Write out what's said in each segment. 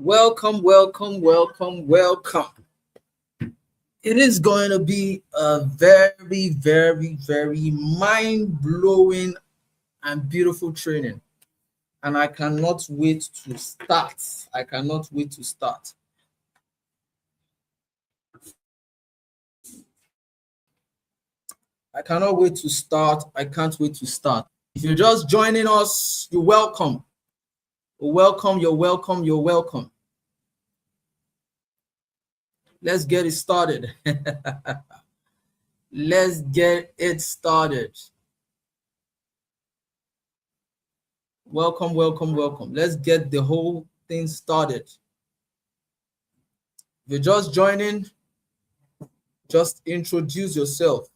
Welcome, welcome, welcome, welcome. It is going to be a very, very, very mind-blowing and beautiful training. And I cannot wait to start. I cannot wait to start. I cannot wait to start. I can't wait to start. If you're just joining us, you're welcome. You're welcome, you're welcome, you're welcome. Let's get it started. Let's get it started. Welcome, welcome, welcome. Let's get the whole thing started. If you're just joining, just introduce yourself.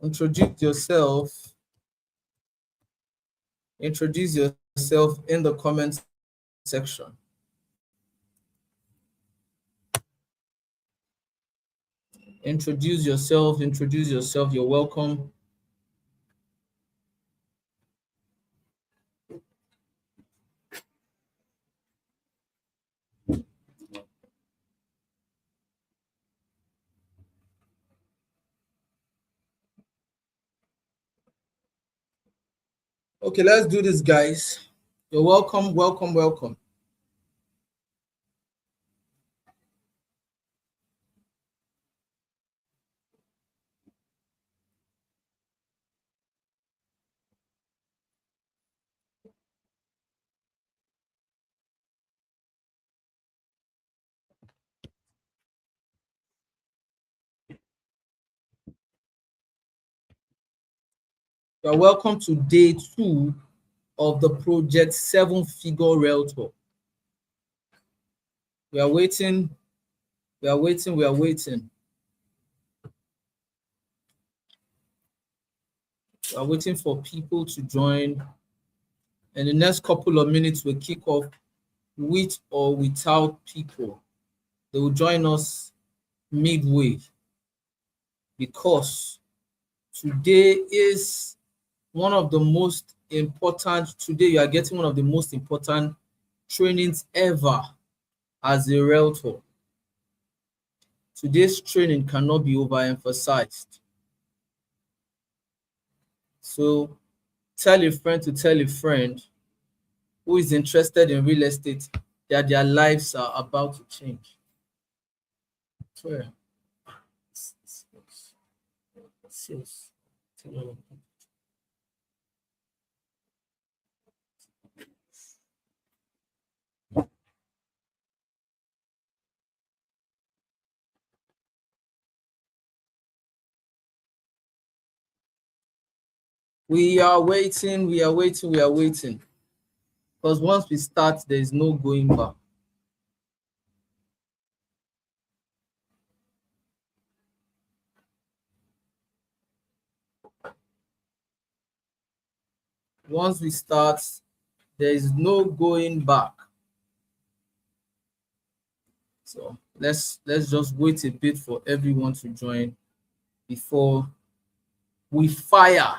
Introduce yourself. Introduce yourself in the comment section. Introduce yourself. Introduce yourself. You're welcome. Okay, let's do this, guys. You're welcome, welcome, welcome. You're welcome to day 2 of the project 7-figure Realtor. We are waiting. We are waiting. We are waiting. We are waiting for people to join. In the next couple of minutes, we'll kick off with or without people. They will join us midway because today is one of the most important. Today, you are getting one of the most important trainings ever as a realtor. Today's training cannot be overemphasized. So tell a friend to tell a friend who is interested in real estate that their lives are about to change. Swear. Sales. We are waiting, we are waiting, we are waiting. Because once we start, there is no going back. Once we start, there is no going back. So let's just wait a bit for everyone to join before we fire.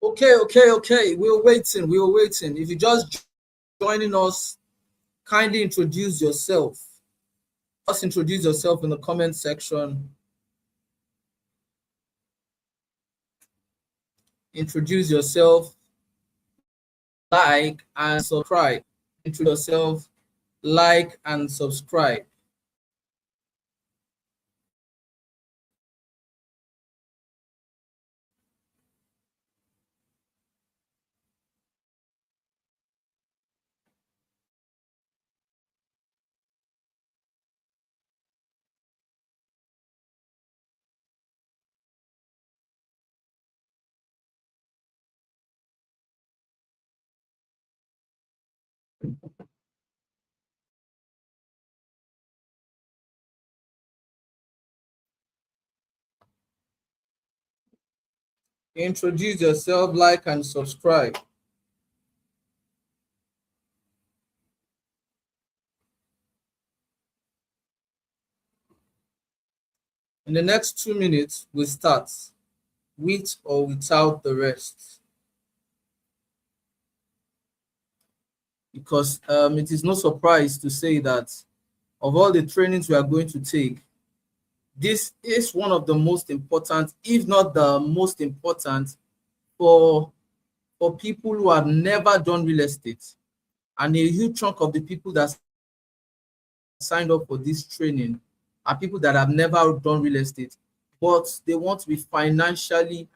Okay. We're waiting. If you just joining us, kindly introduce yourself. Just introduce yourself in the comment section. Introduce yourself. like and subscribe. Introduce yourself, like and subscribe. Introduce yourself, like and subscribe. In the next 2 minutes, we start with or without the rest. Because it is no surprise to say that of all the trainings we are going to take, this is one of the most important, if not the most important, for people who have never done real estate. And a huge chunk of the people that signed up for this training are people that have never done real estate, but they want to be financially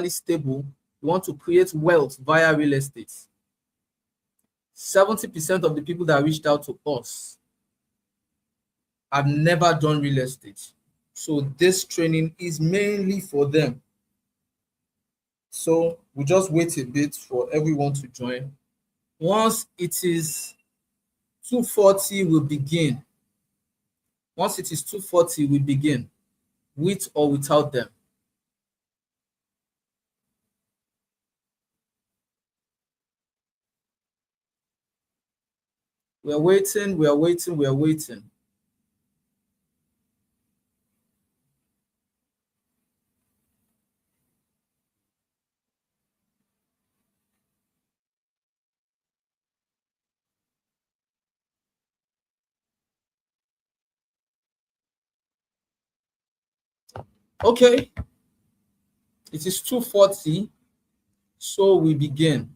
stable. They want to create wealth via real estate. 70% of the people that reached out to us have never done real estate. So this training is mainly for them. So we just wait a bit for everyone to join. Once it is 2:40, we'll begin. Once it is 2:40, we begin, with or without them. We are waiting, we are waiting, we are waiting. Okay, it is 2:40, so we begin.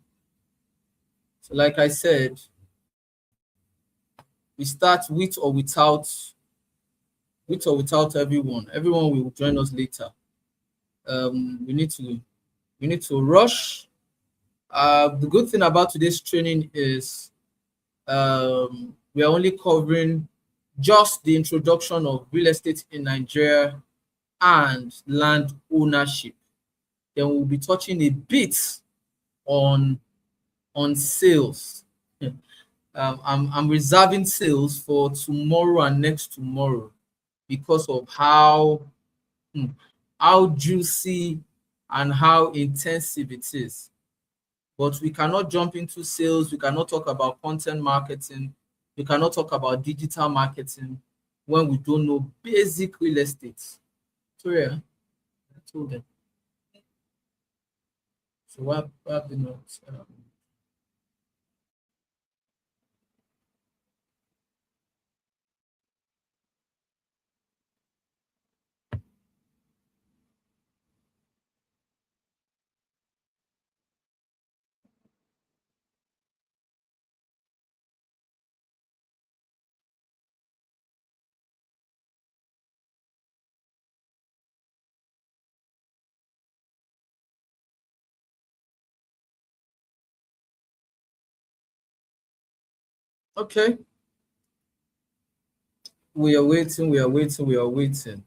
So like I said, we start with or without everyone. Everyone will join us later. We need to rush. The good thing about today's training is we are only covering just the introduction of real estate in Nigeria and land ownership. Then we'll be touching a bit on sales. I'm reserving sales for tomorrow and next tomorrow because of hmm, how juicy and how intensive it is. But we cannot jump into sales. We cannot talk about content marketing. We cannot talk about digital marketing when we don't know basic real estate. So yeah, I told them. So what have been not? Okay, we are waiting. We are waiting. We are waiting.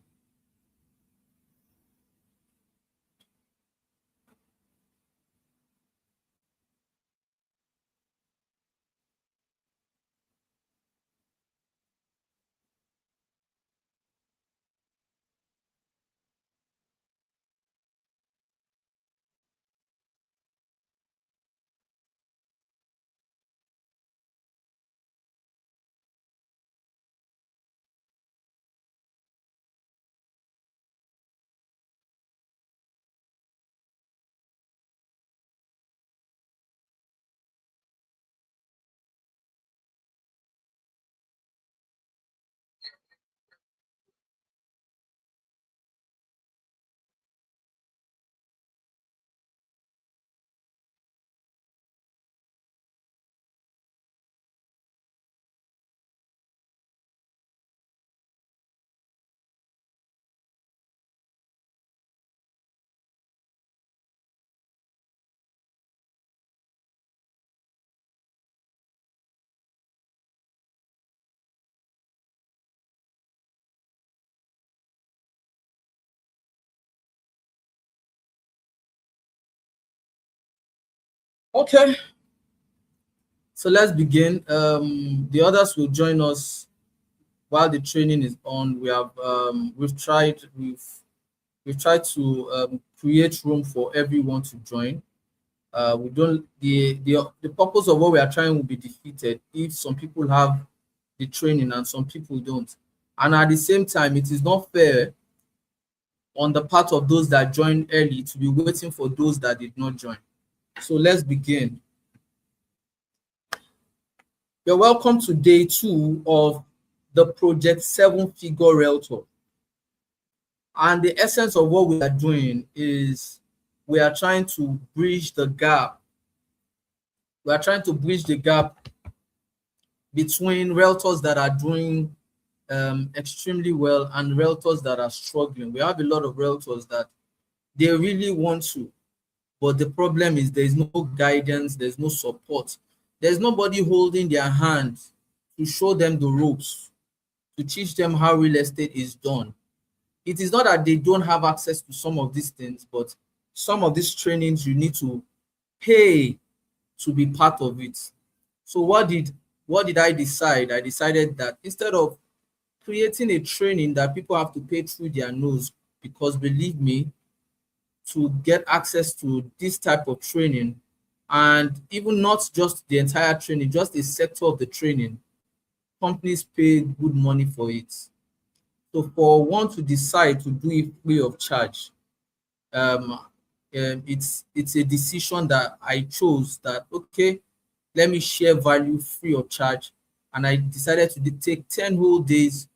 Okay, so let's begin. The others will join us while the training is on. We've tried to create room for everyone to join. We don't the purpose of what we are trying will be defeated if some people have the training and some people don't. And at the same time, it is not fair on the part of those that joined early to be waiting for those that did not join. So let's begin. You're welcome to day 2 of the Project 7-Figure Realtor. And the essence of what we are doing is we are trying to bridge the gap. We are trying to bridge the gap between realtors that are doing extremely well and realtors that are struggling. We have a lot of realtors that they really want to, but the problem is there's no guidance, there's no support, there's nobody holding their hand to show them the ropes, to teach them how real estate is done. It is not that they don't have access to some of these things, but some of these trainings you need to pay to be part of it. So what did I decide? I decided that instead of creating a training that people have to pay through their nose, because believe me, to get access to this type of training, and even not just the entire training, just a sector of the training, companies pay good money for it. So for one to decide to do it free of charge, it's a decision that I chose, that okay, let me share value free of charge. And I decided to take 10 whole days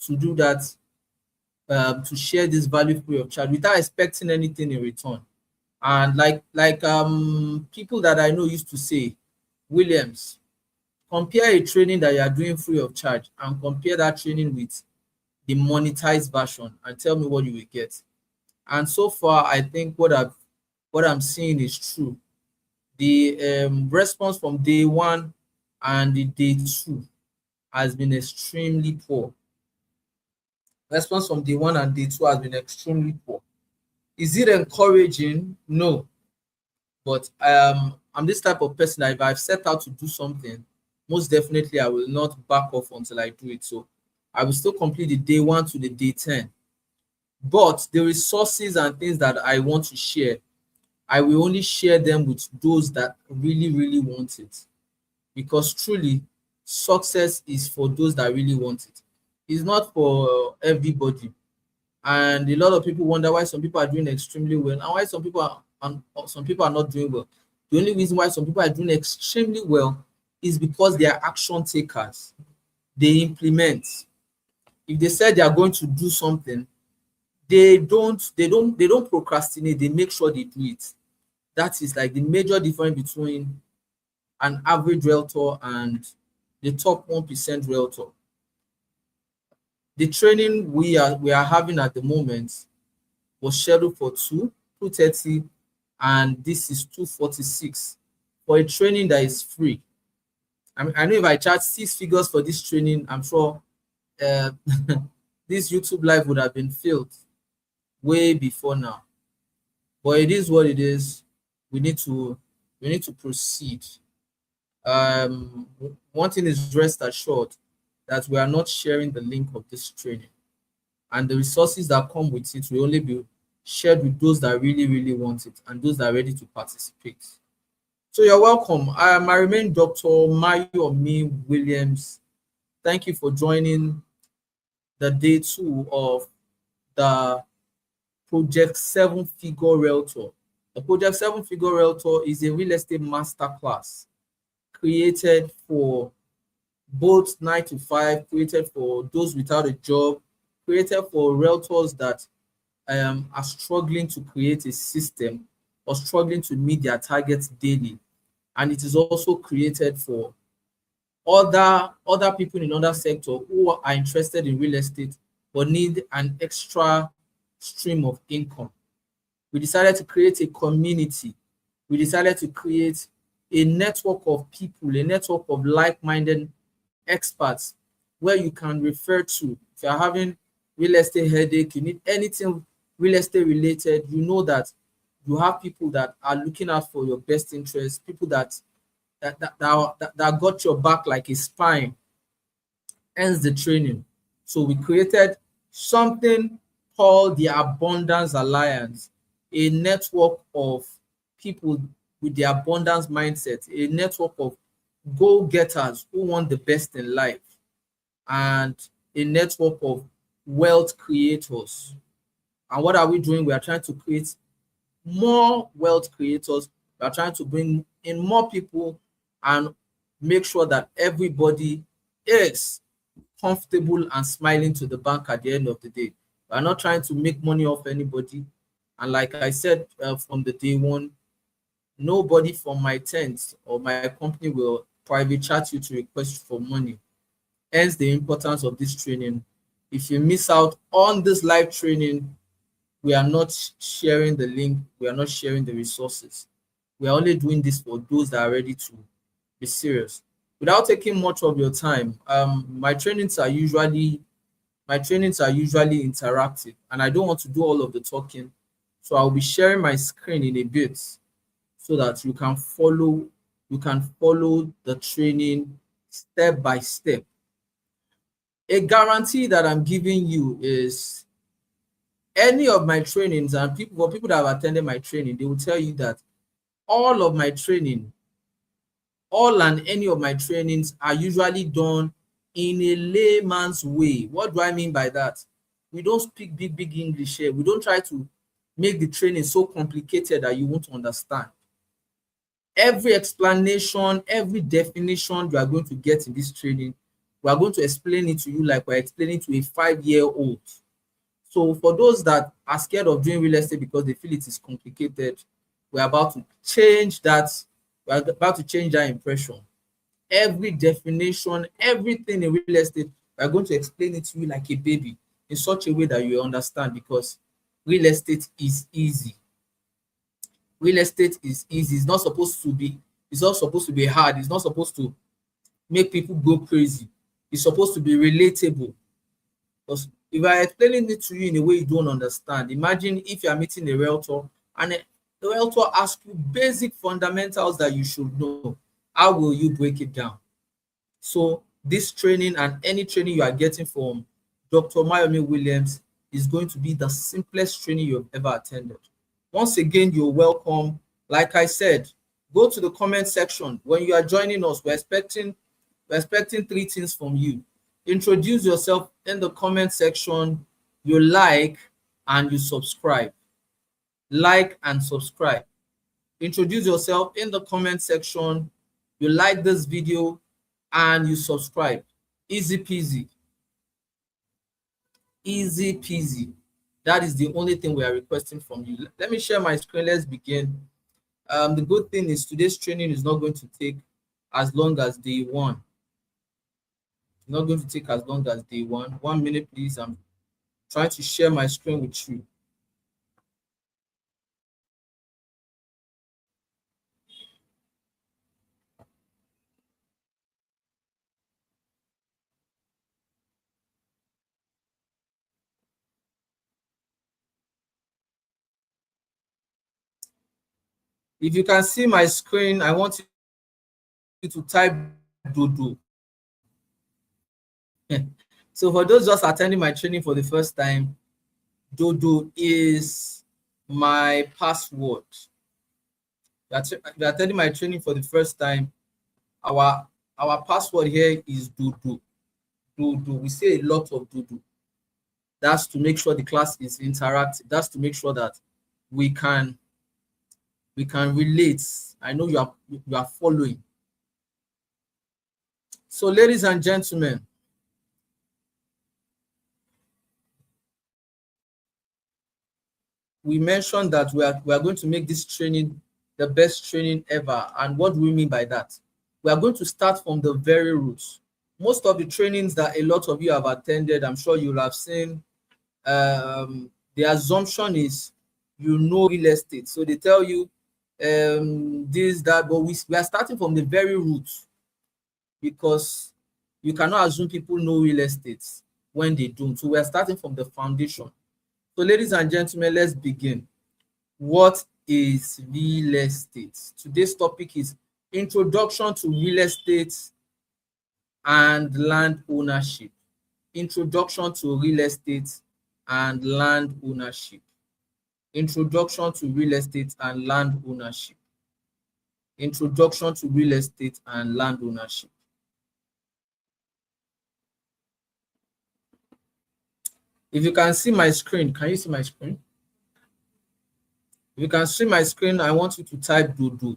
to do that, to share this value free of charge without expecting anything in return. And like people that I know used to say, Williams, compare a training that you are doing free of charge and compare that training with the monetized version and tell me what you will get. And so far, I think what I'm seeing is true. The response from day 1 and the day 2 has been extremely poor. Response from day 1 and day 2 has been extremely poor. Is it encouraging? No. But I'm this type of person that if I've set out to do something, most definitely I will not back off until I do it. So I will still complete the day 1 to the day 10. But the resources and things that I want to share, I will only share them with those that really, really want it. Because truly, success is for those that really want it. It's not for everybody. And a lot of people wonder why some people are doing extremely well and why some people are not doing well. The only reason why some people are doing extremely well is because they are action takers. They implement. If they said they are going to do something, they don't procrastinate. They make sure they do it. That is like the major difference between an average realtor and the top 1% realtor. The training we are having at the moment was scheduled for 2:30, and this is 2:46 for a training that is free. I know if I charge 6 figures for this training, I'm sure uh, this YouTube live would have been filled way before now. But it is what it is. We need to proceed. One thing is rest assured that we are not sharing the link of this training, and the resources that come with it will only be shared with those that really, really want it and those that are ready to participate. So you're welcome. I remain Dr. Mayomi Williams. Thank you for joining the day 2 of the Project 7-Figure Realtor. The Project 7-Figure Realtor is a real estate masterclass created for both 9 to 5, created for those without a job, created for realtors that are struggling to create a system or struggling to meet their targets daily. And it is also created for other people in other sector who are interested in real estate but need an extra stream of income. We decided to create a community. We decided to create a network of people, a network of like-minded experts where you can refer to. If you're having real estate headache, you need anything real estate related, you know that You have people that are looking out for your best interest, people that got your back like a spine, hence the training. So we created something called the Abundance Alliance, a network of people with the abundance mindset, a network of go-getters who want the best in life, and a network of wealth creators. And what are we doing? We are trying to create more wealth creators. We are trying to bring in more people and make sure that everybody is comfortable and smiling to the bank at the end of the day. We are not trying to make money off anybody. And like I said from the day one, nobody from my tent or my company will private chat you to request for money. Hence the importance of this training. If you miss out on this live training, we are not sharing the link, we are not sharing the resources. We are only doing this for those that are ready to be serious. Without taking much of your time, my trainings are usually interactive, and I don't want to do all of the talking. So I'll be sharing my screen in a bit so that you can follow the training step by step. A guarantee that I'm giving you is any of my trainings, and for people that have attended my training, they will tell you that all and any of my trainings are usually done in a layman's way. What do I mean by that? We don't speak big English here. We don't try to make the training so complicated that you won't understand. Every explanation, every definition you are going to get in this training, we are going to explain it to you like we're explaining to a 5-year-old. So for those that are scared of doing real estate because they feel it is complicated, we're about to change that. We're about to change that impression. Every definition, everything in real estate, we're going to explain it to you like a baby in such a way that you understand, because real estate is easy. Real estate is easy. It's not supposed to be hard. It's not supposed to make people go crazy. It's supposed to be relatable. Because if I explain it to you in a way you don't understand, imagine if you are meeting a realtor and the realtor asks you basic fundamentals that you should know. How will you break it down? So this training and any training you are getting from Dr. Mayomi Williams is going to be the simplest training you've ever attended. Once again, you're welcome. Like I said, go to the comment section. When you are joining us, we're expecting 3 things from you. Introduce yourself in the comment section, you like and you subscribe. Like and subscribe. Introduce yourself in the comment section, you like this video and you subscribe. Easy peasy. Easy peasy. That is the only thing we are requesting from you. Let me share my screen. Let's begin. The good thing is today's training is not going to take as long as day one. It's not going to take as long as day one. 1 minute, please. I'm trying to share my screen with you. If you can see my screen, I want you to type Dodo. So for those just attending my training for the first time, Dodo is my password. If you're attending my training for the first time, our password here is Dodo. Dodo. We say a lot of Dodo. That's to make sure the class is interactive. That's to make sure that we can relate. I know you are following. So, ladies and gentlemen, we mentioned that we are going to make this training the best training ever. And what do we mean by that? We are going to start from the very roots. Most of the trainings that a lot of you have attended, I'm sure you'll have seen, the assumption is you know real estate. So they tell you this, that, but we are starting from the very roots, because you cannot assume people know real estate when they don't. So we are starting from the foundation. So ladies and gentlemen, let's begin. What is real estate? Today's topic is introduction to real estate and land ownership. Introduction to real estate and land ownership. Introduction to real estate and land ownership. Introduction to real estate and land ownership. If you can see my screen, can you see my screen? If you can see my screen, I want you to type do.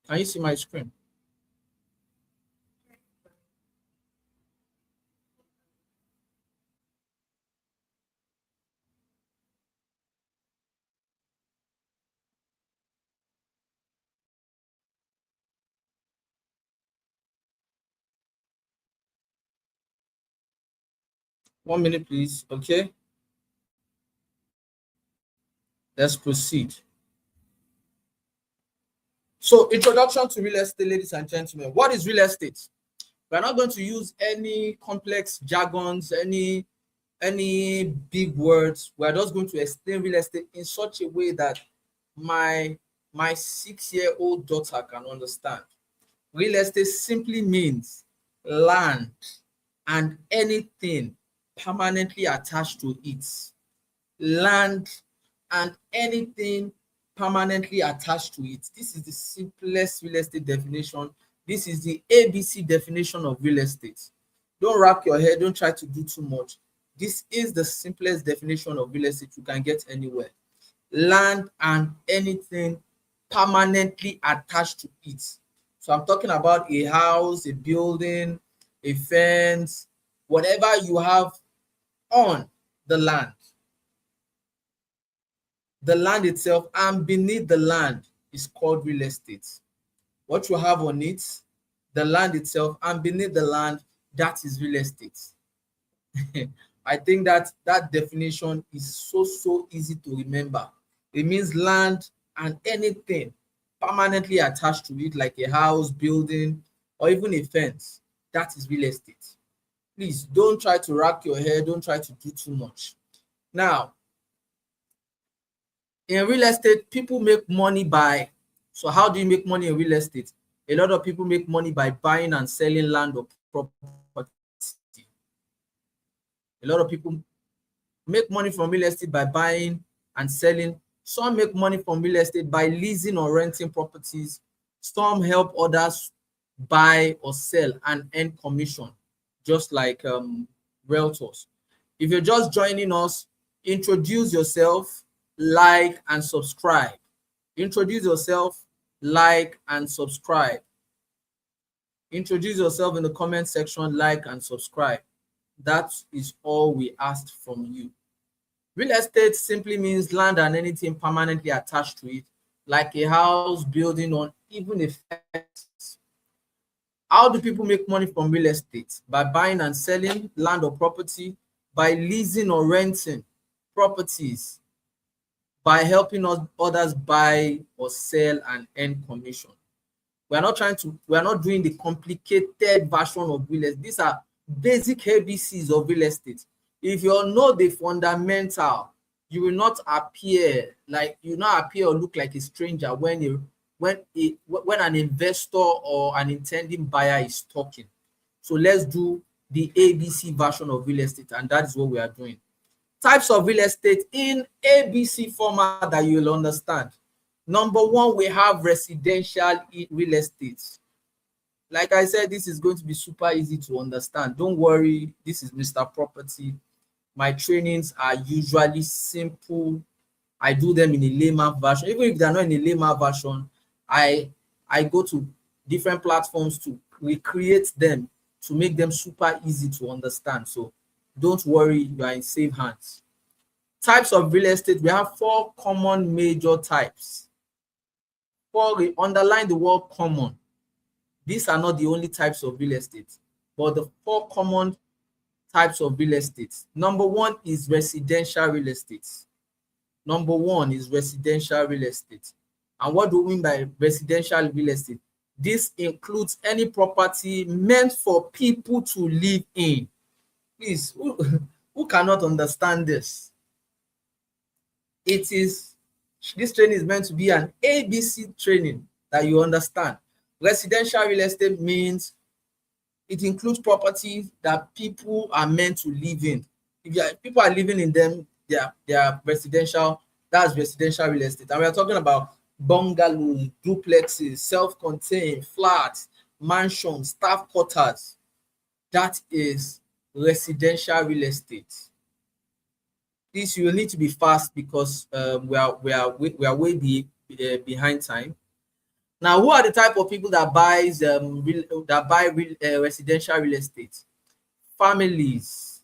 Can you see my screen? One minute, please. Okay. Let's proceed. So, introduction to real estate, ladies and gentlemen. What is real estate? We're not going to use any complex jargons, any big words. We're just going to explain real estate in such a way that my 6-year-old daughter can understand. Real estate simply means land and anything permanently attached to it. Land and anything permanently attached to it. This is the simplest real estate definition. This is the ABC definition of real estate. Don't wrap your head, don't try to do too much. This is the simplest definition of real estate you can get anywhere. Land and anything permanently attached to it. So I'm talking about a house, a building, a fence, whatever you have on the land. The land itself and beneath the land is called real estate. What you have on it, the land itself and beneath the land, that is real estate. I think that definition is so easy to remember. It means land and anything permanently attached to it, like a house, building, or even a fence. That is real estate. Please don't try to rack your head, don't try to do too much. Now, in real estate, people make money by, so how do you make money in real estate? A lot of people make money by buying and selling land or property. A lot of people make money from real estate by buying and selling. Some make money from real estate by leasing or renting properties. Some help others buy or sell and earn commission, just like realtors. If you're just joining us, introduce yourself, like and subscribe. Introduce yourself, like and subscribe. Introduce yourself in the comment section, like and subscribe. That is all we asked from you. Real estate simply means land and anything permanently attached to it, like a house, building, or even a fence. How do people make money from real estate? By buying and selling land or property, by leasing or renting properties, by helping others buy or sell and earn commission. We are not doing the complicated version of real estate. These are basic ABCs of real estate. If you know the fundamental, you will not appear or look like a stranger when an investor or an intending buyer is talking. So let's do the ABC version of real estate, and that is what we are doing. Types of real estate in ABC format that you will understand. Number one, we have residential real estate. Like I said, this is going to be super easy to understand. Don't worry, this is Mr. Property. My trainings are usually simple. I do them in a layman version. Even if they're not in a layman version, I go to different platforms to recreate them to make them super easy to understand. So don't worry, you are in safe hands. Types of real estate, we have 4 common major types. Underline the word common. These are not the only types of real estate, but the 4 common types of real estate. Number 1 is residential real estate. Number 1 is residential real estate. And what do we mean by residential real estate? This includes any property meant for people to live in. Please, who cannot understand this? This training is meant to be an ABC training that you understand. Residential real estate means it includes properties that people are meant to live in. If people are living in them, they are residential. That's residential real estate. And we are talking about bungalows, duplexes, self-contained flats, mansions, staff quarters. That is residential real estate. This you will need to be fast because we are way behind time. Now, who are the type of people that buy residential real estate? Families,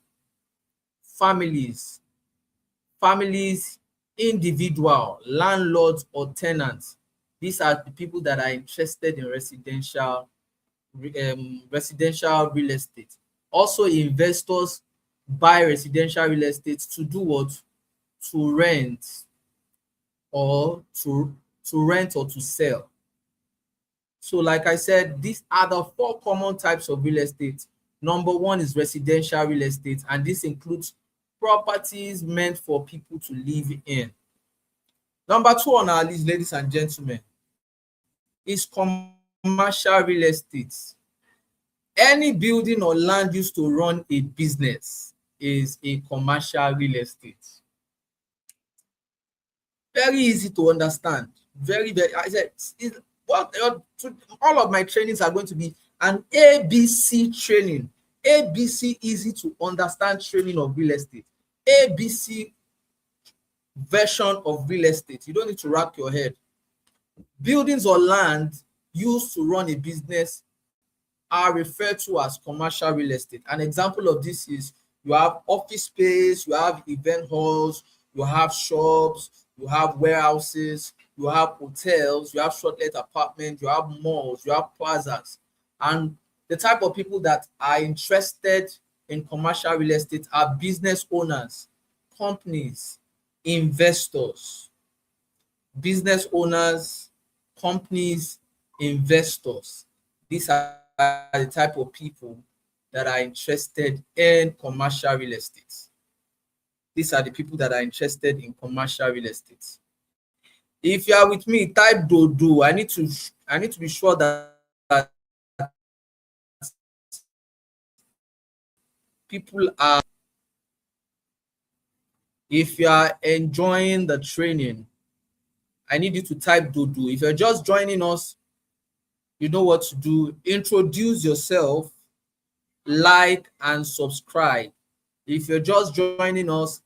individual, landlords or tenants. These are the people that are interested in residential real estate. Also, investors buy residential real estate to do what? To rent or to sell. So like I said, these are the 4 common types of real estate. Number 1 is residential real estate, and this includes properties meant for people to live in. Number 2 on our list, ladies and gentlemen, is commercial real estate. Any building or land used to run a business is a commercial real estate. Very easy to understand. Very, I said, all of my trainings are going to be an ABC training. ABC, easy to understand training of real estate. ABC version of real estate. You don't need to wrap your head. Buildings or land used to run a business are referred to as commercial real estate. An example of this is you have office space, you have event halls, you have shops, you have warehouses, you have hotels, you have short-let apartments, you have malls, you have plazas. And the type of people that are interested in commercial real estate are business owners, companies, investors. Business owners, companies, investors. These are the type of people that are interested in commercial real estate. These are the people that are interested in commercial real estate. If you are with me, type do. I need to be sure that people are. If you are enjoying the training, I need you to type do. If you're just joining us, you know what to do. Introduce yourself, like and subscribe. If you're just joining us,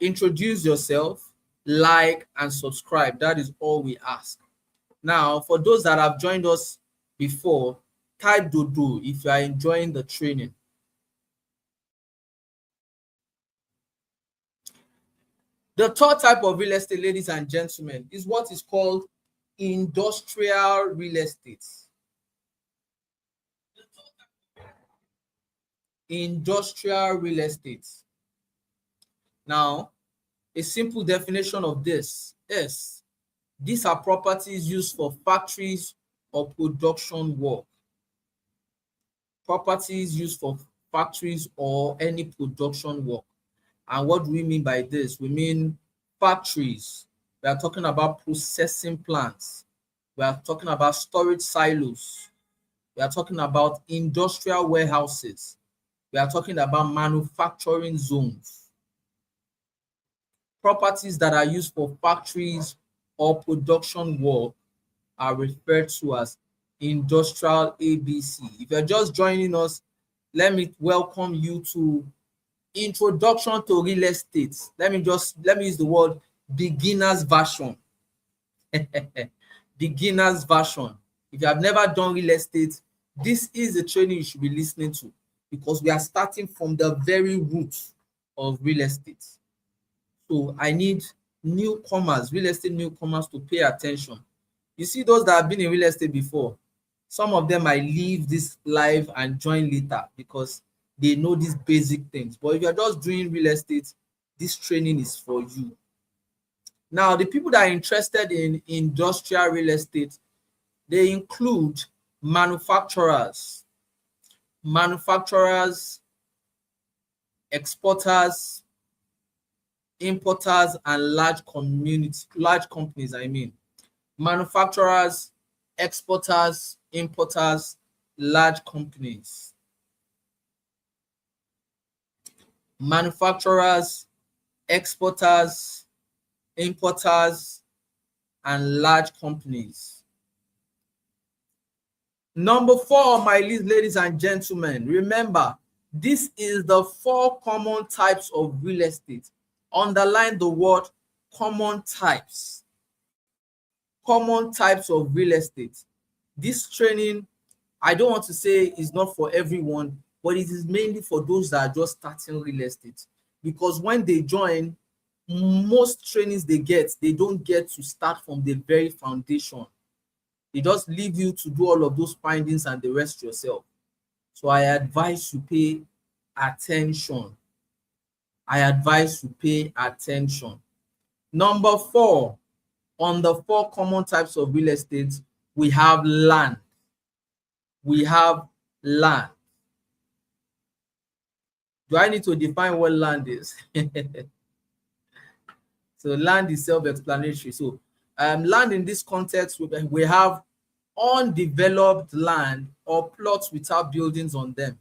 introduce yourself, like and subscribe. That is all we ask. Now, for those that have joined us before, type do if you are enjoying the training. The third type of real estate, ladies and gentlemen, is what is called industrial real estate. Industrial real estate. Now, a simple definition of this is these are properties used for factories or production work. Properties used for factories or any production work. And what do we mean by this? We mean factories. We are talking about processing plants. We are talking about storage silos. We are talking about industrial warehouses. We are talking about manufacturing zones. Properties that are used for factories or production work are referred to as industrial ABC. If you're just joining us, let me welcome you to Introduction to Real Estate. Let me use the word beginner's version. Beginner's version. If you have never done real estate, this is the training you should be listening to, because we are starting from the very roots of real estate. So I need newcomers, real estate newcomers, to pay attention. You see, those that have been in real estate before, some of them might leave this live and join later because they know these basic things. But if you're just doing real estate, this training is for you. Now, the people that are interested in industrial real estate, They include manufacturers, exporters, importers, and large companies, manufacturers, exporters, importers, large companies. Manufacturers, exporters, importers, and large companies. Number 4 on my list, ladies and gentlemen, remember, this is the 4 common types of real estate. Underline the word common types. Common types of real estate. This training, I don't want to say is not for everyone, but it is mainly for those that are just starting real estate. Because when they join, most trainings they don't get to start from the very foundation. They just leave you to do all of those findings and the rest yourself. So I advise you pay attention. Number 4, on the 4 common types of real estate, we have land. Do I need to define what land is? So land is self-explanatory. So land in this context, we have undeveloped land or plots without buildings on them.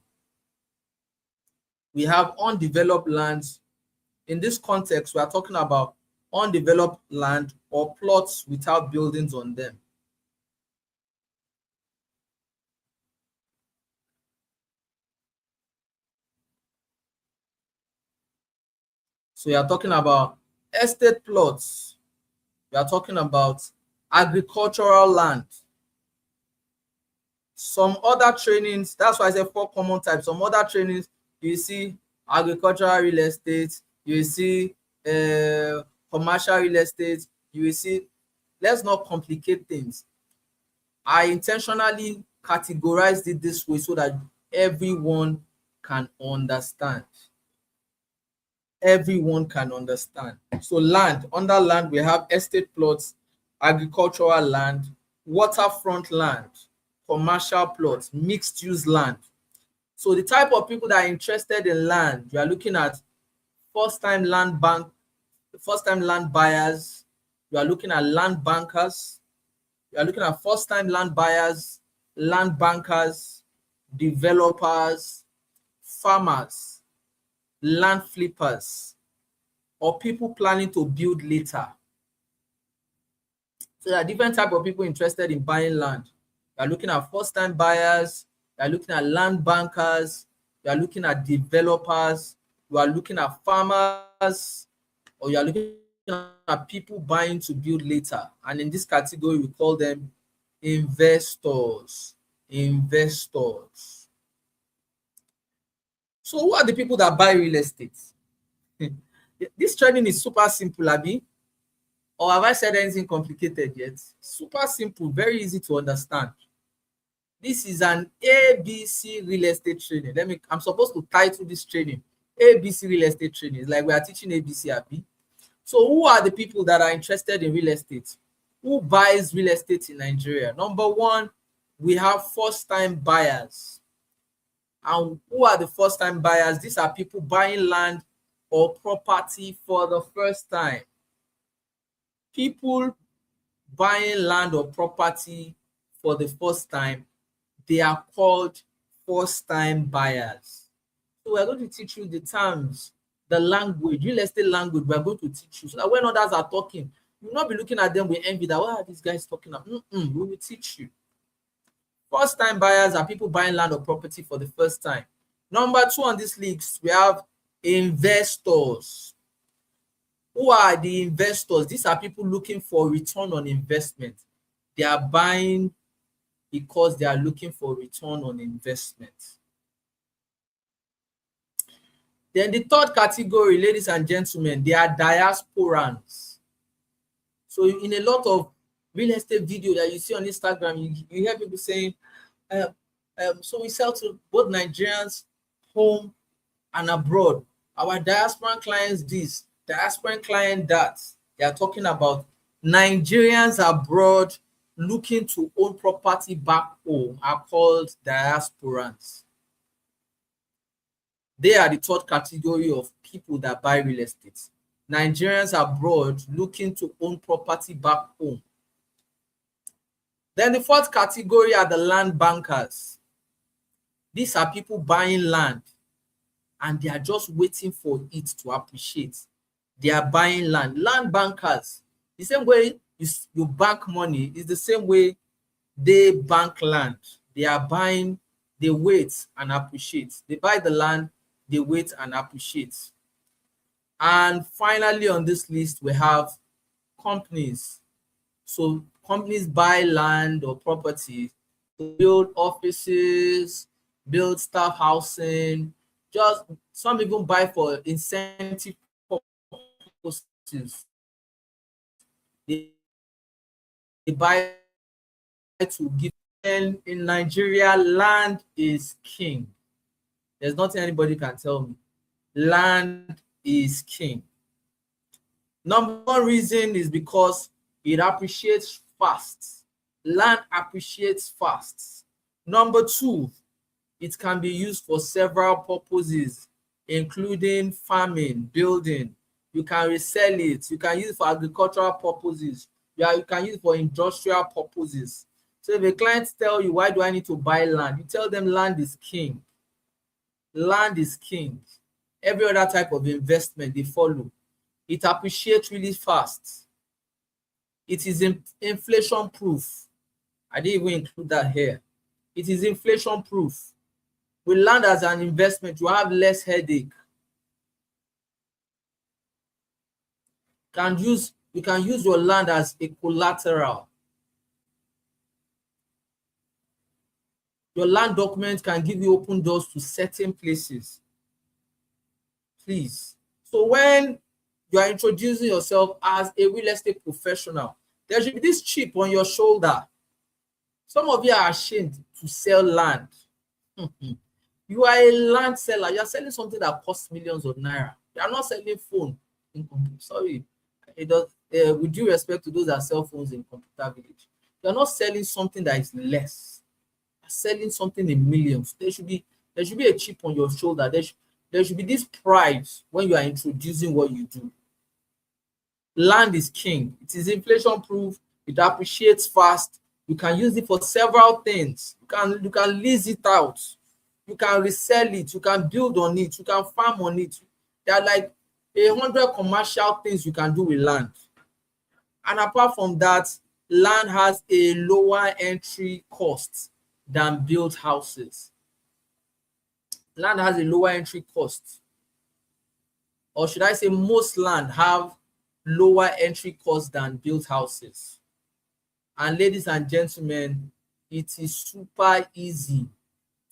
We have undeveloped lands. In this context, we are talking about undeveloped land or plots without buildings on them. So we are talking about estate plots. We are talking about agricultural land. Some other trainings, that's why I said 4 common types. Some other trainings, you see agricultural real estate, you see commercial real estate, you see. Let's not complicate things. I intentionally categorized it this way so that everyone can understand. So land, under land, we have estate plots, agricultural land, waterfront land, commercial plots, mixed use land. So the type of people that are interested in land, you are looking at first-time land buyers, you are looking at land bankers, you are looking at first-time land buyers, land bankers, developers, farmers, land flippers, or people planning to build later. So there are different types of people interested in buying land. You are looking at first-time buyers, you are looking at land bankers, you are looking at developers, you are looking at farmers, or you are looking at people buying to build later. And in this category, we call them investors. So who are the people that buy real estate? This training is super simple, Abi. Or have I said anything complicated yet? Super simple, very easy to understand. This is an ABC real estate training. I'm supposed to title this training ABC real estate training. It's like we are teaching ABC, Abi. So who are the people that are interested in real estate? Who buys real estate in Nigeria? Number 1, we have first-time buyers. And who are the first-time buyers? These are people buying land or property for the first time. People buying land or property for the first time, they are called first-time buyers. So we're going to teach you the terms, the language, real estate language. We're going to teach you so that when others are talking, you will not be looking at them with envy that what are these guys talking about? We will teach you. First-time buyers are people buying land or property for the first time. Number 2 on this list, we have investors. Who are the investors? These are people looking for return on investment. They are buying because they are looking for return on investment. Then the 3rd category, ladies and gentlemen, they are diasporans. So in a lot of real estate video that you see on Instagram, you hear people saying, so we sell to both Nigerians, home and abroad. Our diasporan clients this, diasporan client that. They are talking about Nigerians abroad looking to own property back home are called diasporans. They are the third category of people that buy real estate. Nigerians abroad looking to own property back home. Then the fourth category are the land bankers. These are people buying land and they are just waiting for it to appreciate. They are buying land. Land bankers, the same way you bank money is the same way they bank land. They are buying, they wait and appreciate. They buy the land, they wait and appreciate. And finally on this list, we have companies. So companies buy land or property to build offices, build staff housing, just some even buy for incentive purposes. They buy to give. And in Nigeria, land is king. There's nothing anybody can tell me. Land is king. Number one reason is because it appreciates fast. Land appreciates fast. Number two, it can be used for several purposes, including farming, building. You can resell it. You can use it for agricultural purposes. You can use it for industrial purposes. So if a client tells you, why do I need to buy land? You tell them land is king. Land is king. Every other type of investment, they follow. It appreciates really fast. It is inflation proof. I didn't even include that here. It is inflation proof. With land as an investment, you have less headache. You can use your land as a collateral. Your land document can give you open doors to certain places. Please. So when you are introducing yourself as a real estate professional, there should be this chip on your shoulder. Some of you are ashamed to sell land. You are a land seller. You are selling something that costs millions of naira. You are not selling phone. Sorry. It does, with due respect to those that sell phones in Computer Village. You are not selling something that is less. You are selling something in millions. There should be a chip on your shoulder. There should be this pride when you are introducing what you do. Land is king. It is inflation proof. It appreciates fast. You can use it for several things. You can lease it out. You can resell it. You can build on it. You can farm on it. There are like 100 commercial things you can do with land. And apart from that, land has a lower entry cost than built houses. Land has a lower entry cost. Or should I say most land have lower entry cost than built houses. And ladies and gentlemen, it is super easy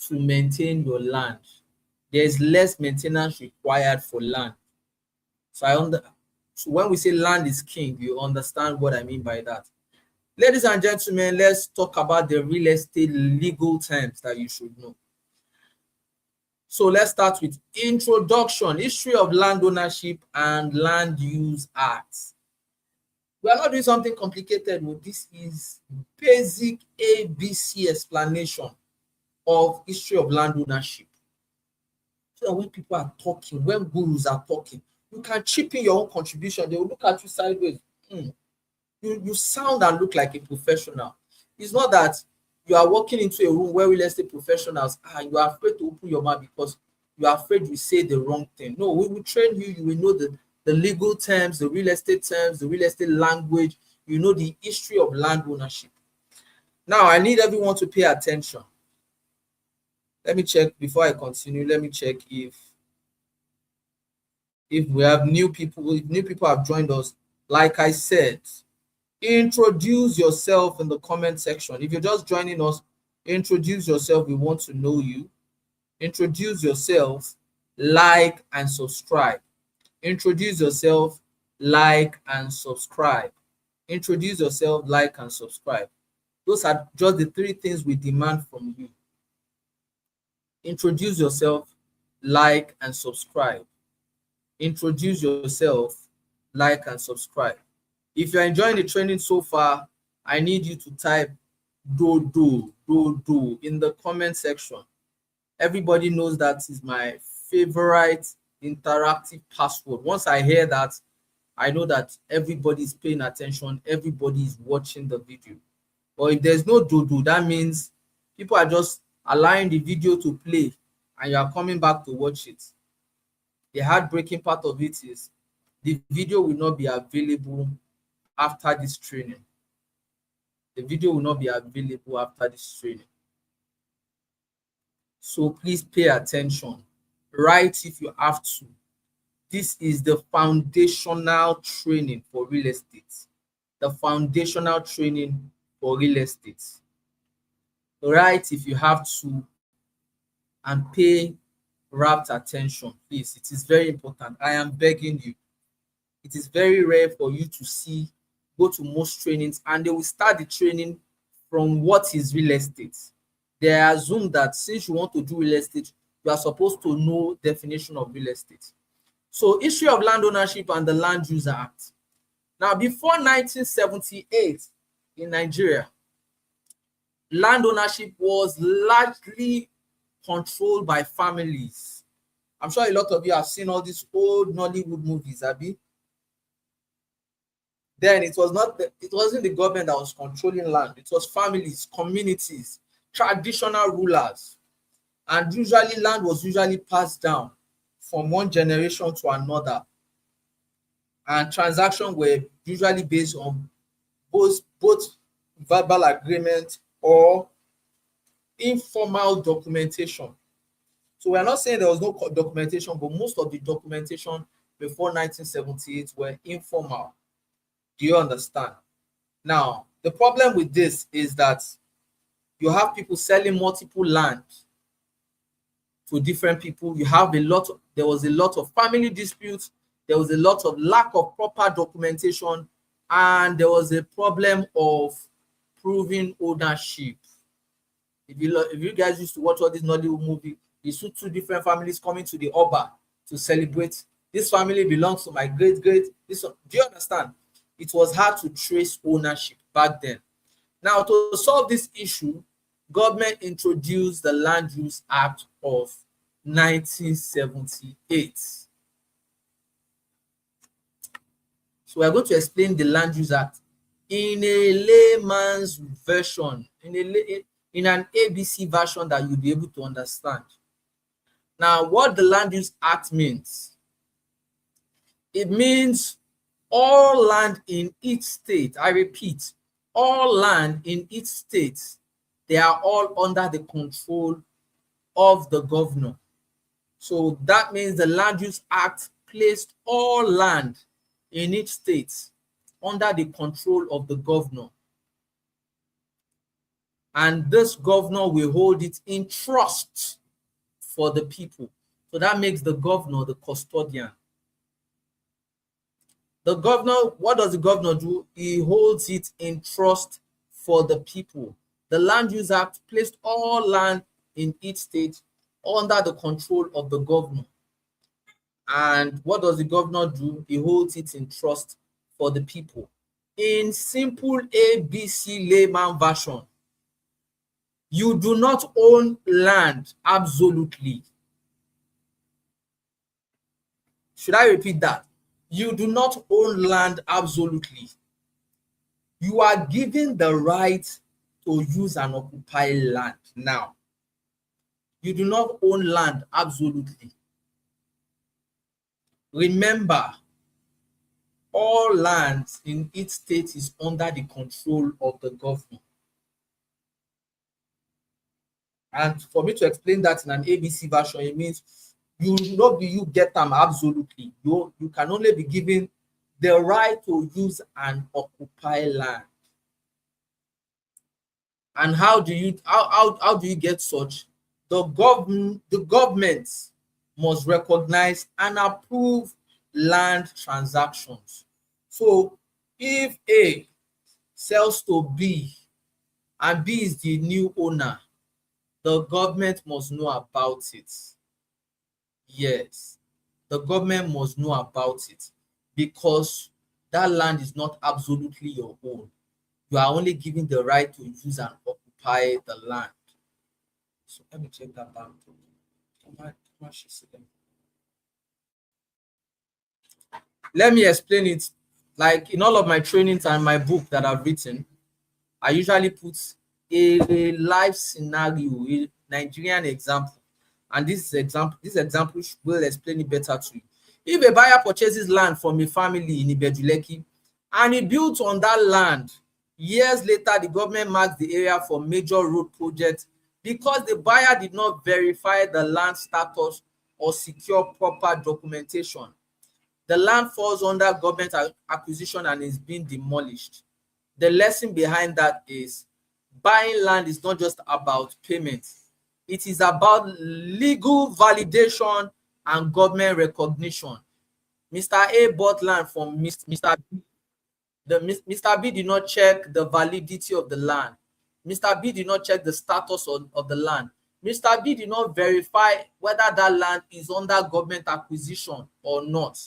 to maintain your land. There's less maintenance required for land. So when we say land is king, you understand what I mean by that. Ladies and gentlemen, let's talk about the real estate legal terms that you should know. So let's start with introduction, history of land ownership and land use acts. We are not doing something complicated. This is basic ABC explanation of history of land ownership. So that when people are talking, when gurus are talking, you can chip in your own contribution. They will look at you sideways. You sound and look like a professional. It's not that you are walking into a room where real estate professionals are, you are afraid to open your mouth because you are afraid you say the wrong thing. No, we will train you. You will know the legal terms, the real estate terms, the real estate language. You know the history of land ownership. Now, I need everyone to pay attention. Let me check before I continue. Let me check if we have new people. If new people have joined us, like I said, introduce yourself in the comment section. If you're just joining us, introduce yourself. We want to know you. Introduce yourself, like and subscribe. Introduce yourself, like and subscribe. Introduce yourself, like and subscribe. Those are just the three things we demand from you. Introduce yourself, like and subscribe. Introduce yourself, like and subscribe. If you're enjoying the training so far, I need you to type do in the comment section. Everybody knows that is my favorite interactive password. Once I hear that, I know that everybody is paying attention, everybody is watching the video. But if there's no do, that means people are just allowing the video to play and you are coming back to watch it. The heartbreaking part of it is the video will not be available after this training. The video will not be available after this training. So please pay attention. Write if you have to. This is the foundational training for real estate. The foundational training for real estate. Write if you have to and pay rapt attention, please. It is very important. I am begging you. It is very rare for you to see, go to most trainings, and they will start the training from what is real estate. They assume that since you want to do real estate, you are supposed to know definition of real estate. So, issue of land ownership and the Land Use Act. Now, before 1978 in Nigeria, land ownership was largely controlled by families. I'm sure a lot of you have seen all these old Nollywood movies, Abi. Then it wasn't the government that was controlling land. It was families, communities, traditional rulers. And usually land was usually passed down from one generation to another. And transactions were usually based on both verbal agreement or informal documentation. So we're not saying there was no documentation, but most of the documentation before 1978 were informal. Do you understand? Now, the problem with this is that you have people selling multiple land to different people. There was a lot of family disputes. There was a lot of lack of proper documentation, and there was a problem of proving ownership. If you guys used to watch all these Nollywood movies, you see two different families coming to the Oba to celebrate. This family belongs to my great. This one, do you understand? It was hard to trace ownership back then. Now, to solve this issue, government introduced the Land Use Act of 1978. So we are going to explain the Land Use Act in a layman's version, in an ABC version that you'll be able to understand. Now, what the Land Use Act means, it means all land in each state, I repeat, all land in each state, they are all under the control of the governor. So that means the Land Use Act placed all land in each state under the control of the governor. And this governor will hold it in trust for the people. So that makes the governor the custodian. The governor, what does the governor do? He holds it in trust for the people. The Land Use Act placed all land in each state under the control of the governor. And what does the governor do? He holds it in trust for the people. In simple ABC layman version, you do not own land absolutely. Should I repeat that? You do not own land absolutely. You are given the right to use and occupy land. Now, you do not own land absolutely. Remember, all lands in each state is under the control of the government. And for me to explain that in an ABC version, it means you get them absolutely. You can only be given the right to use and occupy land. And how do you get such? The government must recognize and approve land transactions. So if A sells to B and B is the new owner, the government must know about it. Yes, the government must know about it because that land is not absolutely your own. You are only given the right to use and occupy the land. So let me check that down. Let me explain it. Like in all of my trainings and my book that I've written, I usually put a live scenario, a Nigerian example. And this example will explain it better to you. If a buyer purchases land from a family in Ibejuleki and he built on that land, years later, the government marks the area for major road projects because the buyer did not verify the land status or secure proper documentation. The land falls under government acquisition and is being demolished. The lesson behind that is buying land is not just about payment. It is about legal validation and government recognition. Mr. A bought land from Mr. B. Mr. B did not check the validity of the land. Mr. B did not check the status of the land. Mr. B did not verify whether that land is under government acquisition or not.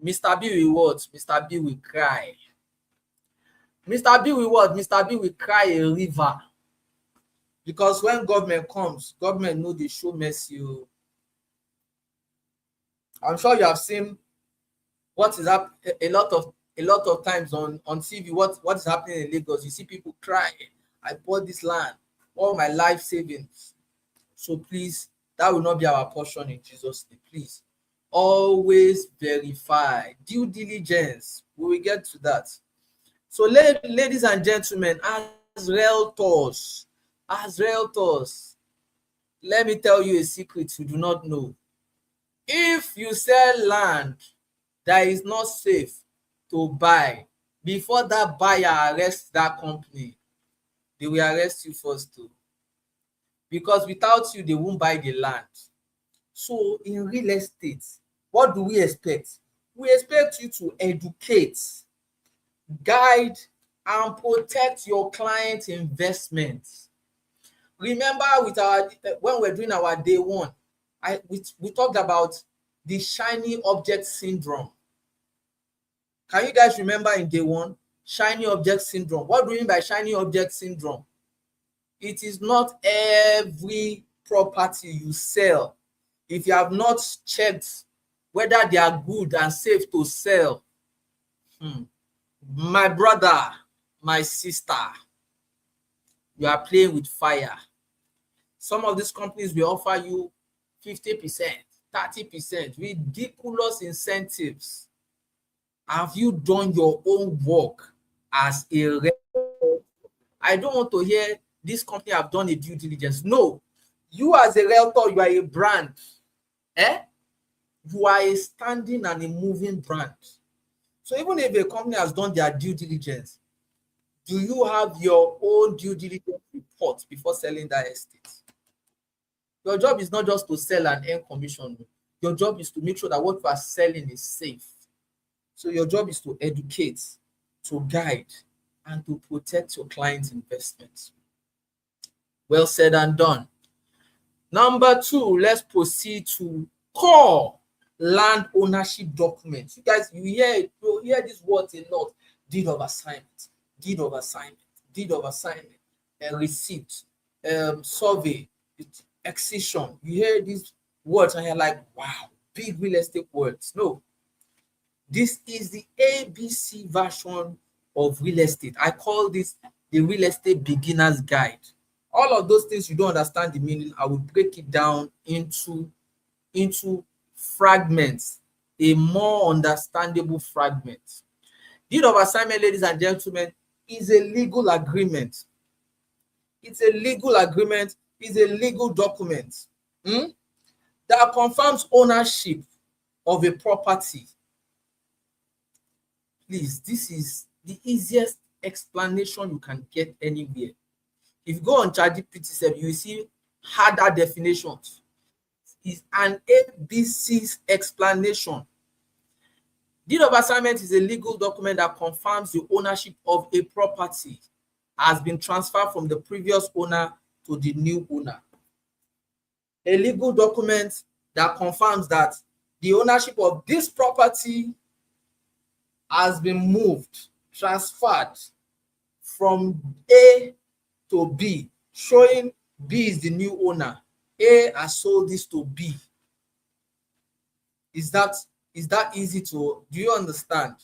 Mr. B will what? Mr. B will cry. Mr. B will what? Mr. B will cry a river. Because when government comes, government know they show mercy. I'm sure you have seen what is up a lot of times on TV. What is happening in Lagos? You see people crying. I bought this land, all my life savings. So please, that will not be our portion in Jesus' name. Please, always verify. Due diligence. We will get to that. So, ladies and gentlemen, as realtors, let me tell you a secret you do not know. If you sell land that is not safe to buy, before that buyer arrests that company, they will arrest you first too. Because without you, they won't buy the land. So in real estate, what do we expect? We expect you to educate, guide, and protect your client investments. Remember when we're doing our day one, we talked about the shiny object syndrome. Can you guys remember in day one? Shiny object syndrome. What do you mean by shiny object syndrome? It is not every property you sell. If you have not checked whether they are good and safe to sell, my brother, my sister, you are playing with fire. Some of these companies will offer you 50%, 30%, ridiculous incentives. Have you done your own work as a realtor? I don't want to hear this company have done a due diligence. No, you as a realtor, you are a brand. You are a standing and a moving brand. So even if a company has done their due diligence, do you have your own due diligence report before selling that estate? Your job is not just to sell and earn commission. Your job is to make sure that what you are selling is safe. So your job is to educate, to guide, and to protect your client's investments. Well said and done. Number 2, let's proceed to core land ownership documents. You guys, you hear these words a lot. Deed of assignment, deed of assignment, deed of assignment, receipt, survey, exition. You hear these words and you're like, wow, big real estate words. No, this is the ABC version of real estate. I call this the real estate beginner's guide. All of those things you don't understand the meaning, I will break it down into fragments, a more understandable fragment. Deed of assignment, ladies and gentlemen, is a legal agreement. It's a legal agreement, is a legal document that confirms ownership of a property. Please, this is the easiest explanation you can get anywhere. If you go on ChatGPT, you will see harder definitions. It's an ABC explanation. Deed of assignment is a legal document that confirms the ownership of a property has been transferred from the previous owner to the new owner. A legal document that confirms that the ownership of this property has been moved, transferred from A to B, showing B is the new owner. A has sold this to B. Is that easy to, do you understand?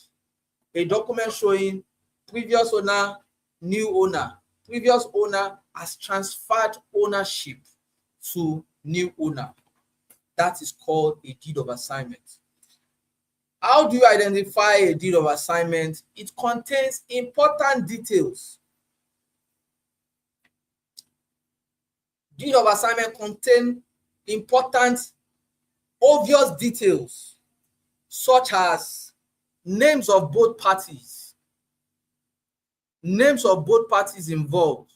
A document showing previous owner, new owner. Previous owner has transferred ownership to new owner. That is called a deed of assignment. How do you identify a deed of assignment? It contains important details. Deed of assignment contains important, obvious details, such as names of both parties, names of both parties involved,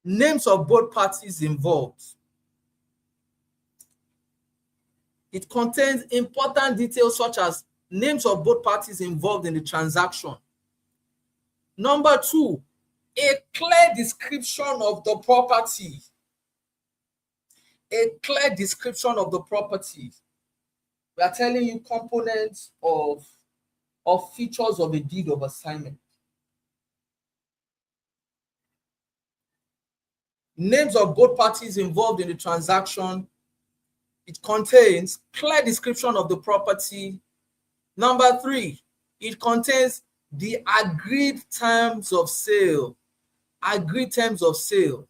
names of both parties involved. It contains important details such as names of both parties involved in the transaction. Number two, a clear description of the property. A clear description of the property. We are telling you components of features of a deed of assignment. Names of both parties involved in the transaction. It contains clear description of the property. Number three, it contains the agreed terms of sale. Agreed terms of sale.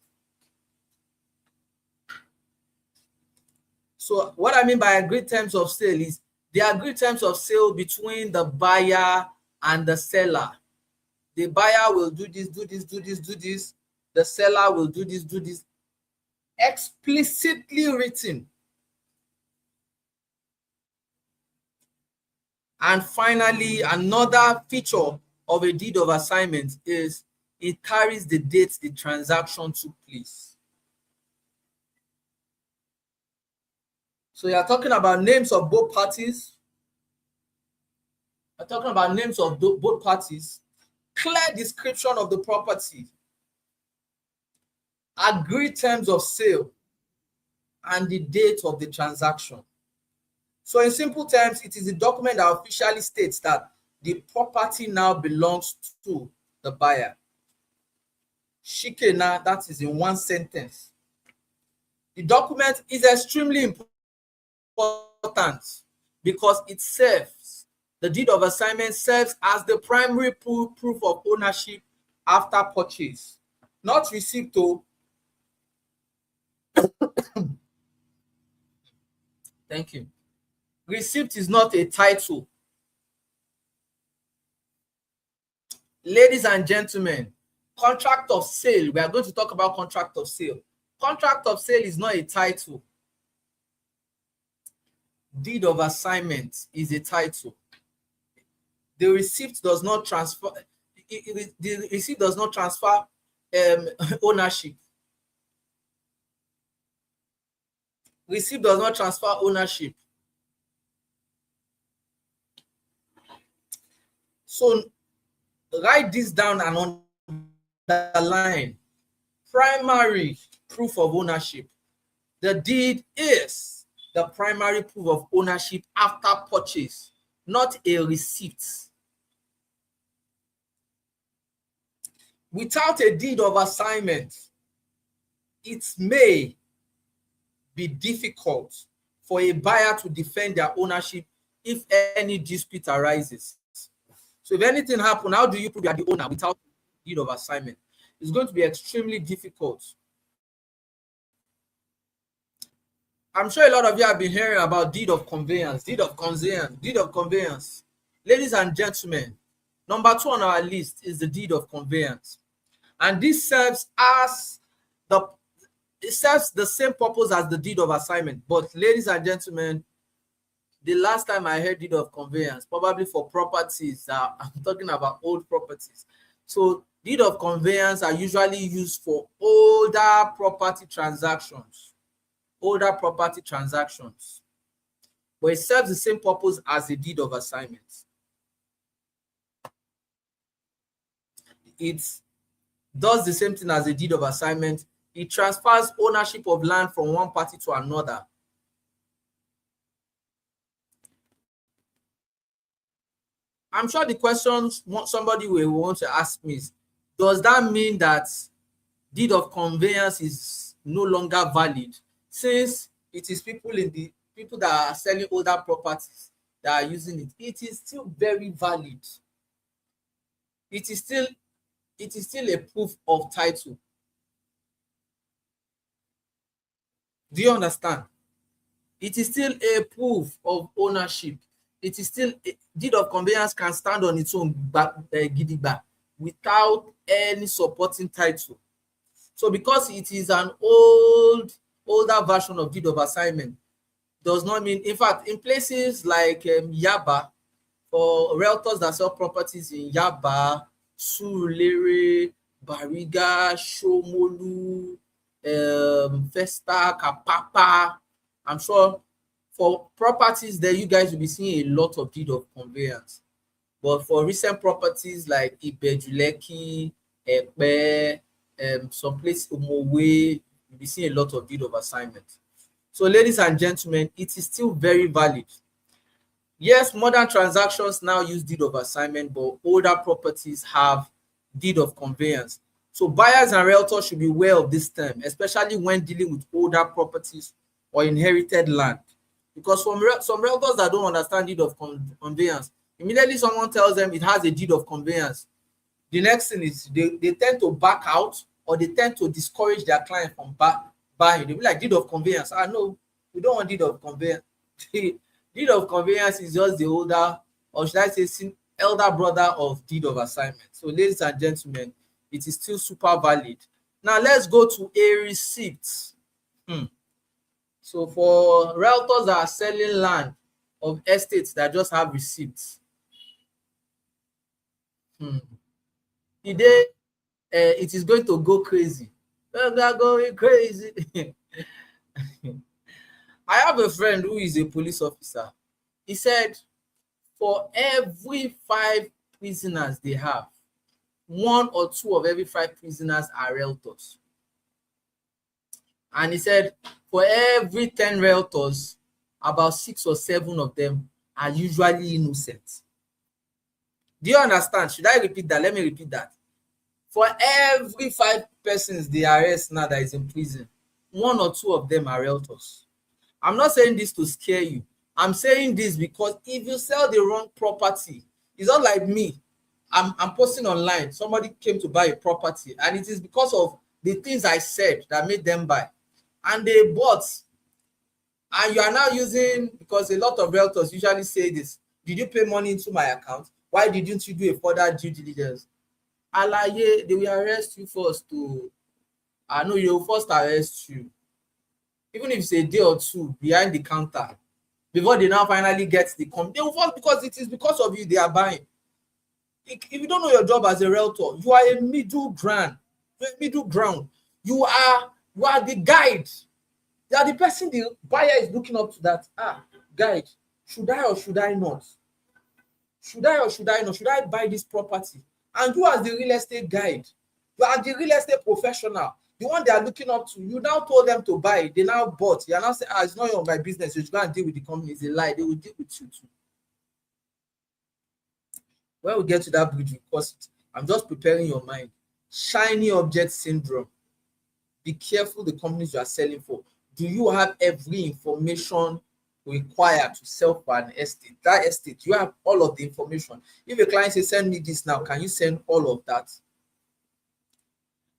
So what I mean by agreed terms of sale is the agreed terms of sale between the buyer and the seller. The buyer will do this, do this, do this, do this. The seller will do this, do this. Explicitly written. And finally, another feature of a deed of assignment is it carries the date the transaction took place. So you're talking about names of both parties. You're talking about names of both parties. Clear description of the property. Agreed terms of sale. And the date of the transaction. So in simple terms, it is a document that officially states that the property now belongs to the buyer. Shikena, that is in one sentence. The document is extremely important because it serves, the deed of assignment serves as the primary proof of ownership after purchase. Not receipt though. Thank you. Receipt is not a title. Ladies and gentlemen, contract of sale. We are going to talk about contract of sale. Contract of sale is not a title. Deed of assignment is a title. The receipt does not transfer. The receipt does not transfer ownership. Receipt does not transfer ownership. So write this down and underline. Primary proof of ownership. The deed is the primary proof of ownership after purchase, not a receipt. Without a deed of assignment, it may be difficult for a buyer to defend their ownership if any dispute arises. So if anything happens, how do you prove you are the owner without deed of assignment? It's going to be extremely difficult. I'm sure a lot of you have been hearing about deed of conveyance, deed of conveyance, deed of conveyance. Ladies and gentlemen, number 2 on our list is the deed of conveyance. And this serves as it serves the same purpose as the deed of assignment. But ladies and gentlemen, the last time I heard deed of conveyance, probably for properties, I'm talking about old properties. So deed of conveyance are usually used for older property transactions. Older property transactions. But it serves the same purpose as a deed of assignment. does the same thing as a deed of assignment. It transfers ownership of land from one party to another. I'm sure the question somebody will want to ask me is, does that mean that deed of conveyance is no longer valid, since it is people that are selling older properties that are using it? It is still very valid. It is still a proof of title. Do you understand? It is still a proof of ownership. It is still deed of conveyance can stand on its own gidigba without any supporting title. So because it is an older version of deed of assignment, does not mean, in fact, in places like Yaba, for realtors that sell properties in Yaba, Surulere, Bariga, Shomolu, Festa, Kapapa, I'm sure for properties there, you guys will be seeing a lot of deed of conveyance. But for recent properties like Ibejuleki, Epe, some place Umowe, you'll be seeing a lot of deed of assignment. So, ladies and gentlemen, it is still very valid. Yes, modern transactions now use deed of assignment, but older properties have deed of conveyance. So buyers and realtors should be aware of this term, especially when dealing with older properties or inherited land. Because some realtors that don't understand deed of conveyance, immediately someone tells them it has a deed of conveyance, the next thing is they tend to back out, or they tend to discourage their client from buying. They'll be like, deed of conveyance. No, we don't want deed of conveyance. Deed of conveyance is just the older, or should I say, elder brother of deed of assignment. So, ladies and gentlemen, it is still super valid. Now, let's go to a receipt. So, for realtors that are selling land of estates that just have receipts, today it is going to go crazy. They are going crazy. I have a friend who is a police officer. He said, for every 5 prisoners they have, 1 or 2 of every 5 prisoners are realtors. And he said, for every 10 realtors, about 6 or 7 of them are usually innocent. Do you understand? Should I repeat that? Let me repeat that. For every 5 persons they arrest now that is in prison, 1 or 2 of them are realtors. I'm not saying this to scare you. I'm saying this because if you sell the wrong property, it's not like me. I'm posting online. Somebody came to buy a property, and it is because of the things I said that made them buy. And they bought. And you are now using, because a lot of realtors usually say this, did you pay money into my account? Why didn't you do a further due diligence? Alaye, they will arrest you first. I know they will first arrest you. Even if it's a day or 2 behind the counter, before they now finally get the they will first, because it is because of you they are buying. If you don't know your job as a realtor, you are a middle ground. You're a middle ground. You are the guide. You are the person the buyer is looking up to, that guide. Should I or should I not? Should I or should I not? Should I buy this property? And you, as the real estate guide, you are the real estate professional, the one they are looking up to. You now told them to buy, they now bought. You are now saying, it's not your my business. You should go and deal with the company. It's a lie. They will deal with you too. When we get to that bridge, because I'm just preparing your mind. Shiny object syndrome. Be careful the companies you are selling for. Do you have every information required to sell for an estate? That estate, you have all of the information. If a client says, send me this now, can you send all of that?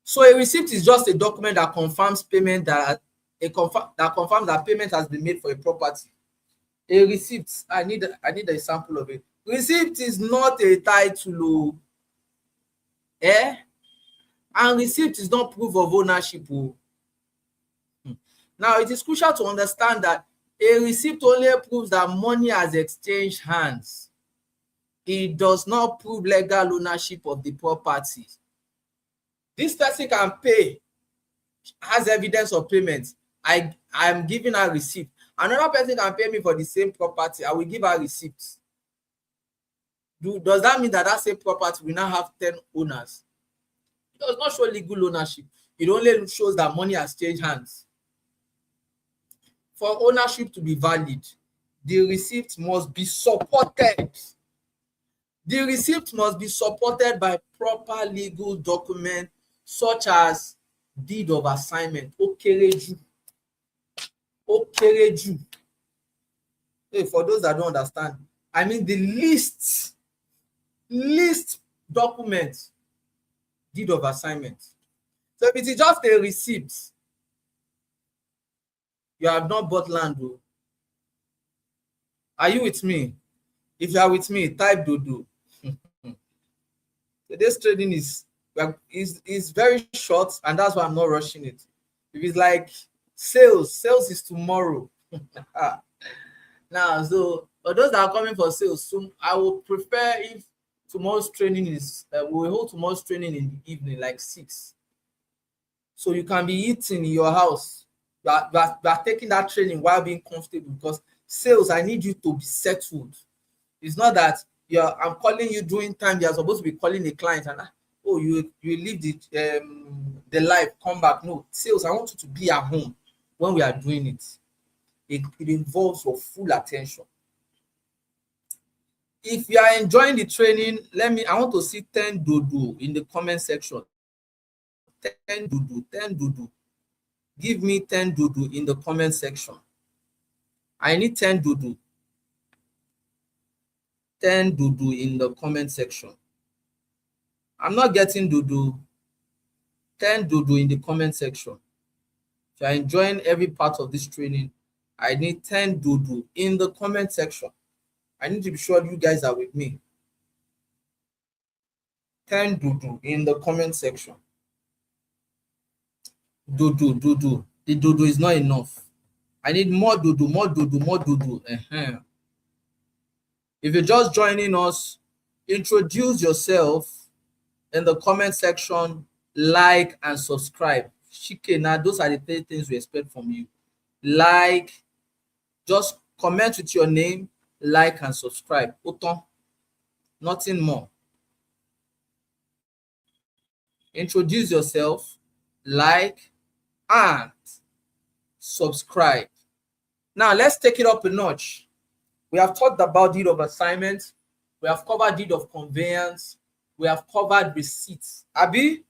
So a receipt is just a document that confirms payment, that confirms that payment has been made for a property. A receipt, I need a sample of it. Receipt is not a title, and receipt is not proof of ownership. Now, it is crucial to understand that a receipt only proves that money has exchanged hands. It does not prove legal ownership of the property. This person can pay, has evidence of payment. I am giving a receipt. Another person can pay me for the same property. I will give a receipt. Does that mean that same property will now have 10 owners? It does not show legal ownership. It only shows that money has changed hands. For ownership to be valid, the receipt must be supported. The receipt must be supported by proper legal document such as deed of assignment. Ó kéré jù. Ó kéré jù. Hey, for those that don't understand, I mean the least document, deed of assignment. So if it is just a receipt, you have not bought land. Though. Are you with me? If you are with me, type dodo. Today's trading is very short, and that's why I'm not rushing it. If it's like sales is tomorrow. Now, so for those that are coming for sales, I would prefer if tomorrow's training is we will hold tomorrow's training in the evening, like 6. So you can be eating in your house. You are taking that training while being comfortable, because sales, I need you to be settled. It's not that I'm calling you during time you're supposed to be calling a client and you leave the life, come back. No, sales, I want you to be at home when we are doing it. It involves your full attention. If you are enjoying the training, I want to see 10 dodo in the comment section. 10 dodo. Give me 10 dodo in the comment section. I need 10 dodo. 10 dodo in the comment section. I'm not getting dodo. 10 dodo in the comment section. If you are enjoying every part of this training, I need 10 dodo in the comment section. I need to be sure you guys are with me. 10 dodo in the comment section. Dodo. The dodo is not enough. I need more dodo. If you're just joining us, introduce yourself in the comment section, like and subscribe. Shike, those are the 3 things we expect from you. Like, just comment with your name, like and subscribe. Oton, nothing more. Introduce yourself, like, and subscribe. Now let's take it up a notch. We have talked about deed of assignment. We have covered deed of conveyance. We have covered receipts. Abi?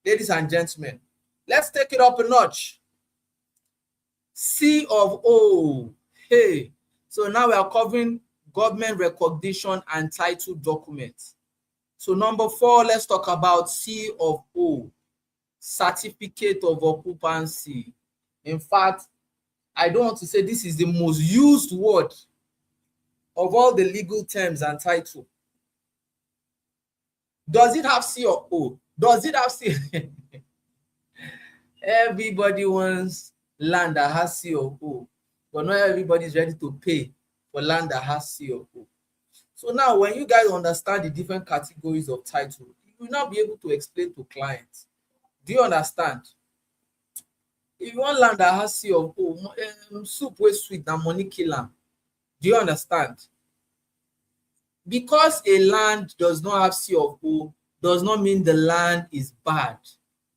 Ladies and gentlemen, let's take it up a notch. C of O. Hey. So now we are covering government recognition and title documents. So number 4, let's talk about C of O. Certificate of occupancy. In fact, I don't want to say this is the most used word of all the legal terms and title. Does it have C or O? Does it have C? Everybody wants land that has C or O, but not everybody is ready to pay for land that has C or O. So now when you guys understand the different categories of title, you will now be able to explain to clients. Do you understand? If you want land that has C or O, soup wey sweet na money kill am. Do you understand? Because a land does not have C of O does not mean the land is bad,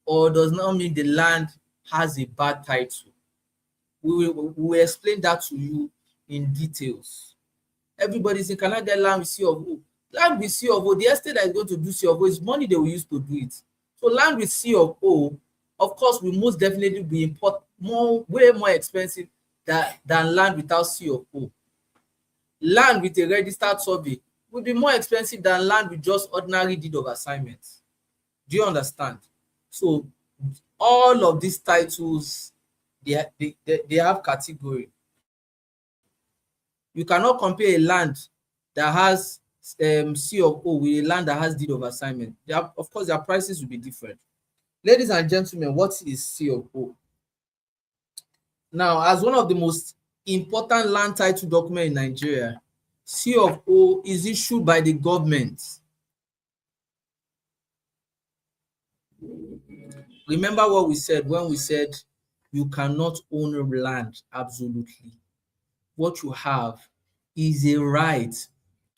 or does not mean the land has a bad title. We will explain that to you in details. Everybody saying, can I get land with C of O? Land with C of O, the estate that is going to do C of O is money they will use to do it. So land with C of O, of course, will most definitely be way more expensive than land without C of O. Land with a registered survey will be more expensive than land with just ordinary deed of assignment. Do you understand? So all of these titles, they have category. You cannot compare a land that has C of O with a land that has deed of assignment. Of course, their prices will be different. Ladies and gentlemen, what is C of O? Now, as one of the most important land title documents in Nigeria, C of O is issued by the government. Remember what we said when we said you cannot own land absolutely. What you have is a right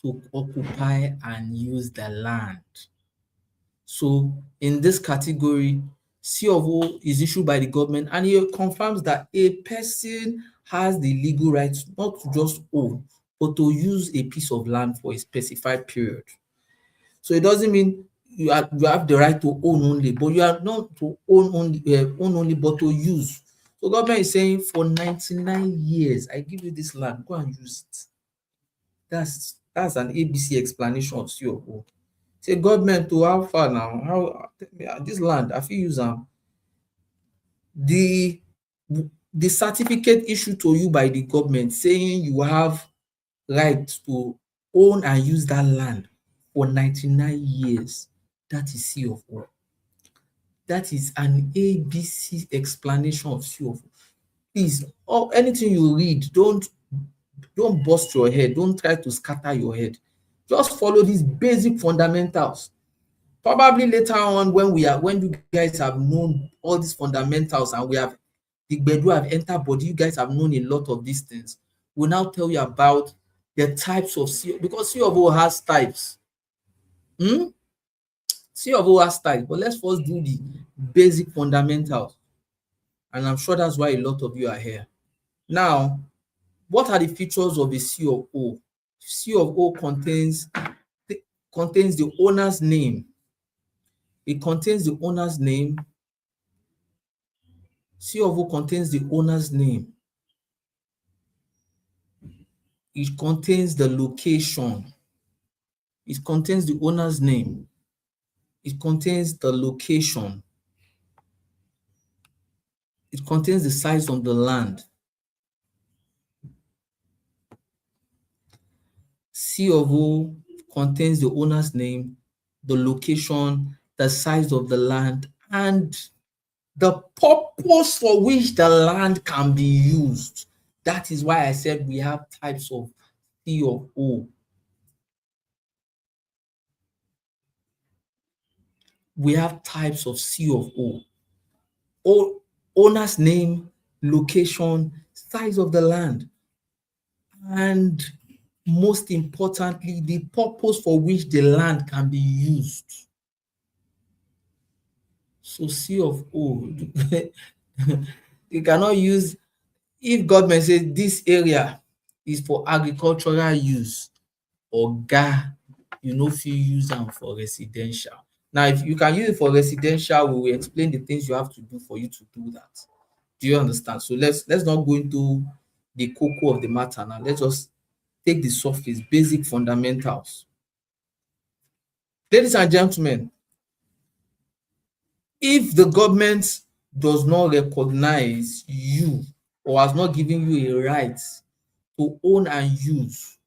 to occupy and use the land. So in this category, C of O is issued by the government and it confirms that a person has the legal right not to just own, but to use a piece of land for a specified period. So it doesn't mean you have the right to own only, but you are not to own only, but to use. So government is saying for 99 years, I give you this land, go and use it. That's an ABC explanation of C of O. Say government to how far now? How this land I fit use am. The the certificate issued to you by the government saying you have right to own and use that land for 99 years, that is C of O. That is an ABC explanation of C of O. Please, anything you read, don't bust your head, don't try to scatter your head. Just follow these basic fundamentals. Probably later on when you guys have known all these fundamentals and the gbedu have entered body, you guys have known a lot of these things. We'll now tell you about the types of C, because C of O has types. C of O has types, but let's first do the basic fundamentals. And I'm sure that's why a lot of you are here. Now, what are the features of a C of O? C of O contains the owner's name. It contains the owner's name. C of O contains the owner's name. It contains the location. It contains the owner's name. It contains the location. It contains the size of the land. C of O contains the owner's name, the location, the size of the land, and the purpose for which the land can be used. That is why I said we have types of C of O. We have types of C of O. Owner's name, location, size of the land, and most importantly, the purpose for which the land can be used. So C of O, you cannot use, if government says this area is for agricultural use, oga, you no fit use am for residential. Now, if you can use it for residential, we will explain the things you have to do for you to do that. Do you understand? So let's not go into the cocoa of the matter now. Let's just take the surface, basic fundamentals. Ladies and gentlemen, if the government does not recognize you or has not given you a right to own and use,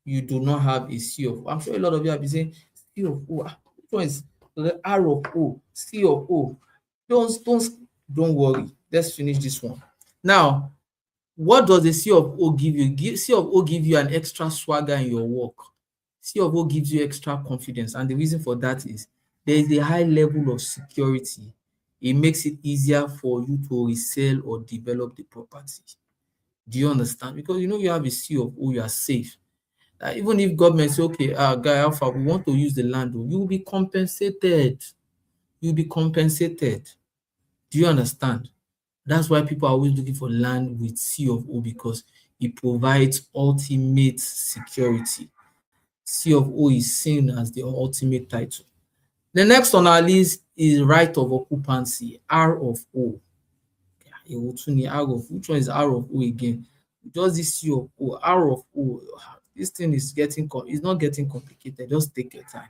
you do not have a C of O. I'm sure a lot of you have been saying C of O. Which one is R of O? C of O. Don't worry. Let's finish this one. Now, what does the C of O give you? C of O give you an extra swagger in your work. C of O gives you extra confidence, and the reason for that is there is a high level of security. It makes it easier for you to resell or develop the property. Do you understand? Because you have a C of O, you are safe. Even if government say, okay, guy Alpha, we want to use the land, you will be compensated. You'll be compensated. Do you understand? That's why people are always looking for land with C of O, because it provides ultimate security. C of O is seen as the ultimate title. The next on our list is right of occupancy, R of O. Which one is R of O again? Just this C of O, R of O. This thing is it's not getting complicated. Just take your time.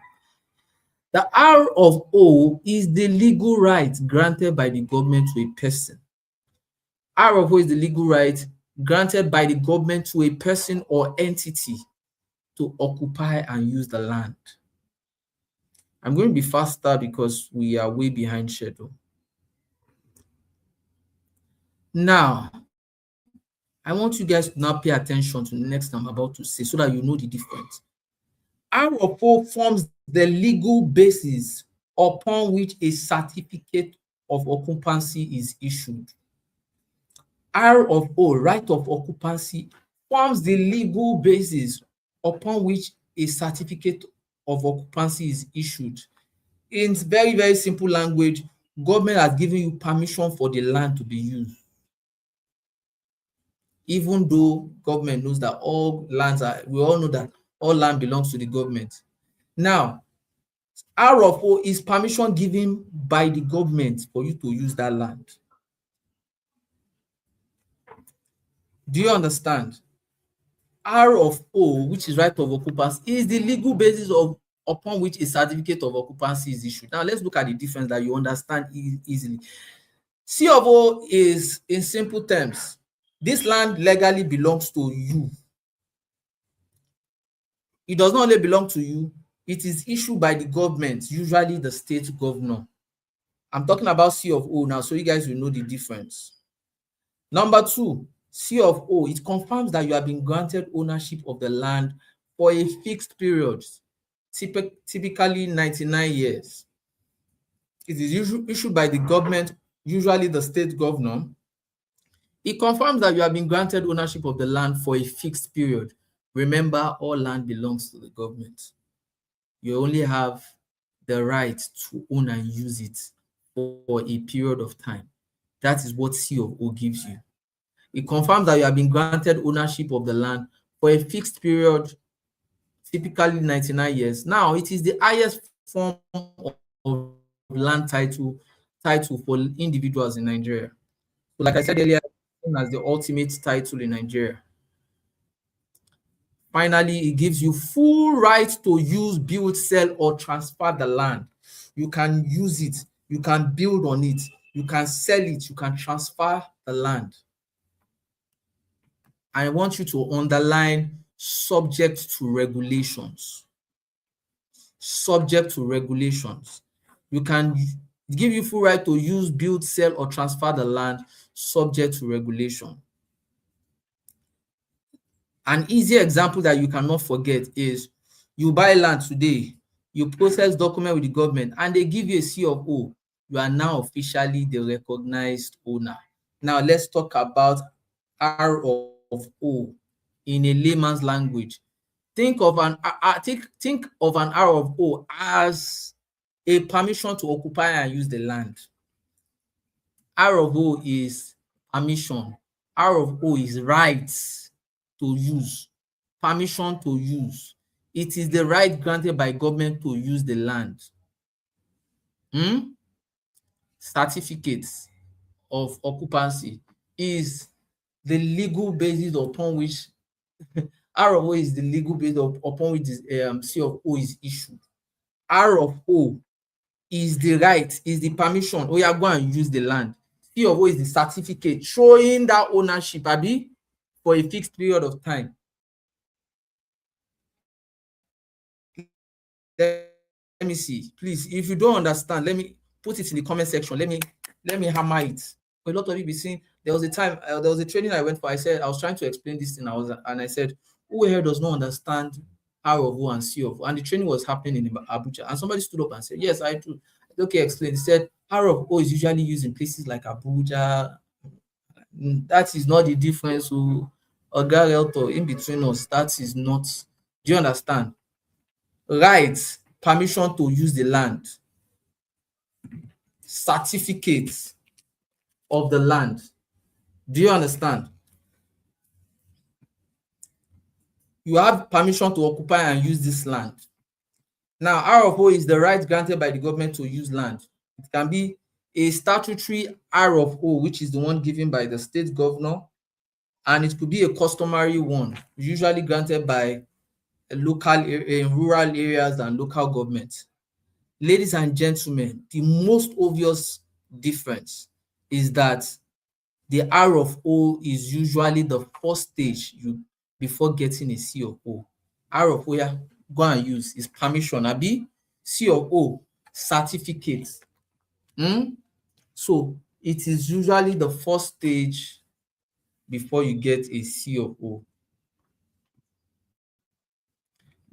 The R of O is the legal right granted by the government to a person. R of O is the legal right granted by the government to a person or entity to occupy and use the land. I'm going to be faster because we are way behind schedule. Now, I want you guys to now pay attention to the next thing I'm about to say so that you know the difference. R of O forms the legal basis upon which a certificate of occupancy is issued. R of O, right of occupancy, forms the legal basis upon which a certificate of occupancy is issued. in very, very simple language, government has given you permission for the land to be used. Even though government knows that we all know that all land belongs to the government. Now, R of O is permission given by the government for you to use that land. Do you understand? R of O, which is right of occupancy, is the legal basis upon which a certificate of occupancy is issued. Now, let's look at the difference that you understand easily. C of O is, in simple terms, this land legally belongs to you. It does not only belong to you, it is issued by the government, usually the state governor. I'm talking about C of O now, so you guys will know the difference. Number two, C of O, it confirms that you have been granted ownership of the land for a fixed period, typically 99 years. It is issued by the government, usually the state governor. It confirms that you have been granted ownership of the land for a fixed period. Remember, all land belongs to the government. You only have the right to own and use it for a period of time. That is what C of O gives you. It confirms that you have been granted ownership of the land for a fixed period, typically 99 years. Now, it is the highest form of land title for individuals in Nigeria. So, like I said earlier, as the ultimate title in Nigeria. Finally, it gives you full right to use, build, sell, or transfer the land. You can use it, you can build on it, you can sell it, you can transfer the land. I want you to underline subject to regulations. Subject to regulations. You can give you full right to use, build, sell, or transfer the land subject to regulation. An easy example that you cannot forget is you buy land today, you process document with the government, and they give you a C of O. You are now officially the recognized owner. Now let's talk about R of O in a layman's language. Think of an R of O as a permission to occupy and use the land. R of O is permission. R of O is rights to use, permission to use. It is the right granted by government to use the land. Certificates of occupancy is the legal basis upon which R of O is the legal basis upon which C of O is issued. R of O is the right, is the permission. Oh, yeah, go and use the land. C of O is the certificate showing that ownership, Abi, for a fixed period of time. Let me see, please. If you don't understand, let me put it in the comment section. Let me hammer it. A lot of you be saying there was a time, there was a training I went for. I said I was trying to explain this thing. I said, who here does not understand R of O and C of O? And the training was happening in Abuja. And somebody stood up and said, yes, I do. Okay, explain. He said R of O is usually used in places like Abuja. That is not the difference. So, Realtor, in between us, that is not. Do you understand? Rights, permission to use the land, certificates of the land. Do you understand? You have permission to occupy and use this land. Now, R of O is the right granted by the government to use land. It can be a statutory R of O, which is the one given by the state governor, and it could be a customary one, usually granted by local in rural areas and local governments. Ladies and gentlemen, the most obvious difference is that the R of O is usually the first stage before getting a C of O. R of O, yeah, go and use is permission, Abi. C of O, certificate. So it is usually the first stage before you get a C of O.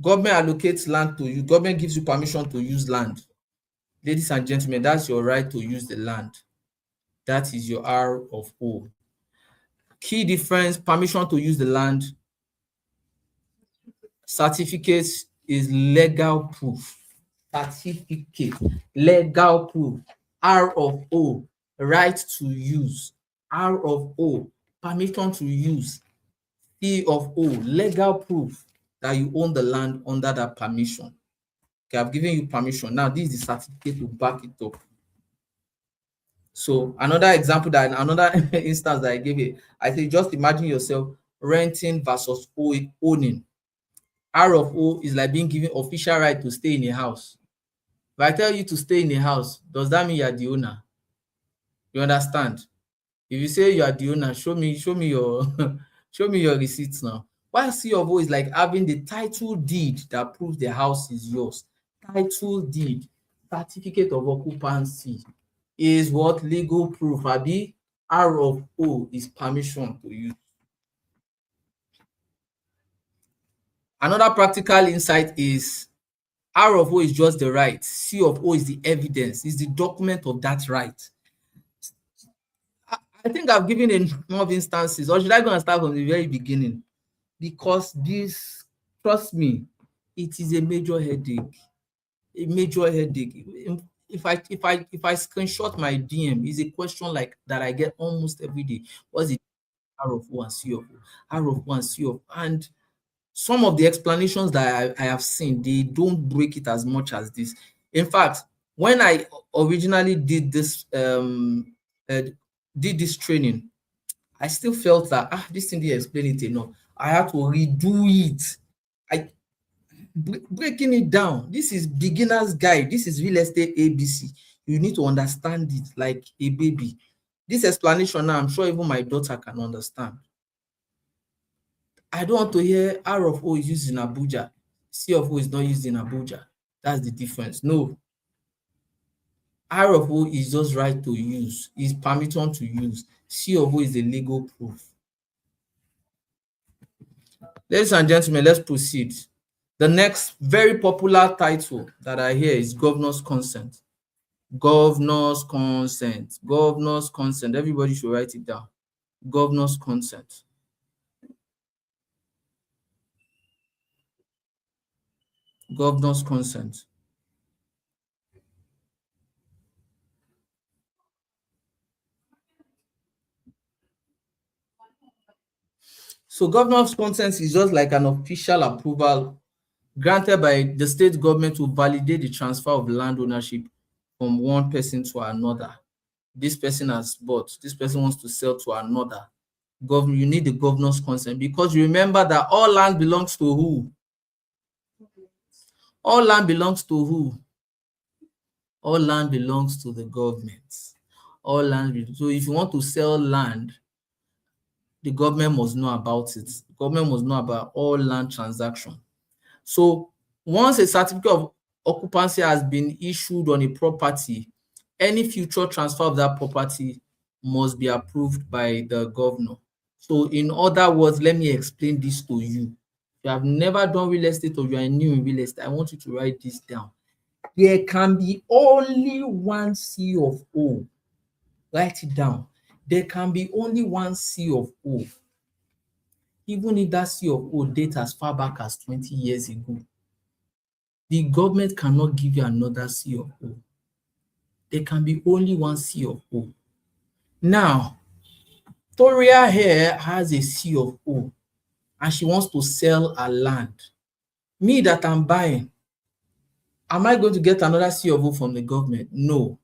Government allocates land to you. Government gives you permission to use land. Ladies and gentlemen, that's your right to use the land. That is your R of O. Key difference, permission to use the land. Certificates is legal proof. certificate, legal proof, R of O, right to use, R of O, permission to use, C of O, legal proof that you own the land under that permission. Okay, I've given you permission. Now, this is the certificate to back it up. So another example, that another instance that I gave it, I say just imagine yourself renting versus owning. R of O is like being given official right to stay in a house. If I tell you to stay in a house, does that mean you are the owner? You understand? If you say you are the owner, show me your show me your receipts now. While C of O is like having the title deed that proves the house is yours. Title deed, certificate of occupancy is what? Legal proof. Abi, R of O is permission to use. Another practical insight is R of O is just the right. C of O is the evidence, is the document of that right. I think I've given enough instances, or should I go and start from the very beginning? Because this, trust me, it is a major headache. A major headache. If I screenshot my DM, it's a question like that I get almost every day. What's the R of O and C of O? R of O and C of O. And some of the explanations that I have seen, they don't break it as much as this. In fact, when I originally did this training, I still felt that this thing didn't explain it enough. I had to redo it. Breaking it down. This is beginner's guide. This is real estate ABC. You need to understand it like a baby. This explanation now, I'm sure even my daughter can understand. I don't want to hear R of O is used in Abuja, C of O is not used in Abuja. That's the difference. No. R of O is just right to use, is permission to use. C of O is the legal proof. Ladies and gentlemen, let's proceed. The next very popular title that I hear is governor's consent. Governor's consent. Governor's consent. Everybody should write it down. Governor's consent. Governor's consent. So governor's consent is just like an official approval granted by the state government to validate the transfer of land ownership from one person to another. This person has bought, this person wants to sell to another. You need the governor's consent, because you remember that all land belongs to who? All land belongs to who? All land belongs to the government. All land. So if you want to sell land, the government must know about it. The government must know about all land transaction. So once a certificate of occupancy has been issued on a property, any future transfer of that property must be approved by the governor. So in other words, let me explain this to you. If you have never done real estate or you are new in real estate, I want you to write this down. There can be only one C of O. Write it down. There can be only one C of O. Even if that C of O dates as far back as 20 years ago, the government cannot give you another C of O. There can be only one C of O. Now, Toria here has a C of O and she wants to sell her land. Me that I'm buying, am I going to get another C of O from the government? No.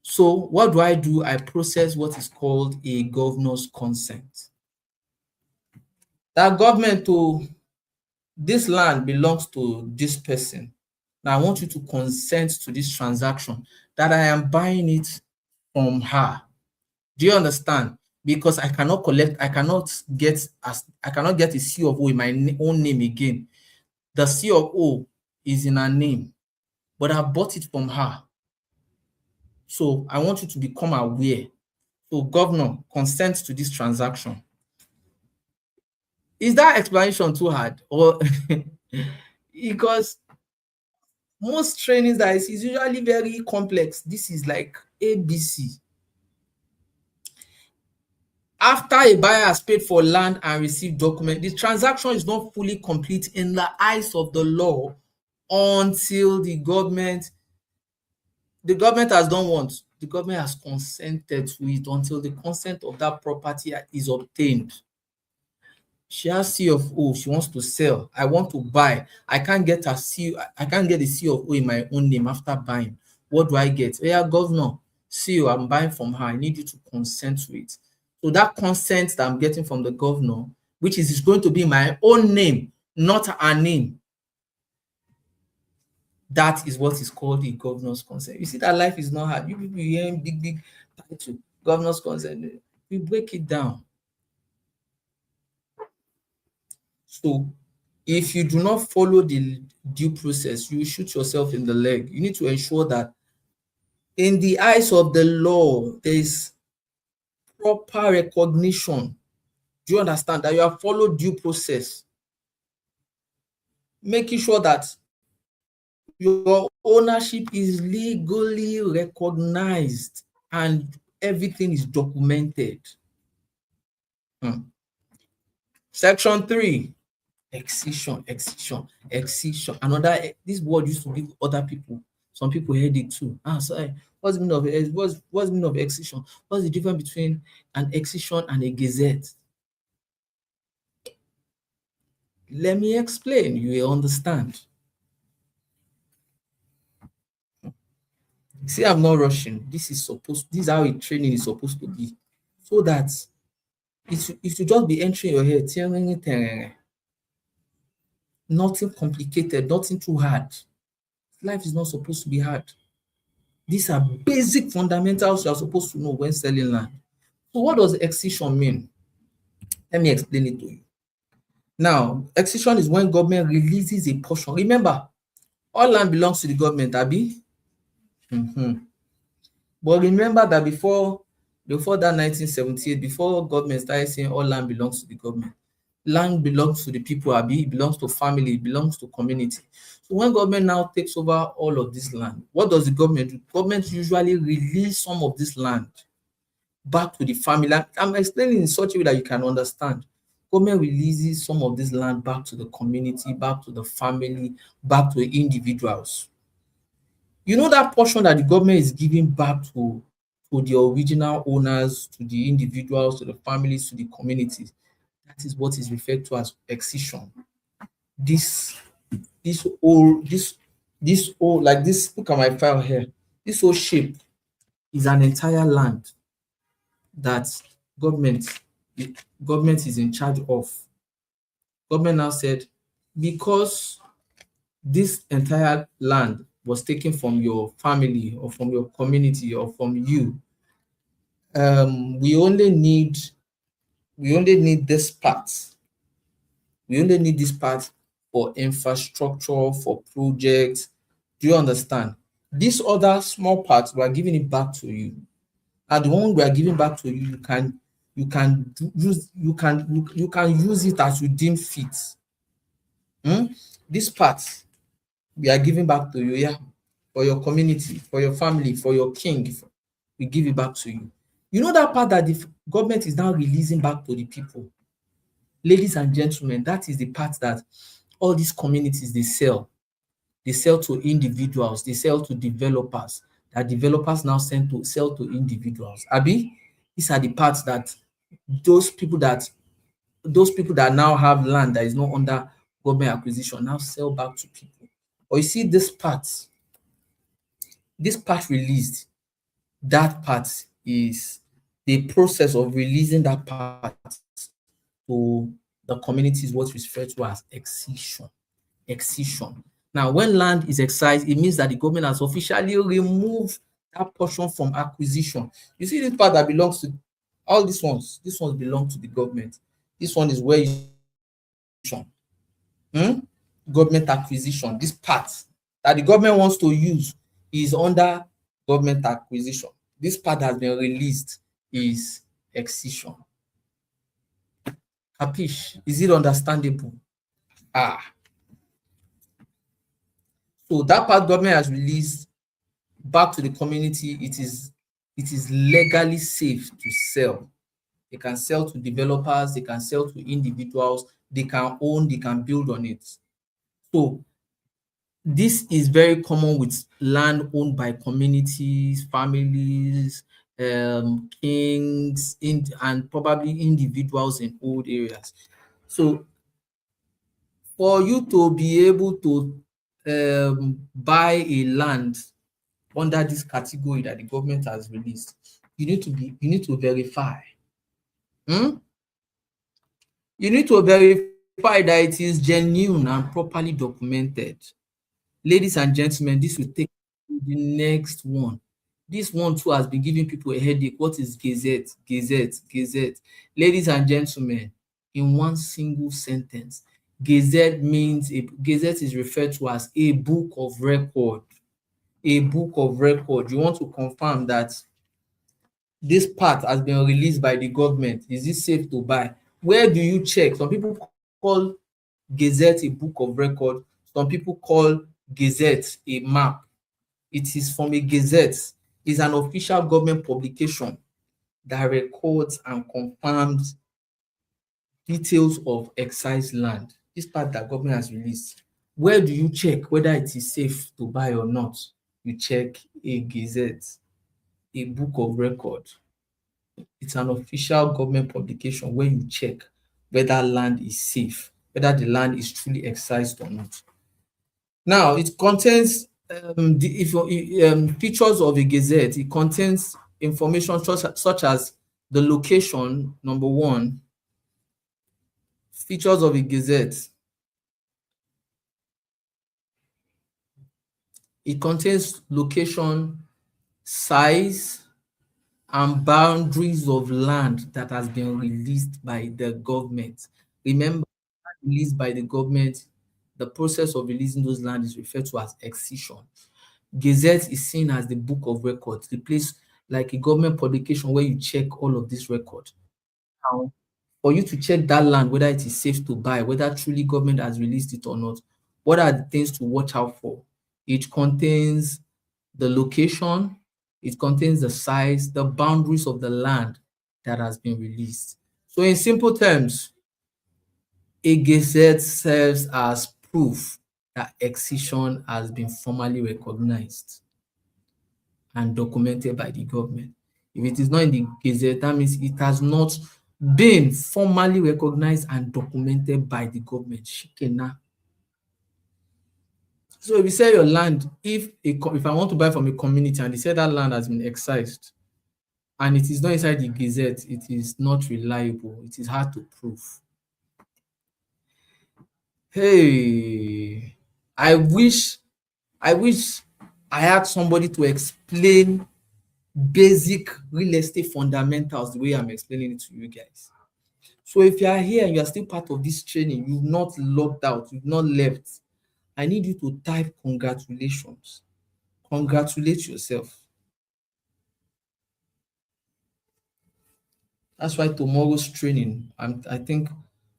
So what do? I process what is called a governor's consent. That government this land belongs to this person. Now I want you to consent to this transaction that I am buying it from her. Do you understand? Because I cannot get a C of O in my own name again. The C of O is in her name, but I bought it from her. So I want you to become aware. So governor, consent to this transaction. Is that explanation too hard? Or because most trainings that is usually very complex. This is like ABC. After a buyer has paid for land and received document, the transaction is not fully complete in the eyes of the law until the government has done what? The government has consented to it, until the consent of that property is obtained. She has C of O, she wants to sell. I want to buy. I can't get the C of O in my own name after buying. What do I get? Oh, yeah, governor, CEO, I'm buying from her. I need you to consent to it. So that consent that I'm getting from the governor, which is going to be my own name, not her name, that is what is called the governor's consent. You see that life is not hard. You people hearing big title, governor's consent. We break it down. So if you do not follow the due process, you shoot yourself in the leg. You need to ensure that in the eyes of the law, there is proper recognition. Do you understand that you have followed due process? Making sure that your ownership is legally recognized and everything is documented. Section 3, exition. Another, this word used to give other people. Some people heard it too. Sorry. What's the meaning of exition? What's the difference between an exition and a gazette? Let me explain. You will understand. See, I'm not rushing. This is how a training is supposed to be. So that it should just be entering your head. Nothing complicated, nothing too hard. Life is not supposed to be hard. These are basic fundamentals you are supposed to know when selling land. So what does exition mean? Let me explain it to you. Now, exition is when government releases a portion. Remember, all land belongs to the government, Abi. But remember that before that 1978, before government started saying all land belongs to the government, land belongs to the people, Abi. It belongs to family, it belongs to community. So when government now takes over all of this land, what does the government do? Government usually release some of this land back to the family. I'm explaining in such a way that you can understand. Government releases some of this land back to the community, back to the family, back to the individuals. You know that portion that the government is giving back to the original owners, to the individuals, to the families, to the communities. That is what is referred to as exition. This whole, like this, look at my file here. This whole shape is an entire land that government is in charge of. Government now said, because this entire land was taken from your family or from your community or from you, we only need this part. We only need this part for infrastructure, for projects. Do you understand? This other small part, we are giving it back to you. And the one we are giving back to you, you can use it as you deem fit. This part we are giving back to you, for your community, for your family, for your king. We give it back to you. You know that part that the government is now releasing back to the people. Ladies and gentlemen, that is the part that all these communities, they sell. They sell to individuals, they sell to developers, that developers now sell to individuals. Abi, these are the parts that those people that now have land that is not under government acquisition now sell back to people. Or you see this part released, that part is the process of releasing that part to the community is what is referred to as exition. Now, when land is excised, it means that the government has officially removed that portion from acquisition. You see this part that belongs to all these ones. These ones belong to the government. This one is where government acquisition. This part that the government wants to use is under government acquisition. This part has been released is excision. Capish? Is it understandable? So that part government has released back to the community. It is legally safe to sell. They can sell to developers, they can sell to individuals, they can own, they can build on it. So This is very common with land owned by communities, families, kings, and probably individuals in old areas. So for you to be able to buy a land under this category that the government has released, you need to verify. um You need to verify that it is genuine and properly documented. Ladies and gentlemen, this will take to the next one. This one too has been giving people a headache. What is Gazette? Gazette, Gazette. Ladies and gentlemen, in one single sentence, Gazette is referred to as a book of record. A book of record. You want to confirm that this part has been released by the government. Is it safe to buy? Where do you check? Some people call Gazette a book of record. Some people call Gazette a map. It is from a Gazette. It's an official government publication that records and confirms details of excised land. This part that government has released. Where do you check whether it is safe to buy or not? You check a Gazette, a book of record. It's an official government publication where you check whether land is safe, whether the land is truly excised or not. Now, it contains features of a Gazette. It contains information such as the location, number one. Features of a Gazette. It contains location, size, and boundaries of land that has been released by the government. Remember, released by the government, the process of releasing those land is referred to as exition. Gazette is seen as the book of records, the place like a government publication where you check all of this record. Now, for you to check that land, whether it is safe to buy, whether truly government has released it or not, what are the things to watch out for? It contains the location, it contains the size, the boundaries of the land that has been released. So in simple terms, a Gazette serves as proof that excision has been formally recognized and documented by the government. If it is not in the Gazette, that means it has not been formally recognized and documented by the government. Shikena. So if you sell your land, if I want to buy from a community and they say that land has been excised and it is not inside the Gazette, it is not reliable. It is hard to prove. Hey, I wish I had somebody to explain basic real estate fundamentals the way I'm explaining it to you guys. So if you are here and you are still part of this training, you've not logged out, you've not left, I need you to type congratulations. Congratulate yourself. That's why tomorrow's training, I think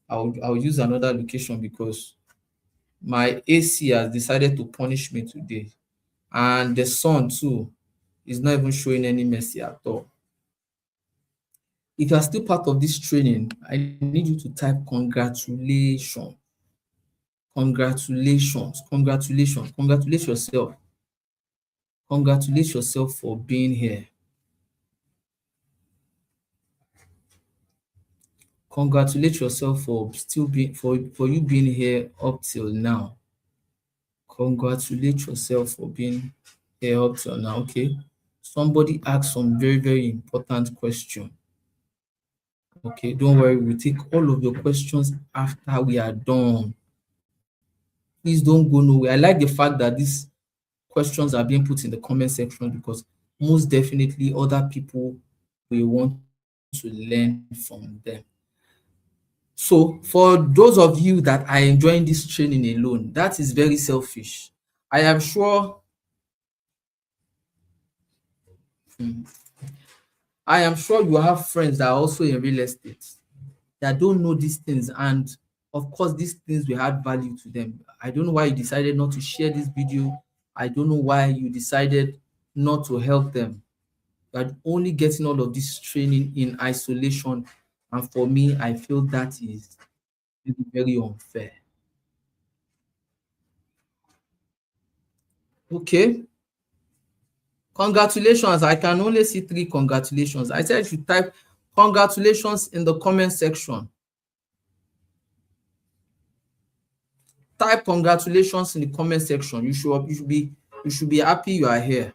I'll use another location because my AC has decided to punish me today. And the sun too is not even showing any mercy at all. If you are still part of this training, I need you to type congratulations. Congratulations, congratulations, congratulate yourself. Congratulate yourself for being here. Congratulate yourself for still being for you being here up till now. Congratulate yourself for being here up till now. Okay. Somebody asked some very, very important question. Okay, don't worry, we'll take all of your questions after we are done. Please don't go nowhere. I like the fact that these questions are being put in the comment section because most definitely other people will want to learn from them. So for those of you that are enjoying this training alone, that is very selfish. I am sure you have friends that are also in real estate that don't know these things, and of course these things will add value to them. I don't know why you decided not to share this video. I don't know why you decided not to help them. You're only getting all of this training in isolation, and for me, I feel that is very, very unfair. Okay. Congratulations. I can only see 3 congratulations. I said you should type congratulations in the comment section. Type congratulations in the comment section. You should be happy you are here.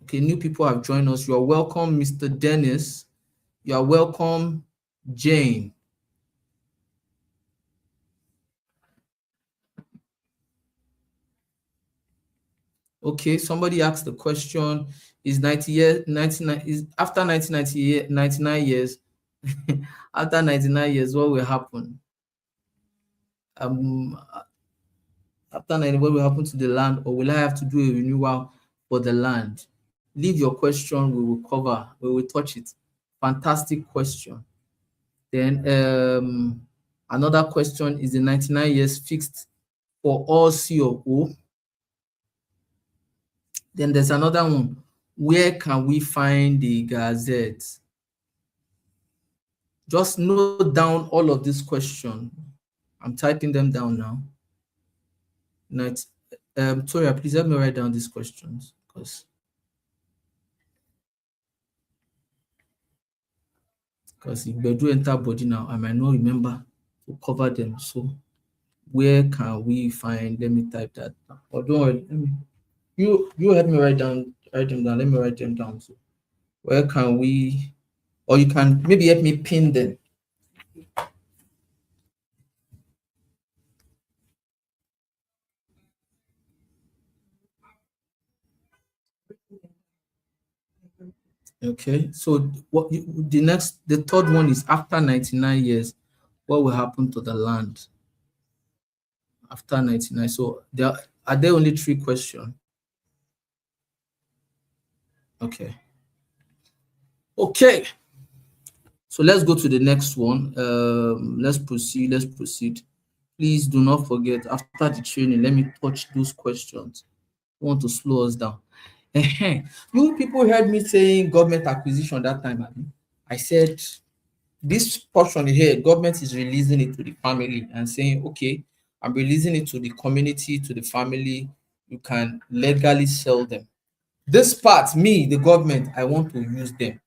Okay, new people have joined us. You are welcome, Mr. Dennis. You are welcome, Jane. Okay, somebody asked the question, is 90 years, 99 is after 1998, 99 years, after 99 years, what will happen? After 90, what will happen to the land, or will I have to do a renewal for the land? Leave your question, we will cover, we will touch it. Fantastic question. Then another question, is the 99 years fixed for all C or O? Then there's another one. Where can we find the Gazettes? Just note down all of these questions. I'm typing them down now. Toria, please help me write down these questions, because if they do enter body now, I might not remember to cover them. So where can we find? Let me type that down. Oh, don't worry. You help me write them down. Let me write them down. So where can we? Or you can maybe help me pin them. Okay, so the third one is after 99 years, what will happen to the land after 99? So are there only 3 questions? Okay. Okay. So let's go to the next one. Let's proceed. Please do not forget, after the training, let me touch those questions. I want to slow us down. You people heard me saying government acquisition that time. I said this portion here, government is releasing it to the family and saying, okay, I'm releasing it to the community, to the family. You can legally sell them. This part, me, the government, I want to use them.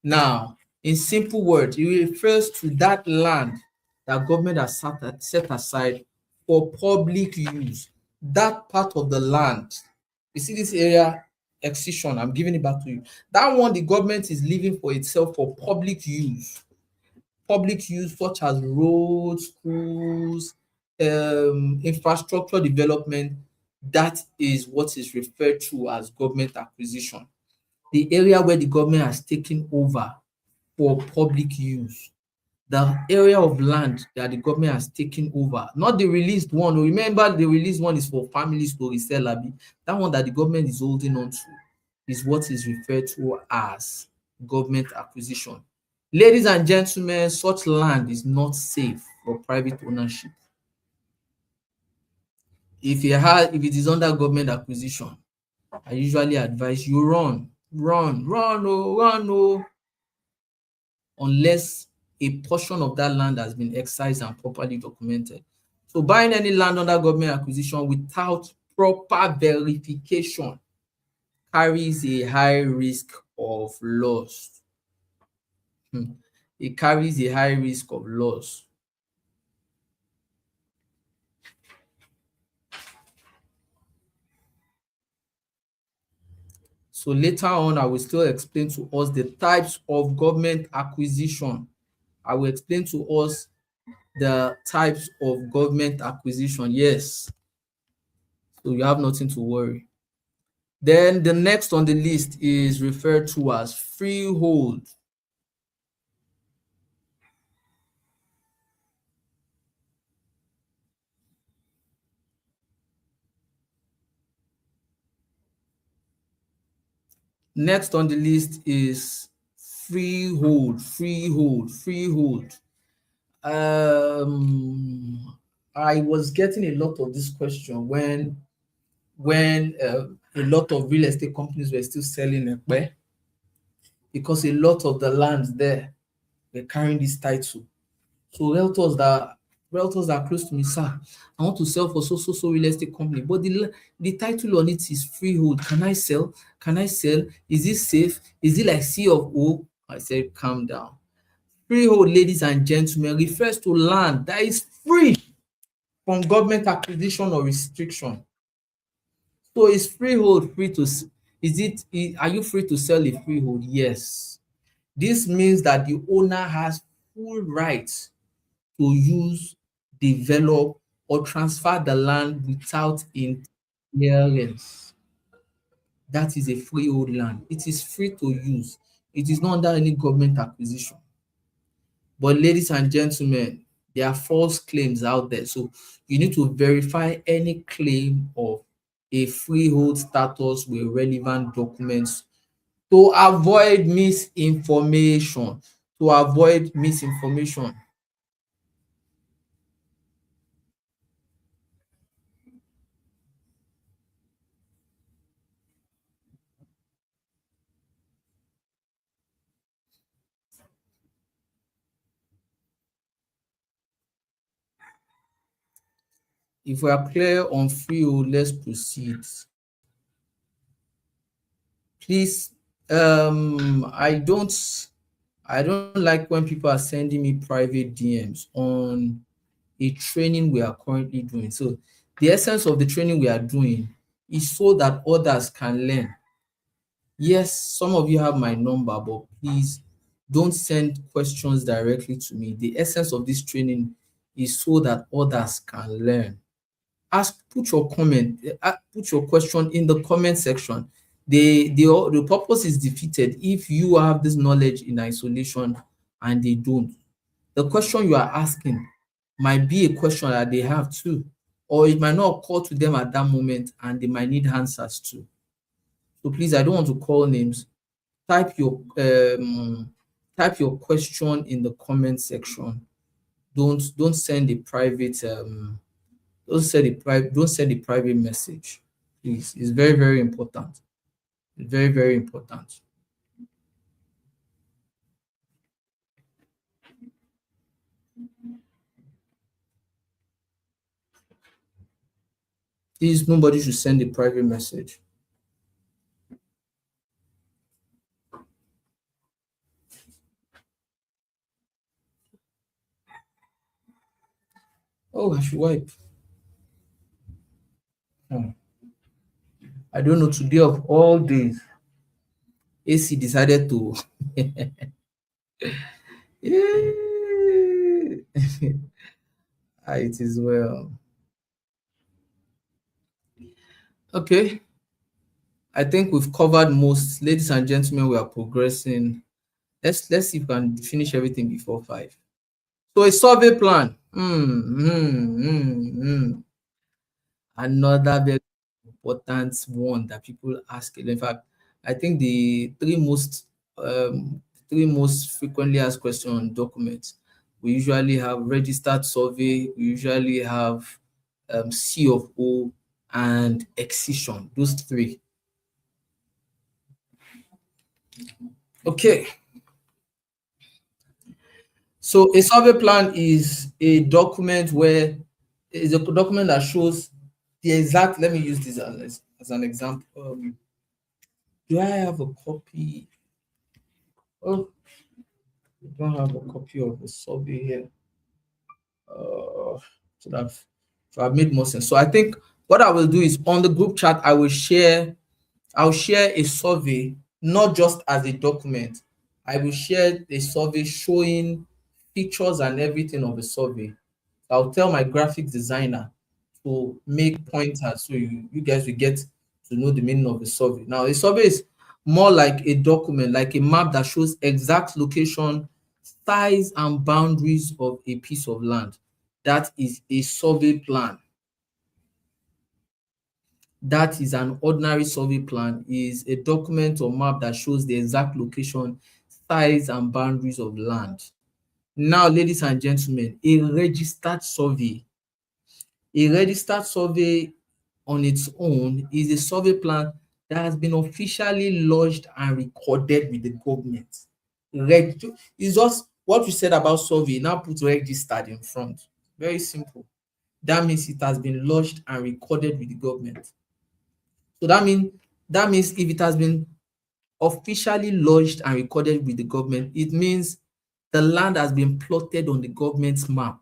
Now, in simple words, it refers to that land that government has set aside for public use. That part of the land, you see this area, exition, I'm giving it back to you. That one, the government is leaving for itself for public use. Public use such as roads, schools, infrastructure development. That is what is referred to as government acquisition. The area where the government has taken over for public use. The area of land that the government has taken over, not the released one. Remember, the released one is for families to resell. That one that the government is holding on to is what is referred to as government acquisition. Ladies and gentlemen, such land is not safe for private ownership. If it is under government acquisition, I usually advise you run, unless a portion of that land has been excised and properly documented. So buying any land under government acquisition without proper verification carries a high risk of loss. It carries a high risk of loss. So later on, I will still explain to us the types of government acquisition. I will explain to us the types of government acquisition. Yes. So you have nothing to worry. Then the next on the list is referred to as freehold. Next on the list is freehold. I was getting a lot of this question when a lot of real estate companies were still selling Ekpe, because a lot of the lands there were carrying this title. So realtors that Realtors are close to me, sir. I want to sell for so real estate company, but the title on it is freehold. Can I sell? Can I sell? Is it safe? Is it like C of O? I said, calm down. Freehold, ladies and gentlemen, refers to land that is free from government acquisition or restriction. So is freehold free to are you free to sell a freehold? Yes. This means that the owner has full rights to use, develop, or transfer the land without interference. That is a freehold land. It is free to use. It is not under any government acquisition. But ladies and gentlemen, there are false claims out there. So you need to verify any claim of a freehold status with relevant documents to avoid misinformation. To avoid misinformation. If we are clear on freehold, let's proceed. Please, I don't like when people are sending me private DMs on a training we are currently doing. So the essence of the training we are doing is so that others can learn. Yes, some of you have my number, but please don't send questions directly to me. The essence of this training is so that others can learn. Put your put your question in the comment section. The purpose is defeated if you have this knowledge in isolation and they don't. The question you are asking might be a question that they have too, or it might not occur to them at that moment and they might need answers too. So please, I don't want to call names. Type your question in the comment section. Don't send a private don't send a private message. Please, it's very, very important. Very, very important. Please, nobody should send a private message. Oh, I should wipe. I don't know, today of all days, AC decided to it is well. Okay. I think we've covered most. Ladies and gentlemen, we are progressing. Let's see if we can finish everything before 5. So a survey plan. Another very important one that people ask. In fact, I think the three most frequently asked questions on documents. We usually have registered survey. We usually have C of O and exition. Those three. Okay. So a survey plan is a document that shows the exact. Let me use this as an example. Do I have a copy? Oh, I don't have a copy of the survey here. So I've made more sense. So I think what I will do is on the group chat, I'll share a survey, not just as a document. I will share a survey showing pictures and everything of the survey. I'll tell my graphic designer to make pointers so you guys will get to know the meaning of the survey. Now, a survey is more like a document, like a map that shows exact location, size, and boundaries of a piece of land. That is a survey plan. That is an ordinary survey plan, is a document or map that shows the exact location, size, and boundaries of land. Now, ladies and gentlemen, a registered survey on its own is a survey plan that has been officially lodged and recorded with the government. It's just what you said about survey, now put registered in front. Very simple. That means it has been lodged and recorded with the government. So that means if it has been officially lodged and recorded with the government, it means the land has been plotted on the government's map.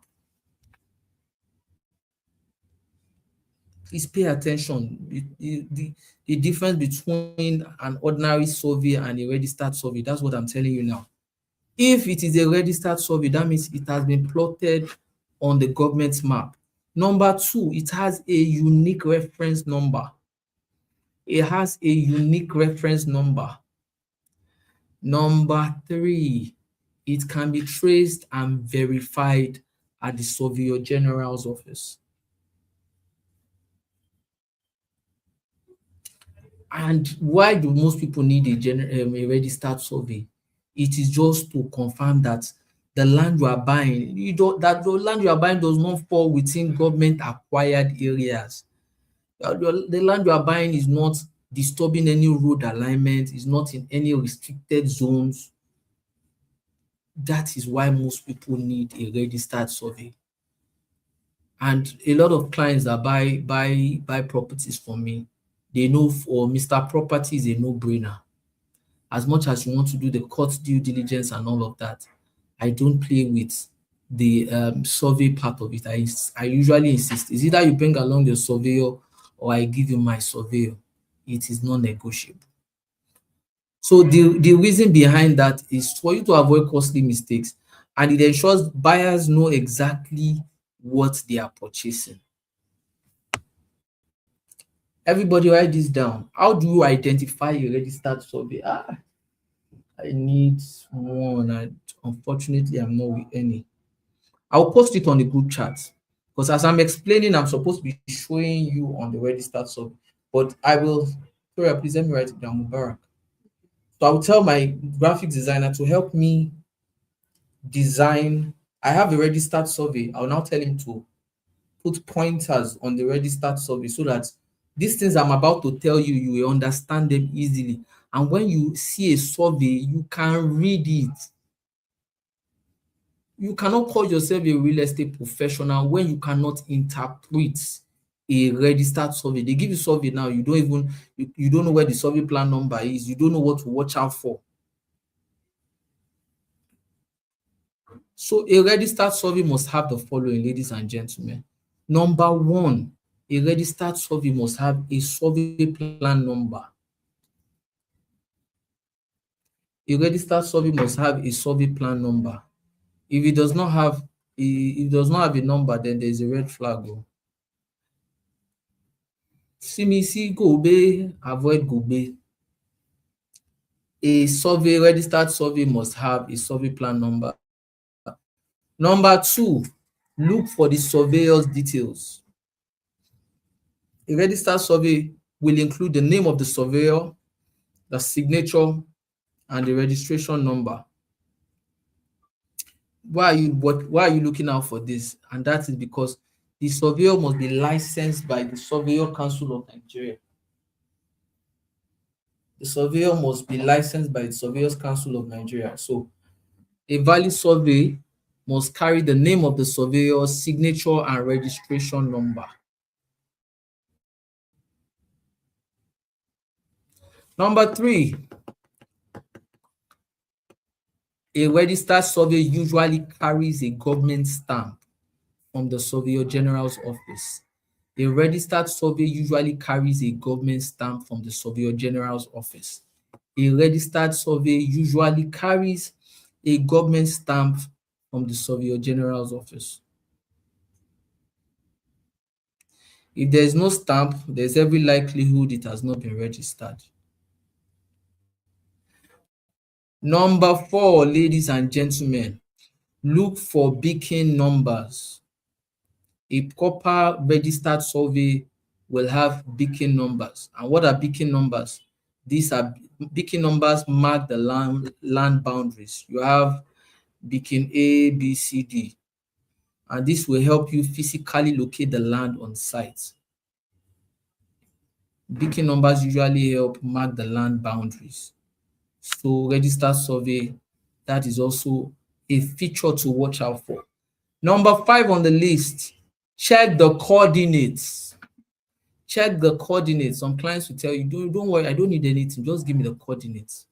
Please pay attention. The difference between an ordinary survey and a registered survey, that's what I'm telling you now. If it is a registered survey, that means it has been plotted on the government's map. Number two, it has a unique reference number. It has a unique reference number. Number three, it can be traced and verified at the Surveyor General's office. And why do most people need a registered survey? It is just to confirm that the land you are buying, that the land you are buying does not fall within government acquired areas. The land you are buying is not disturbing any road alignment, is not in any restricted zones. That is why most people need a registered survey. And a lot of clients that buy properties from me, they know for Mr. Property is a no-brainer. As much as you want to do the court due diligence and all of that, I don't play with the survey part of it. I usually insist. It's either you bring along your surveyor or I give you my surveyor. It is non-negotiable. So the reason behind that is for you to avoid costly mistakes, and it ensures buyers know exactly what they are purchasing. Everybody write this down. How do you identify a registered survey? I need one, and unfortunately I'm not with any. I'll post it on the group chat because as I'm explaining, I'm supposed to be showing you on the registered survey. But I will, sorry, please let me write it down, Mubarak. So I will tell my graphic designer to help me design. I have a registered survey. I'll now tell him to put pointers on the registered survey so that these things I'm about to tell you, you will understand them easily. And when you see a survey, you can read it. You cannot call yourself a real estate professional when you cannot interpret a registered survey. They give you survey now, you don't know where the survey plan number is, you don't know what to watch out for. So a registered survey must have the following, ladies and gentlemen. Number one, a registered survey must have a survey plan number. A registered survey must have a survey plan number. If it does not have a number, then there's a red flag. See Gobe, avoid Gobe. A registered survey must have a survey plan number. Number two, look for the surveyor's details. A registered survey will include the name of the surveyor, the signature, and the registration number. Why are you looking out for this? And that is because the surveyor must be licensed by the Surveyor Council of Nigeria. The surveyor must be licensed by the Surveyors Council of Nigeria. So a valid survey must carry the name of the surveyor, signature, and registration number. Number three, a registered survey usually carries a government stamp from the Surveyor General's office. A registered survey usually carries a government stamp from the Surveyor General's office. A registered survey usually carries a government stamp from the Surveyor General's office. If there is no stamp, there's every likelihood it has not been registered. Number four, ladies and gentlemen, look for beacon numbers. A proper registered survey will have beacon numbers. And what are beacon numbers? These are beacon numbers mark the land boundaries. You have beacon A, B, C, D. And this will help you physically locate the land on site. Beacon numbers usually help mark the land boundaries. So registered survey, that is also a feature to watch out for. Number 5 on the list, check the coordinates. Check the coordinates. Some clients will tell you, don't worry, I don't need anything, just give me the coordinates.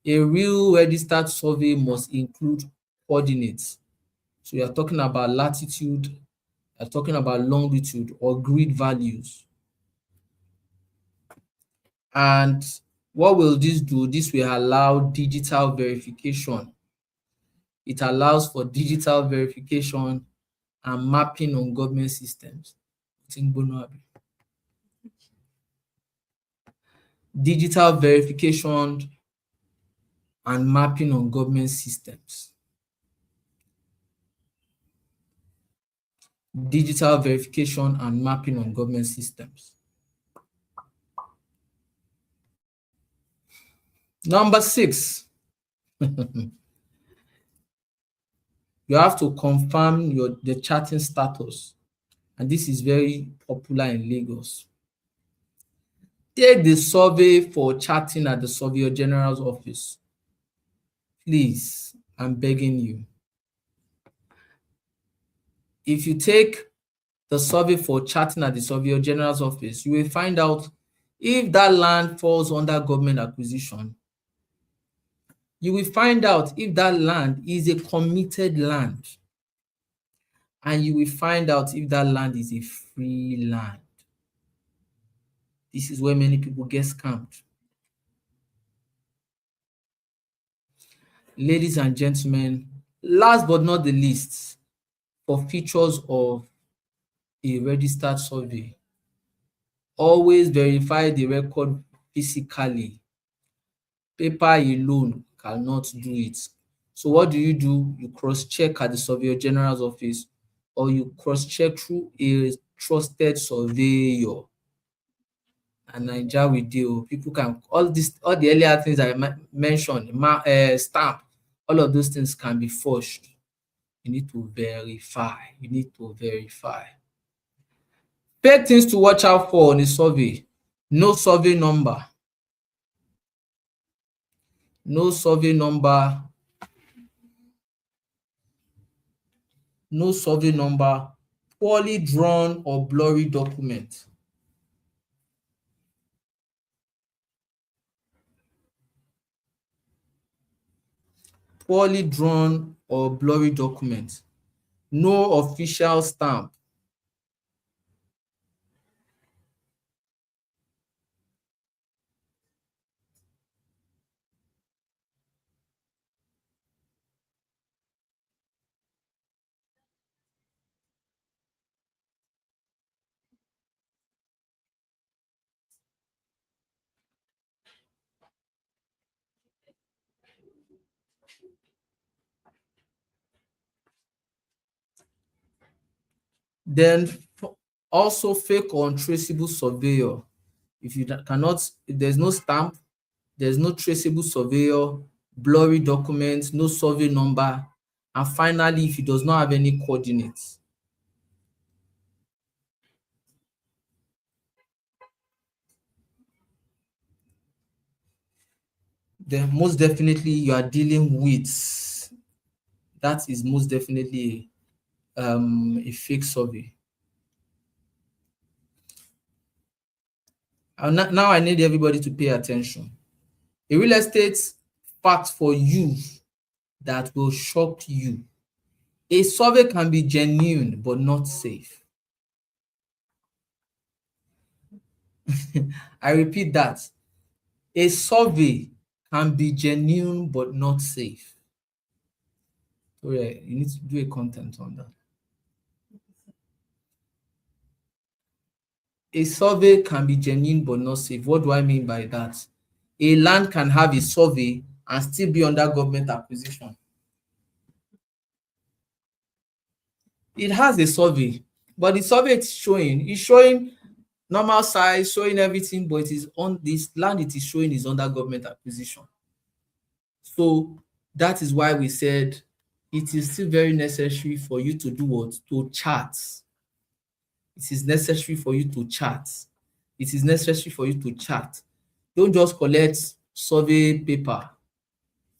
A real registered survey must include coordinates. So you're talking about latitude, you're talking about longitude or grid values. And what will this do? This will allow digital verification. It allows for digital verification and mapping on government systems. Digital verification and mapping on government systems. Digital verification and mapping on government systems. Number 6, you have to confirm the charting status. And this is very popular in Lagos. Take the survey for charting at the Surveyor General's office. Please, I'm begging you. If you take the survey for charting at the Surveyor General's office, you will find out if that land falls under government acquisition. You will find out if that land is a committed land. And you will find out if that land is a free land. This is where many people get scammed. Ladies and gentlemen, last but not the least, for features of a registered survey, always verify the record physically. Paper alone cannot do it. So what do? You cross-check at the Surveyor General's office, or you cross-check through a trusted surveyor. And Nigeria will deal. People can all the earlier things I mentioned, stamp, all of those things can be forged. You need to verify. Fake things to watch out for on a survey. No survey number. Poorly drawn or blurry document. Poorly drawn or blurry document. No official stamp. Then also fake or untraceable surveyor. If there's no stamp, there's no traceable surveyor, blurry documents, no survey number, and finally, if it does not have any coordinates. Then most definitely you are dealing with, that is most definitely a fake survey. And now I need everybody to pay attention. A real estate fact for you that will shock you. A survey can be genuine but not safe. I repeat that. A survey can be genuine but not safe. So yeah, you need to do a content on that. A survey can be genuine but not safe. What do I mean by that? A land can have a survey and still be under government acquisition. It has a survey, but the survey is showing normal size, showing everything, but it is on this land it is showing is under government acquisition. So that is why we said it is still very necessary for you to do what? To chart. It is necessary for you to chart. Don't just collect survey paper,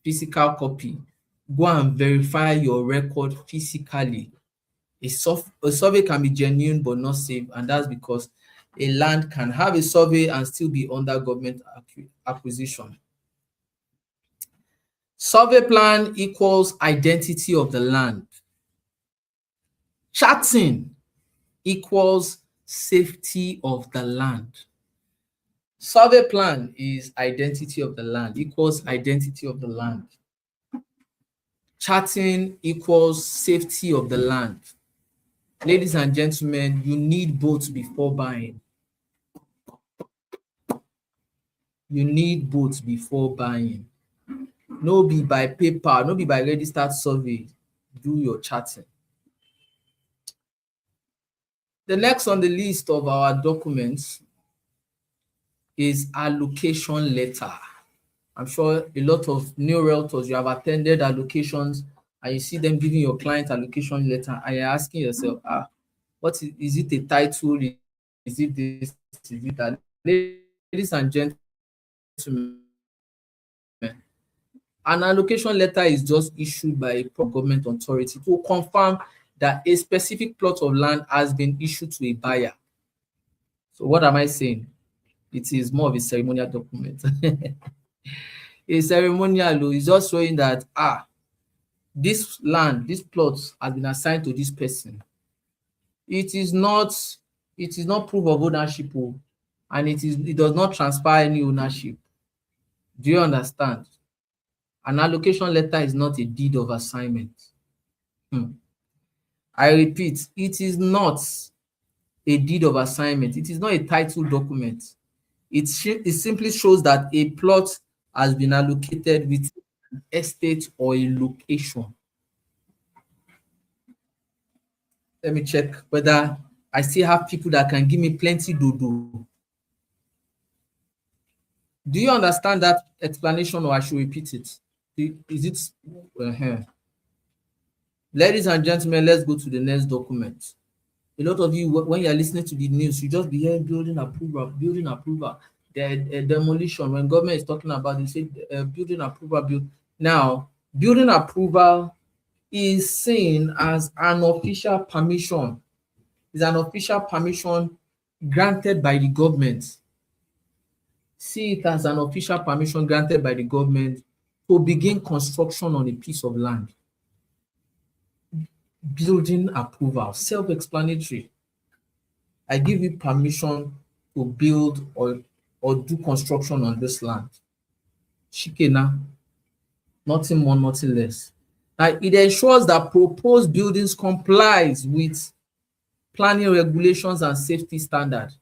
physical copy. go and verify your record physically. A survey can be genuine but not safe, and that's because a land can have a survey and still be under government acquisition. Survey plan equals identity of the land. Charting equals safety of the land. Survey plan is identity of the land, equals identity of the land. Charting equals safety of the land. Ladies and gentlemen, you need both before buying. You need both before buying. No be by paper, no be by registered survey. Do your charting. The next on the list of our documents is allocation letter. I'm sure a lot of new realtors, you have attended allocations and you see them giving your client allocation letter and you're asking yourself, what is it a title? Is it this? Is it that? Ladies and gentlemen, an allocation letter is just issued by a government authority to confirm that a specific plot of land has been issued to a buyer. So what am I saying? It is more of a ceremonial document. A ceremonial is just showing that this land, this plot has been assigned to this person. It is not proof of ownership, and it does not transfer any ownership. Do you understand? An allocation letter is not a deed of assignment. I repeat, it is not a deed of assignment. It is not a title document. It simply shows that a plot has been allocated with an estate or a location. Let me check whether I still have people that can give me plenty dodo. Do you understand that explanation, or I should repeat it? Is it? Ladies and gentlemen, let's go to the next document. A lot of you, when you're listening to the news, you just be hearing building approval. The demolition. When government is talking about it, they say building approval. Now, building approval is seen as an official permission. It's an official permission granted by the government. See it as an official permission granted by the government to begin construction on a piece of land. Building approval, self-explanatory. I give you permission to build or do construction on this land. Shikena, nothing more, nothing less. Now, it ensures that proposed buildings complies with planning regulations and safety standards,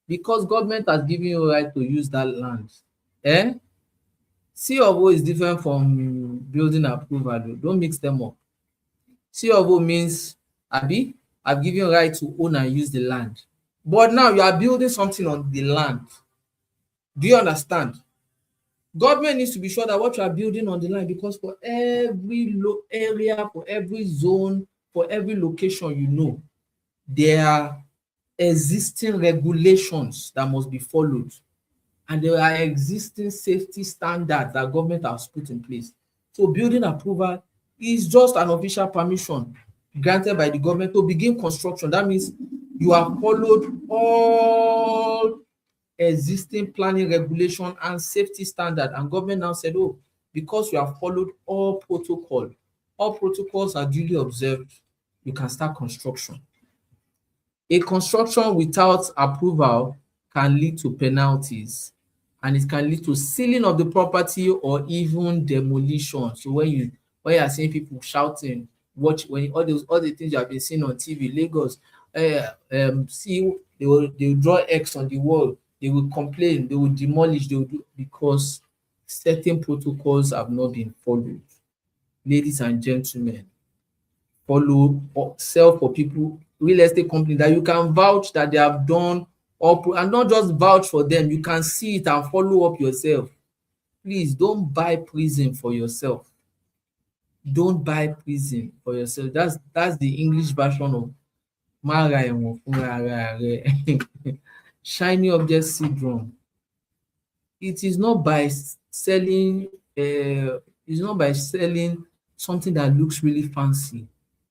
because government has given you a right to use that land. C of O is different from building approval. Don't mix them up. C of O means, I've given you a right to own and use the land. But now you are building something on the land. Do you understand? Government needs to be sure that what you are building on the land, because for every area, for every zone, for every location, there are existing regulations that must be followed. And there are existing safety standards that government has put in place. So building approval is just an official permission granted by the government to begin construction. That means you have followed all existing planning regulation and safety standard, and government now said, because you have followed all protocols are duly observed, you can start construction. A construction without approval can lead to penalties, and it can lead to sealing of the property or even demolition. So when you are seeing people shouting, when all the things you have been seeing on TV, Lagos, see, they will draw X on the wall, they will complain, they will demolish, they will do, because certain protocols have not been followed. Ladies and gentlemen, sell for people, real estate company that you can vouch that they have done, and not just vouch for them, you can see it and follow up yourself. Please don't buy prison for yourself. Don't buy prison for yourself. That's the English version of shiny object syndrome. It is not by selling something that looks really fancy.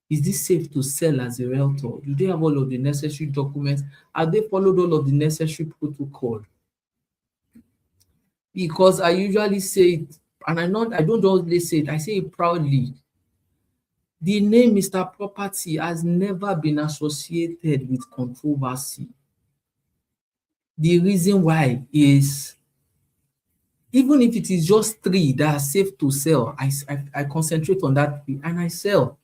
Is this safe to sell as a realtor? Do they have all of the necessary documents? Have they followed all of the necessary protocol? Because I usually say it, and I don't always say it, I say it proudly. The name Mr. Property has never been associated with controversy. The reason why is, even if it is just 3 that are safe to sell, I concentrate on that 3 and I sell.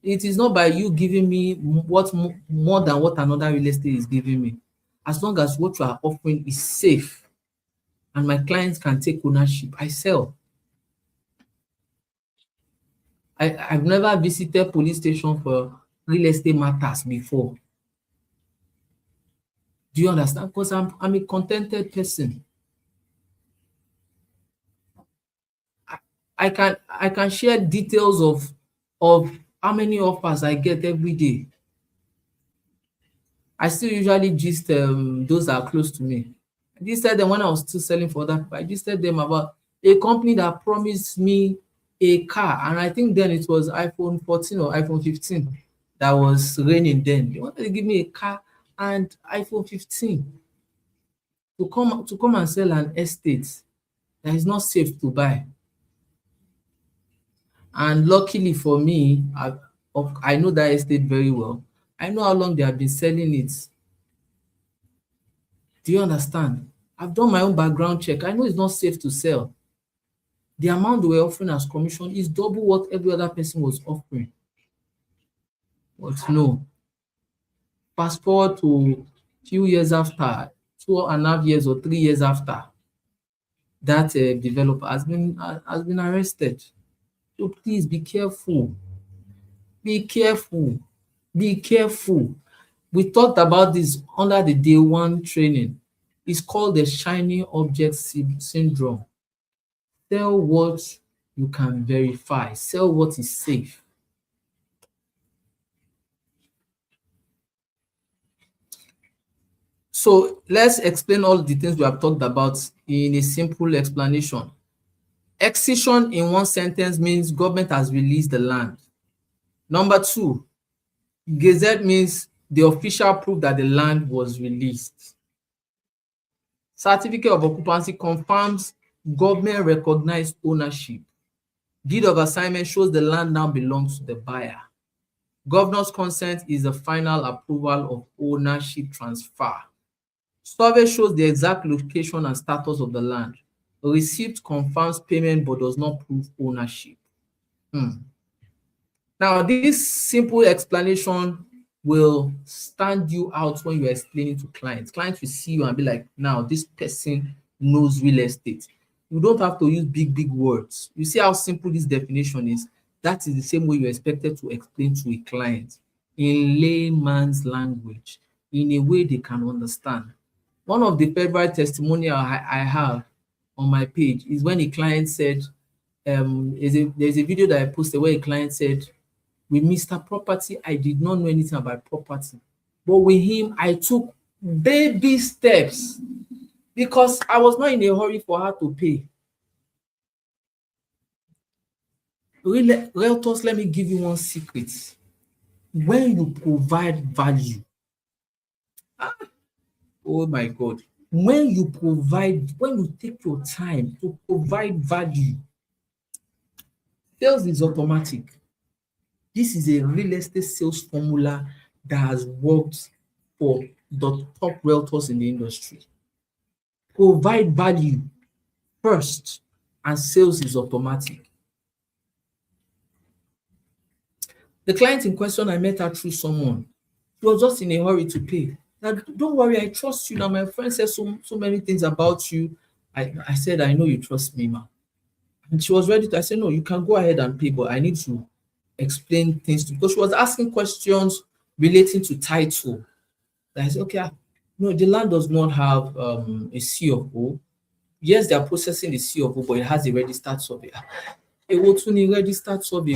It is not by you giving me what more than what another real estate is giving me. As long as what you are offering is safe and my clients can take ownership, I sell. I've never visited police station for real estate matters before. Do you understand? Because I'm a contented person. I can share details of how many offers I get every day. I still usually gist those that are close to me. I gisted them when I was still selling for that. I gisted them about a company that promised me a car, and I think then it was iPhone 14 or iPhone 15 that was raining then. They wanted to give me a car and iPhone 15 to come and sell an estate that is not safe to buy. And luckily for me, I know that estate very well. I know how long they have been selling it. Do you understand? I've done my own background check. I know it's not safe to sell. The amount they were offering as commission is double what every other person was offering. But no. Fast forward to few years after, 2.5 years or 3 years after, that developer has been arrested. So please be careful. Be careful. Be careful. We talked about this under the day 1 training. It's called the shiny object syndrome. Sell what you can verify. Sell what is safe. So let's explain all the things we have talked about in a simple explanation. Exition in one sentence means government has released the land. Number 2, Gazette means the official proof that the land was released. Certificate of occupancy confirms government recognized ownership. Deed of assignment shows the land now belongs to the buyer. Governor's consent is the final approval of ownership transfer. Survey shows the exact location and status of the land. Receipt confirms payment but does not prove ownership. Now, this simple explanation will stand you out when you're explaining to clients. Clients will see you and be like, now this person knows real estate. You don't have to use big words. You see how simple this definition is? That is the same way you're expected to explain to a client in layman's language, in a way they can understand. One of the favorite testimonial I have on my page is when a client said, there's a video that I posted where a client said, with Mr. Property, I did not know anything about property. But with him, I took baby steps because I was not in a hurry for her to pay. Realtors, let me give you one secret. When you provide value, oh my God, when you take your time to provide value, sales is automatic. This is a real estate sales formula that has worked for the top realtors in the industry. Provide value first, and sales is automatic. The client in question, I met her through someone. She was just in a hurry to pay. Now, don't worry, I trust you. Now, my friend said so many things about you. I said, I know you trust me, ma. And she was ready to, I said, no, you can go ahead and pay, but I need to explain things to, because she was asking questions relating to title. I said, okay, no, the land does not have a C of O. Yes, they are processing the C of O, but it has a registered survey. A registered survey.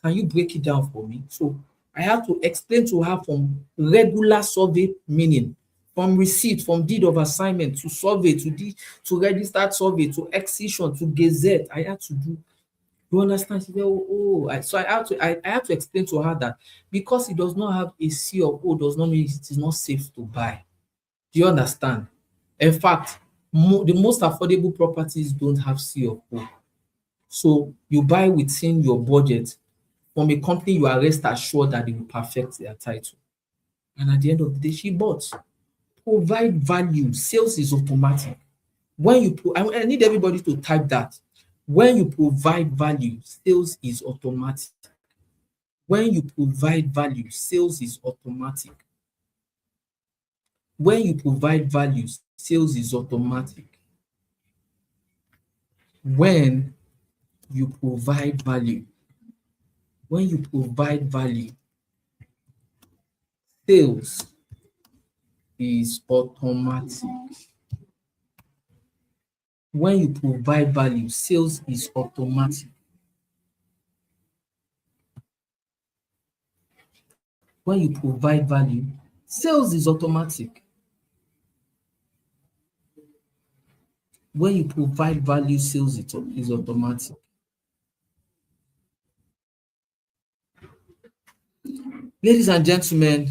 Can you break it down for me? So I have to explain to her from regular survey, meaning from receipt, from deed of assignment to survey, to registered survey, to exition, to gazette. I had to do You understand? She said, so I have to explain to her that because it does not have a C of O does not mean it is not safe to buy. Do you understand? In fact, the most affordable properties don't have C of O. So you buy within your budget from a company you are rest assured that they will perfect their title. And at the end of the day, she bought. Provide value. Sales is automatic. When you I need everybody to type that. When you provide value, sales is automatic. When you provide value, sales is automatic. When you provide value, sales is automatic. When you provide value, when you provide value, sales is automatic. When you provide value, sales is automatic. When you provide value, sales is automatic. When you provide value, sales is automatic. Ladies and gentlemen,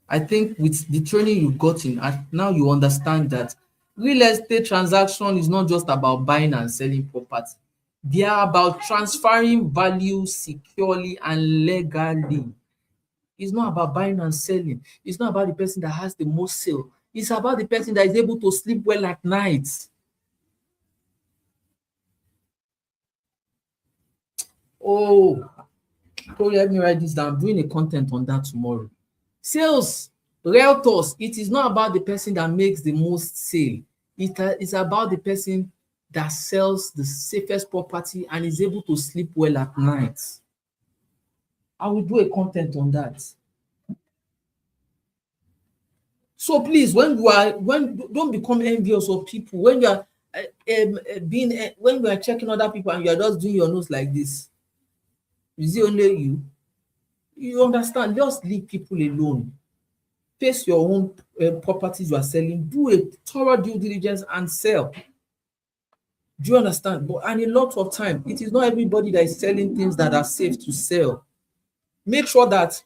I think with the training you've gotten, now you understand that real estate transaction is not just about buying and selling property. They are about transferring value securely and legally. It's not about buying and selling. It's not about the person that has the most sale. It's about the person that is able to sleep well at night. Oh, Corey, help me write this down. I'm doing a content on that tomorrow. Sales, realtors, it is not about the person that makes the most sale. It is about the person that sells the safest property and is able to sleep well at night. I will do a content on that. So please, don't become envious of people. When you are when you are checking other people and you are just doing your nose like this, is it only you? You understand? Just leave people alone. Face your own properties you are selling. Do a thorough due diligence and sell. Do you understand? And a lot of time, it is not everybody that is selling things that are safe to sell. Make sure that,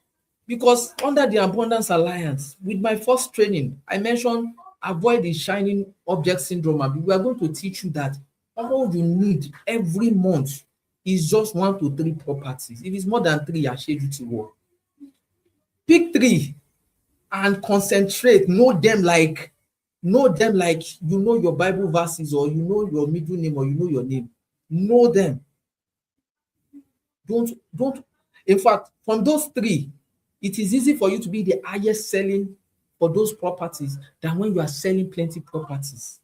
because under the Abundance Alliance, with my first training, I mentioned avoid the shining object syndrome. And we are going to teach you that all you need every month is just 1 to 3 properties. If it's more than 3, I shade you to work. Pick 3 and concentrate. Know them like you know your Bible verses, or you know your middle name, or you know your name. Know them. Don't In fact, from those 3, it is easy for you to be the highest selling for those properties than when you are selling plenty properties.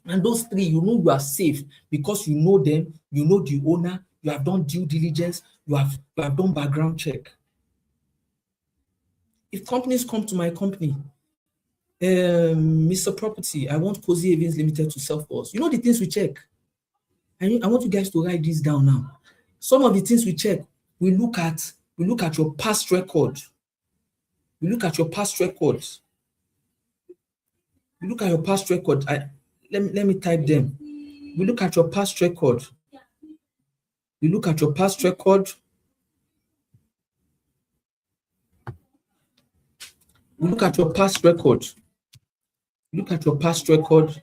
And those 3, you know you are safe because you know them, you know the owner, you have done due diligence, you have done background check. If companies come to my company, Mr. Property, I want Cozy Evans Limited to sell for us. You know the things we check. I want you guys to write this down now. Some of the things we check, we look at your past record. We look at your past records. We look at your past record. Let me type them. We look at your past record. We look at your past record. We look at your past record. Look at your past record.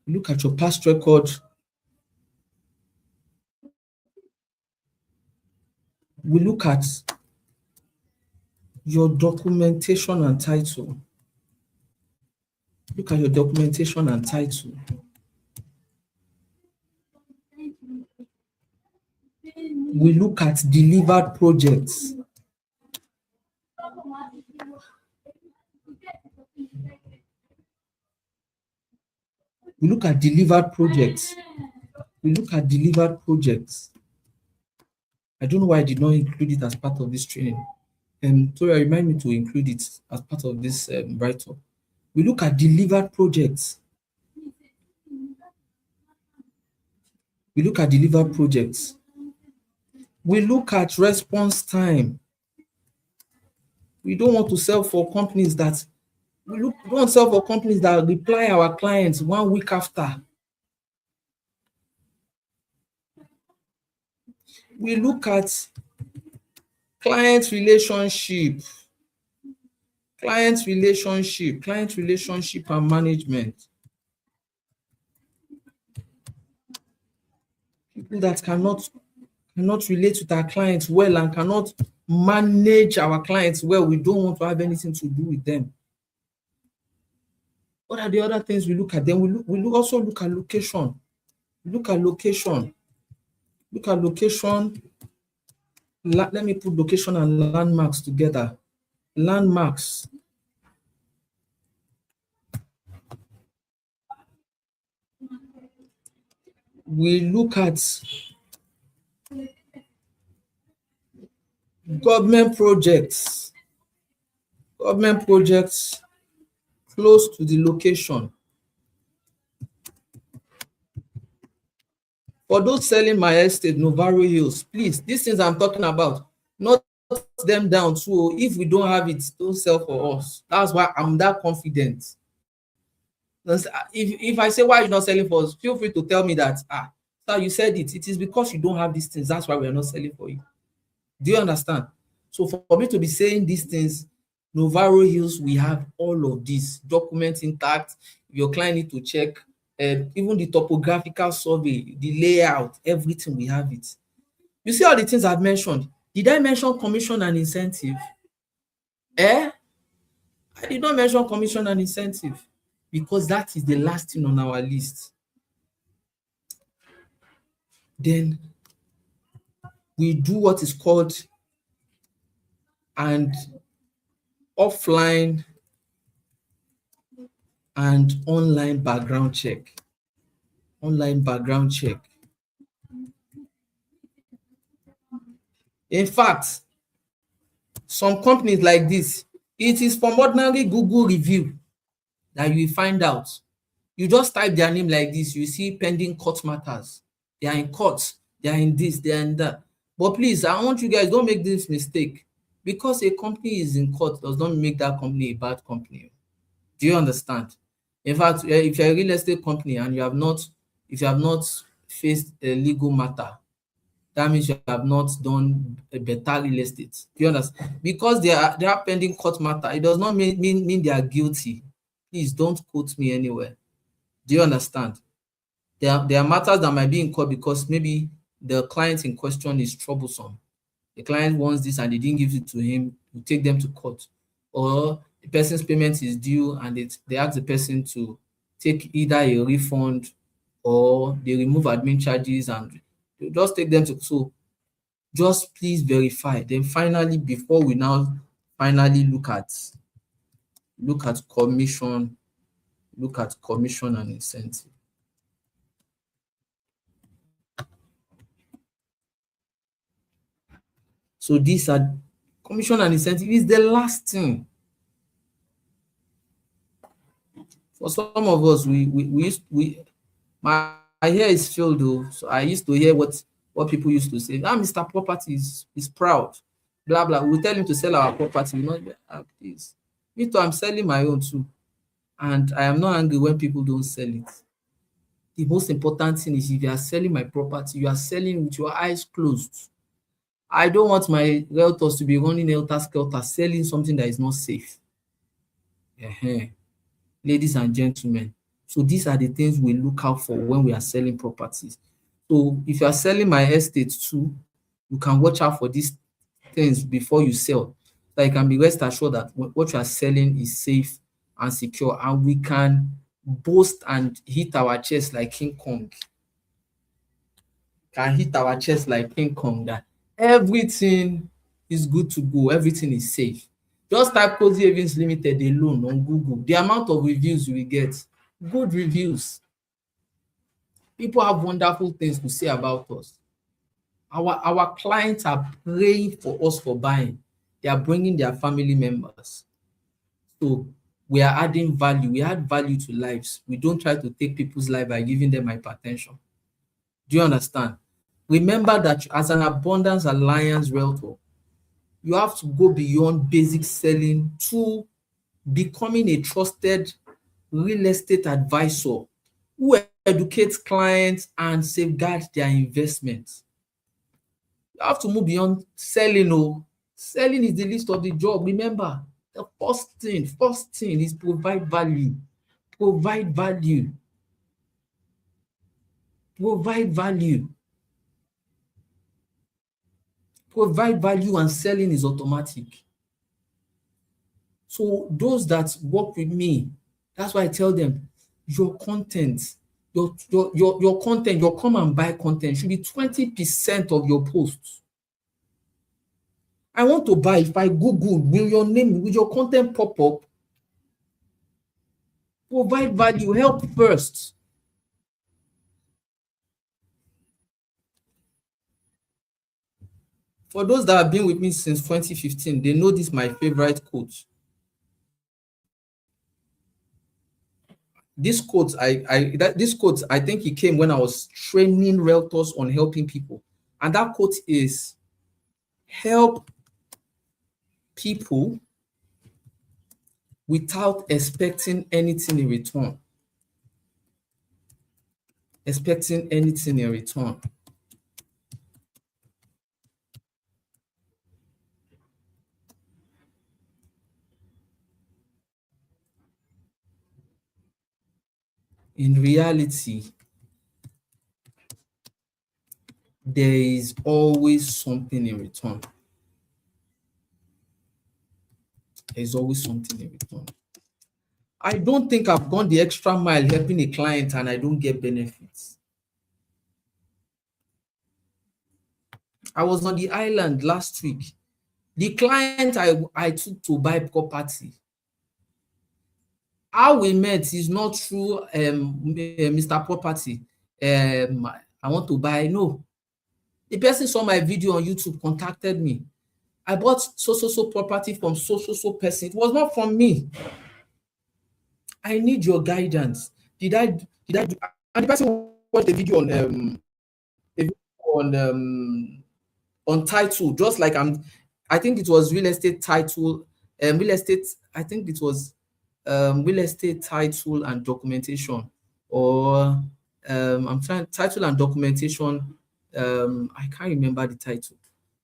Look at your past record. We look at your documentation and title. Look at your documentation and title. We look at delivered projects. We look at delivered projects. We look at delivered projects. I don't know why I did not include it as part of this training. Tori, remind me to include it as part of this write-up. We look at delivered projects. We look at delivered projects. We look at response time. We don't want to sell for companies that reply our clients 1 week after. We look at client relationship, client relationship and management. People that cannot relate with our clients well and cannot manage our clients well. We don't want to have anything to do with them. What are the other things we look at? Then we also look at location. Look at location. Let me put location and landmarks together. Landmarks. We look at government projects close to the location. For those selling my estate, Novaro Hills, please, these things I'm talking about, not them down too. If we don't have it, don't sell for us. That's why I'm that confident. If I say why you're not selling for us, feel free to tell me that, sir, you said it. It is because you don't have these things. That's why we are not selling for you. Do you understand? So for me to be saying these things, Novaro Hills, we have all of these documents intact. Your client need to check even the topographical survey, the layout, everything, we have it. You see all the things I've mentioned. Did I mention commission and incentive? I did not mention commission and incentive because that is the last thing on our list. Then we do what is called an offline and online background check. In fact, some companies like this, it is from ordinary Google review that you will find out. You just type their name like this, you see pending court matters. They are in court, they are in this, they are in that. But please, I want you guys, don't make this mistake. Because a company is in court does not make that company a bad company. Do you understand? In fact, if you're a real estate company and you have not faced a legal matter, that means you have not done a better real estate. Do you understand? Because they are pending court matter, it does not mean they are guilty. Please don't quote me anywhere. Do you understand? There are matters that might be in court because maybe the client in question is troublesome. The client wants this and they didn't give it to him, you take them to court. Or the person's payment is due and they ask the person to take either a refund or they remove admin charges and you just take them to. So just please verify. Then finally, before we now finally look at commission and incentive. So these are commission and incentive is the last thing. For some of us, my hair is filled though. So I used to hear what people used to say. Mr. Property is proud. Blah blah. We tell him to sell our property. We not please. Me too, I'm selling my own too. And I am not angry when people don't sell it. The most important thing is if you are selling my property, you are selling with your eyes closed. I don't want my realtors to be running helter-skelter, selling something that is not safe. Ladies and gentlemen, so these are the things we look out for when we are selling properties. So if you are selling my estate too, you can watch out for these things before you sell. So you can be rest assured that what you are selling is safe and secure, and we can boast and hit our chest like King Kong. That everything is good to go, everything is safe. Just type Cozy Havens Limited alone on Google. The amount of reviews you will get, good reviews. People have wonderful things to say about us. Our clients are praying for us for buying. They are bringing their family members. So we are adding value. We add value to lives. We don't try to take people's life by giving them hypertension. Do you understand? Remember that as an Abundance Alliance Realtor, you have to go beyond basic selling to becoming a trusted real estate advisor who educates clients and safeguards their investments. You have to move beyond selling. Oh, selling is the least of the job. Remember, the first thing is provide value. Provide value. Provide value. Provide value, and selling is automatic. So those that work with me, that's why I tell them your content, your content, your come and buy content should be 20% of your posts. I want to buy. If I Google, will your content pop up? Provide value, help first. For those that have been with me since 2015, they know this my favorite quote. This quote, I think it came when I was training realtors on helping people. And that quote is, help people without expecting anything in return. Expecting anything in return. In reality, there is always something in return. There is always something in return. I don't think I've gone the extra mile helping a client and I don't get benefits. I was on the island last week. The client I took to buy property, how we met is not through Mr. Property. I want to buy. No. The person saw my video on YouTube, contacted me. I bought so property from so person. It was not from me. I need your guidance. Did I do? And the person watched the video on title, just like I think it was real estate title, real estate. I think it was real estate title and documentation, or I'm trying title and documentation. I can't remember the title,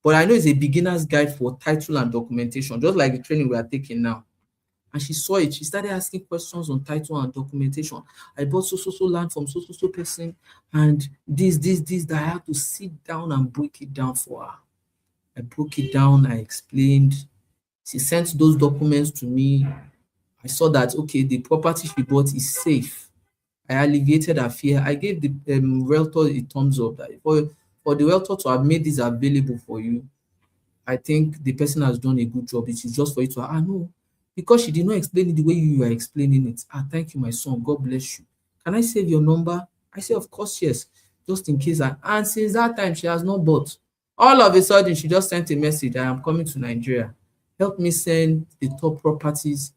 but I know it's a beginner's guide for title and documentation, just like the training we are taking now. And she saw it. She started asking questions on title and documentation. I bought so land from so person, and this that I had to sit down and break it down for her. I broke it down. I explained. She sent those documents to me. I saw that, okay, the property she bought is safe. I alleviated her fear. I gave the realtor a thumbs up. That for the realtor to have made this available for you, I think the person has done a good job. It is just for you to, no, because she did not explain it the way you are explaining it. Thank you, my son. God bless you. Can I save your number? I say, of course, yes. Just in case. And since that time, she has not bought. All of a sudden, she just sent a message. I am coming to Nigeria. Help me send the top properties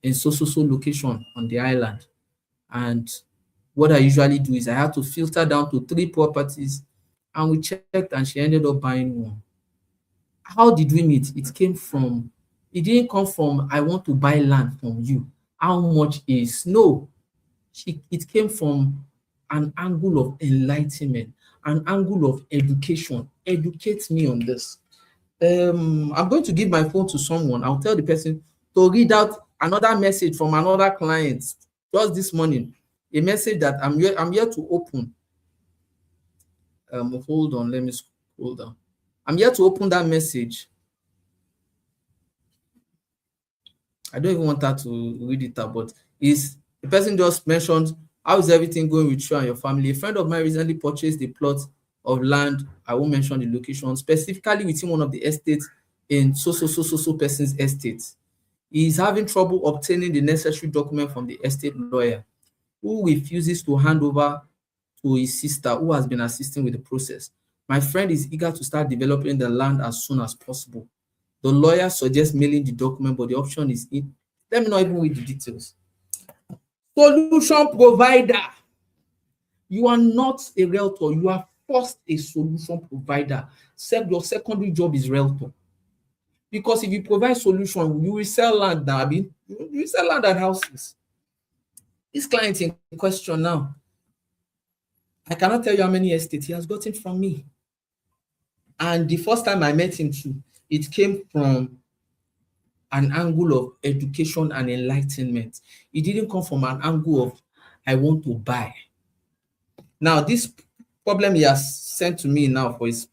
in so location on the island. And what I usually do is I have to filter down to 3 properties, and we checked, and she ended up buying one. How did we meet? It didn't come from, I want to buy land from you. How much is? No. It came from an angle of enlightenment, an angle of education. Educate me on this. I'm going to give my phone to someone. I'll tell the person to read out another message from another client just this morning. A message that I'm here to open. Hold on, let me scroll down. I'm here to open that message. I don't even want her to read it out, but the person just mentioned, how is everything going with you and your family? A friend of mine recently purchased a plot of land. I won't mention the location, specifically within one of the estates in so person's estate. He is having trouble obtaining the necessary document from the estate lawyer, who refuses to hand over to his sister, who has been assisting with the process. My friend is eager to start developing the land as soon as possible. The lawyer suggests mailing the document, but the option is in. Let me not even read the details. Solution provider. You are not a realtor. You are first a solution provider. Your secondary job is realtor. Because if you provide solution, you will sell land now. You will sell land and houses. This client in question now, I cannot tell you how many estates he has gotten from me. And the first time I met him too, it came from an angle of education and enlightenment. It didn't come from an angle of I want to buy. Now, this problem he has sent to me now for his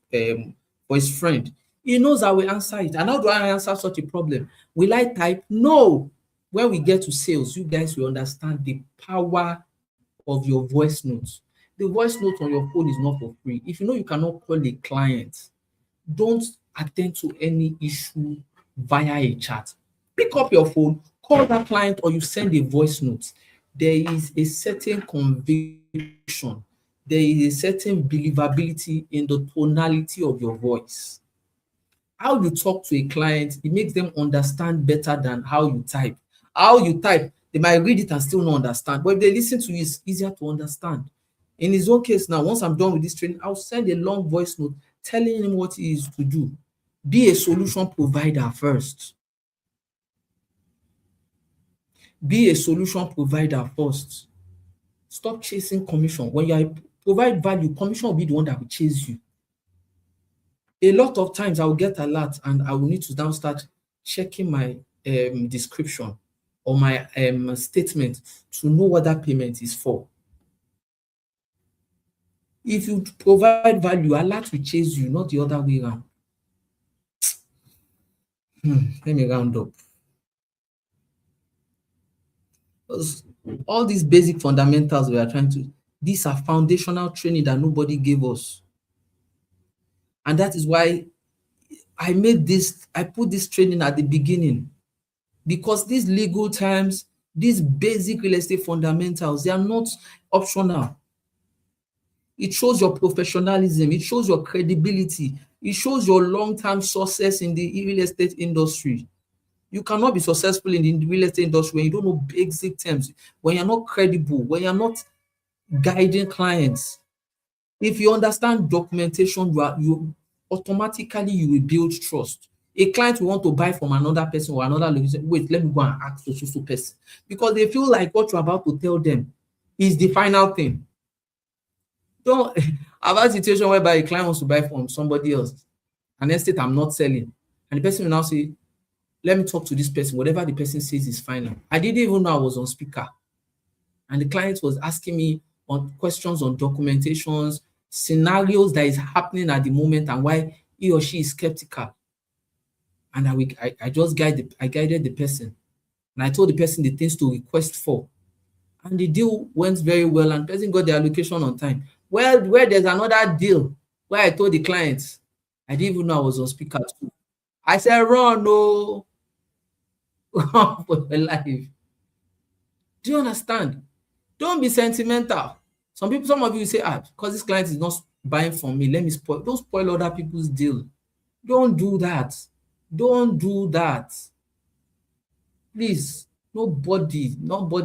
friend, he knows I will answer it. And how do I answer such a problem? Will I type? No. When we get to sales, you guys will understand the power of your voice notes. The voice note on your phone is not for free. If you know you cannot call a client, don't attend to any issue via a chat. Pick up your phone, call that client, or you send a voice note. There is a certain conviction, there is a certain believability in the tonality of your voice. How you talk to a client, it makes them understand better than how you type. How you type, they might read it and still not understand. But if they listen to you, it's easier to understand. In his own case now, once I'm done with this training, I'll send a long voice note telling him what he is to do. Be a solution provider first. Be a solution provider first. Stop chasing commission. When you provide value, commission will be the one that will chase you. A lot of times I will get alert and I will need to now start checking my description or my statement to know what that payment is for. If you provide value, alert will chase you, not the other way around. Let me round up. All these basic fundamentals we are trying to, these are foundational training that nobody gave us. And that is why I put this training at the beginning, because these legal terms, these basic real estate fundamentals, they are not optional. It shows your professionalism, it shows your credibility, it shows your long-term success in the real estate industry. You cannot be successful in the real estate industry when you don't know basic terms, when you're not credible, when you're not guiding clients. If you understand documentation, you automatically you will build trust. A client will want to buy from another person or another location. Wait, let me go and ask the so person, because they feel like what you're about to tell them is the final thing. Don't I've had a situation whereby a client wants to buy from somebody else, an estate I'm not selling, and the person will now say, let me talk to this person. Whatever the person says is final. I didn't even know I was on speaker. And the client was asking me on questions on documentations, scenarios that is happening at the moment and why he or she is skeptical. And I guided the person. And I told the person the things to request for. And the deal went very well and the person got the allocation on time. Well, where there's another deal where I told the client, I didn't even know I was on speaker too. I said, run, no. Run for your life. Do you understand? Don't be sentimental. Some of you say, because this client is not buying from me, let me spoil. Don't spoil other people's deal. Don't do that. Don't do that. Please, nobody,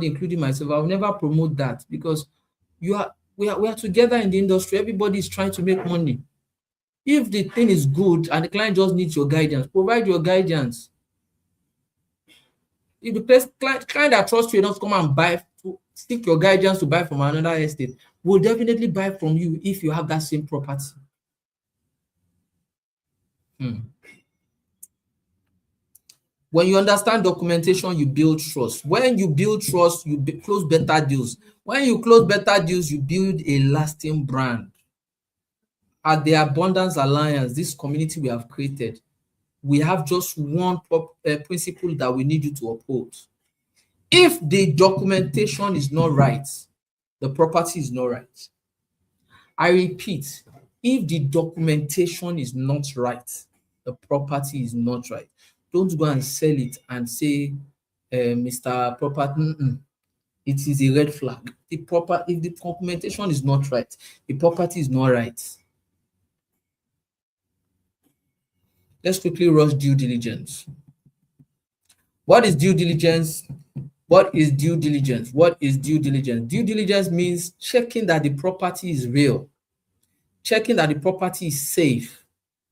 including myself, I will never promote that, because we are together in the industry. Everybody is trying to make money. If the thing is good and the client just needs your guidance, provide your guidance. If the client that trusts you enough to come and buy, to seek your guidance to buy from another estate, will definitely buy from you if you have that same property. When you understand documentation, you build trust. When you build trust, you close better deals. When you close better deals, you build a lasting brand. At the Abundance Alliance, this community we have created, we have just one principle that we need you to uphold. If the documentation is not right, the property is not right. I repeat, if the documentation is not right, the property is not right. Don't go and sell it and say, Mr. Property, it is a red flag. If the documentation is not right, the property is not right. Let's quickly rush due diligence. What is due diligence? What is due diligence? What is due diligence? Due diligence means checking that the property is real, checking that the property is safe,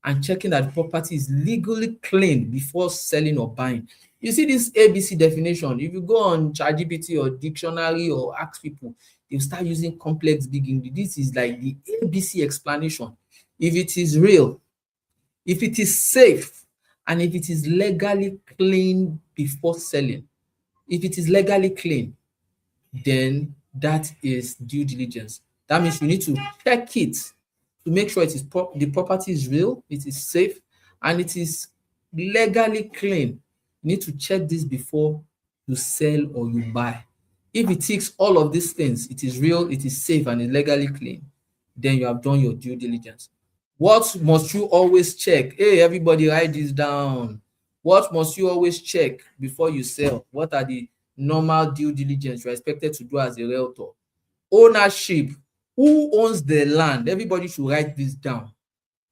and checking that the property is legally clean before selling or buying. You see this ABC definition. If you go on ChatGPT or dictionary or ask people, they'll start using complex big English. This is like the ABC explanation. If it is real, If it is safe and if it is legally clean before selling, if it is legally clean, then that is due diligence. That means you need to check it to make sure it is the property is real, it is safe, and it is legally clean. You need to check this before you sell or you buy. If it ticks all of these things, it is real, it is safe, and it's legally clean, then you have done your due diligence. What must you always check? Hey, everybody, write this down. What must you always check before you sell? What are the normal due diligence you're expected to do as a realtor? Ownership. Who owns the land? Everybody should write this down.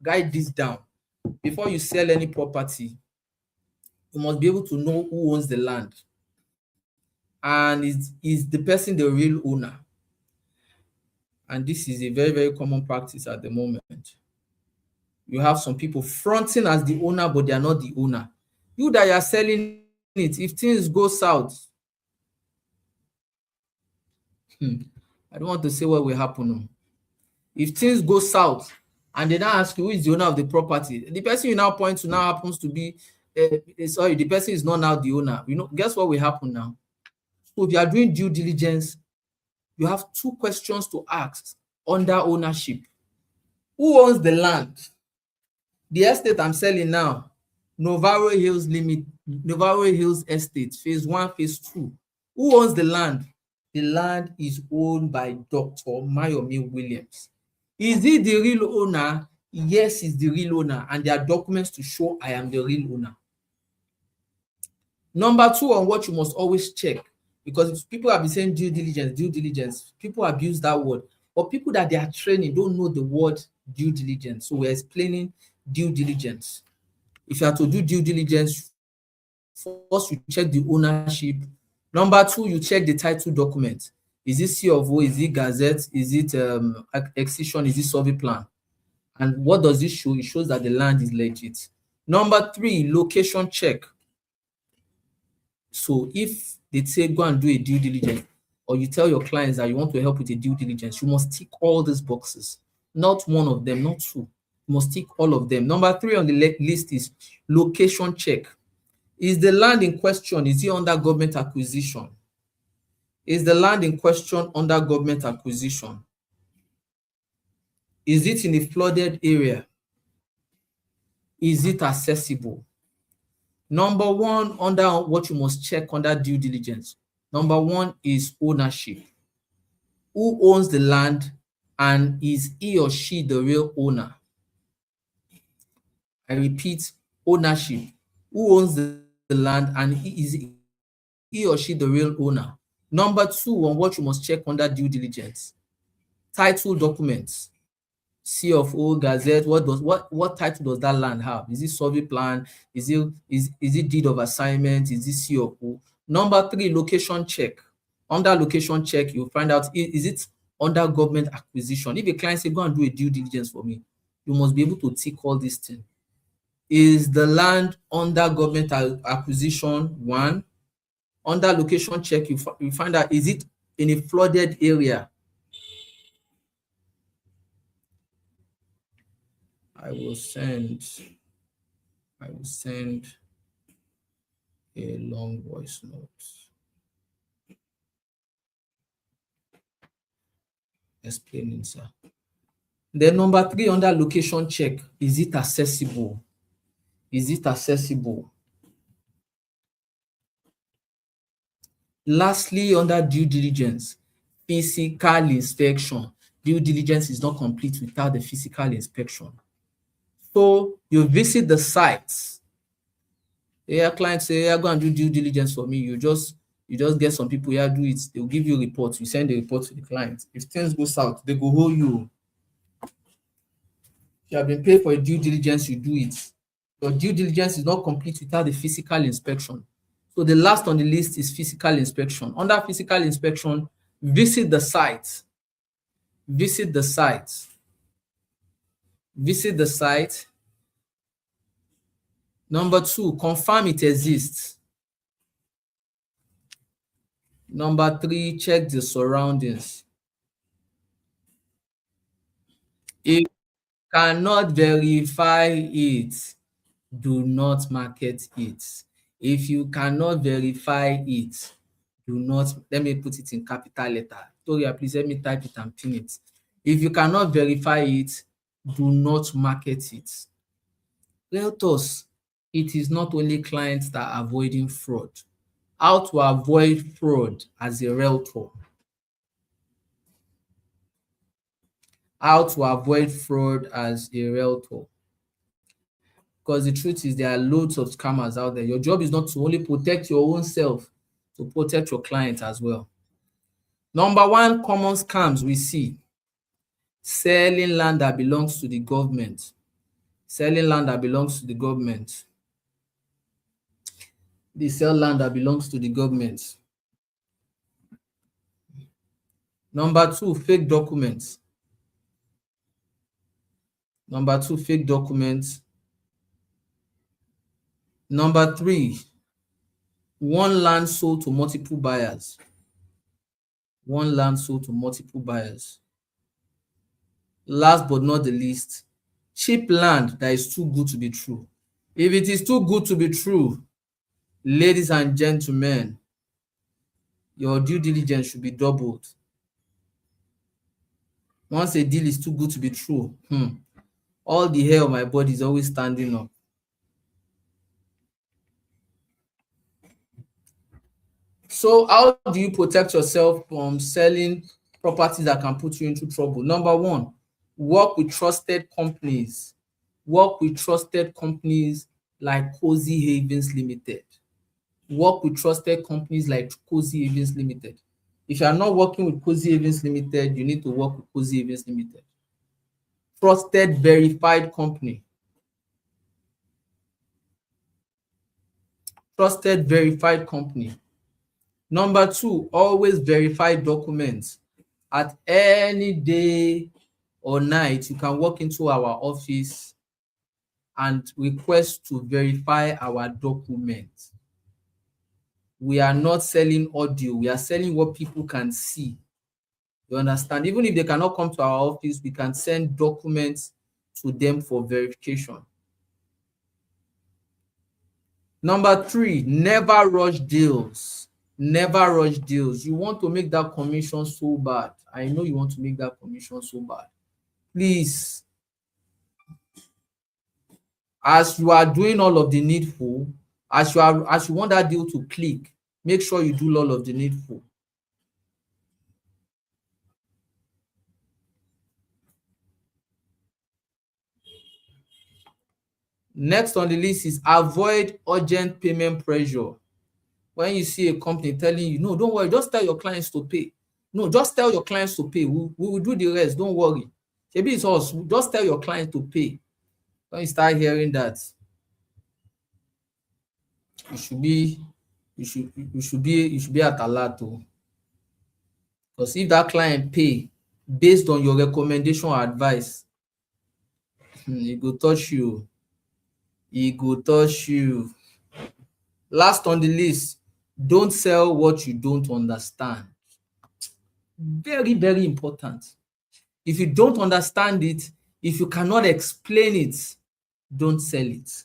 Write this down. Before you sell any property, you must be able to know who owns the land. And is the person the real owner? And this is a very, very common practice at the moment. You have some people fronting as the owner, but they are not the owner. You that you are selling it, if things go south, I don't want to say what will happen. If things go south and they now ask you who is the owner of the property, the person you now point to now happens to be, sorry, the person is not now the owner. You know, guess what will happen now? So if you are doing due diligence, you have two questions to ask under ownership. Who owns the land? The estate I'm selling now, Novaro Hills Estate, phase 1, phase 2. Who owns the land? The land is owned by Dr. Mayomi Williams. Is he the real owner? Yes, he's the real owner, and there are documents to show I am the real owner. Number 2 on what you must always check, because people have been saying due diligence, people abuse that word, but people that they are training don't know the word due diligence. So we're explaining due diligence. If you have to do due diligence, first you check the ownership. Number 2, you check the title document. Is it C of O? Is it Gazettes? Is it exition? Is it survey plan? And what does this show? It shows that the land is legit. Number 3, location check. So if they say go and do a due diligence, or you tell your clients that you want to help with a due diligence, you must tick all these boxes. Not one of them, not 2. You must tick all of them. Number 3 on the list is location check. Is the land in question, is it under government acquisition? Is the land in question under government acquisition? Is it in a flooded area? Is it accessible? Number 1 under what you must check under due diligence. Number 1 is ownership. Who owns the land, and is he or she the real owner? I repeat, ownership. Who owns the land, and is he or she the real owner? Number 2 on what you must check under due diligence. Title documents. C of O, Gazette, what title does that land have? Is it survey plan? Is it deed of assignment? Is it C of O? Number 3, location check. Under location check, you'll find out is it under government acquisition. If a client say go and do a due diligence for me, you must be able to tick all these things. Is the land under government acquisition? 1. Under location check, you find out is it in a flooded area? I will send a long voice note explaining, sir. Then number 3 under location check, is it accessible? Is it accessible? Lastly, under due diligence, physical inspection. Due diligence is not complete without the physical inspection. So you visit the sites. Yeah, clients say, yeah, go and do due diligence for me. You just get some people here, do it. They'll give you reports. You send the report to the client. If things go south, they go hold you. If you have been paid for a due diligence, you do it. Your due diligence is not complete without the physical inspection. So the last on the list is physical inspection. Under physical inspection, visit the site. Visit the site. Visit the site. Number 2, confirm it exists. Number 3, check the surroundings. If cannot verify it, do not market it. If you cannot verify it, do not, let me put it in capital letter. Victoria, please let me type it and pin it. If you cannot verify it, do not market it. Realtors, it is not only clients that are avoiding fraud. How to avoid fraud as a realtor. How to avoid fraud as a realtor. Because the truth is, there are loads of scammers out there. Your job is not to only protect your own self, to protect your clients as well. Number one common scams we see: selling land that belongs to the government. Selling land that belongs to the government. They sell land that belongs to the government. Number two, fake documents. Number two, fake documents. Number three, one land sold to multiple buyers. One land sold to multiple buyers. Last but not the least, cheap land that is too good to be true. If it is too good to be true, ladies and gentlemen, your due diligence should be doubled. Once a deal is too good to be true, all the hair on my body is always standing up. So how do you protect yourself from selling properties that can put you into trouble? Number one, work with trusted companies. Work with trusted companies like Cozy Havens Limited. Work with trusted companies like Cozy Havens Limited. If you are not working with Cozy Havens Limited, you need to work with Cozy Havens Limited. Trusted, verified company. Trusted, verified company. Number two, always verify documents. At any day or night, you can walk into our office and request to verify our documents. We are not selling audio, we are selling what people can see. You understand? Even if they cannot come to our office, we can send documents to them for verification. Number three, never rush deals. Never rush deals. You want to make that commission so bad. I know you want to make that commission so bad. Please, as you are doing all of the needful, as you want that deal to click, make sure you do all of the needful. Next on the list is avoid urgent payment pressure. When you see a company telling you, no, don't worry, just tell your clients to pay. No, just tell your clients to pay. We will do the rest. Don't worry. Maybe it's us. Just tell your client to pay. When you start hearing that, you should be at alert too. Because if that client pay based on your recommendation or advice, e go touch you. E go touch you. Last on the list, don't sell what you don't understand. Very, very important. If you don't understand it, if you cannot explain it, don't sell it.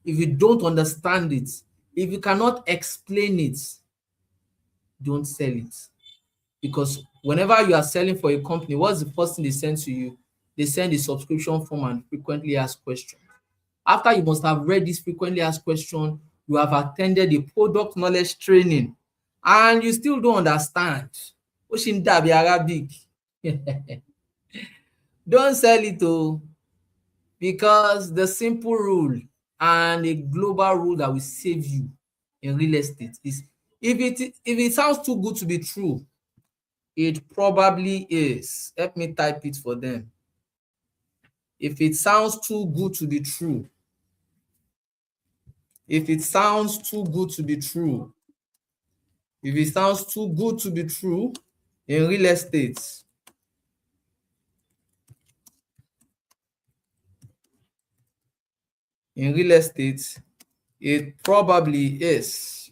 If you don't understand it, if you cannot explain it, don't sell it. Because whenever you are selling for a company, what's the first thing they send to you? They send a subscription form and frequently asked questions. After you must have read this frequently asked question, you have attended a product knowledge training, and you still don't understand. Ó ṣì ń dàbí Arabic. Don't sell it because the simple rule and a global rule that will save you in real estate is if it sounds too good to be true, it probably is. Help me type it for them. If it sounds too good to be true, if it sounds too good to be true, if it sounds too good to be true in real estate, it probably is.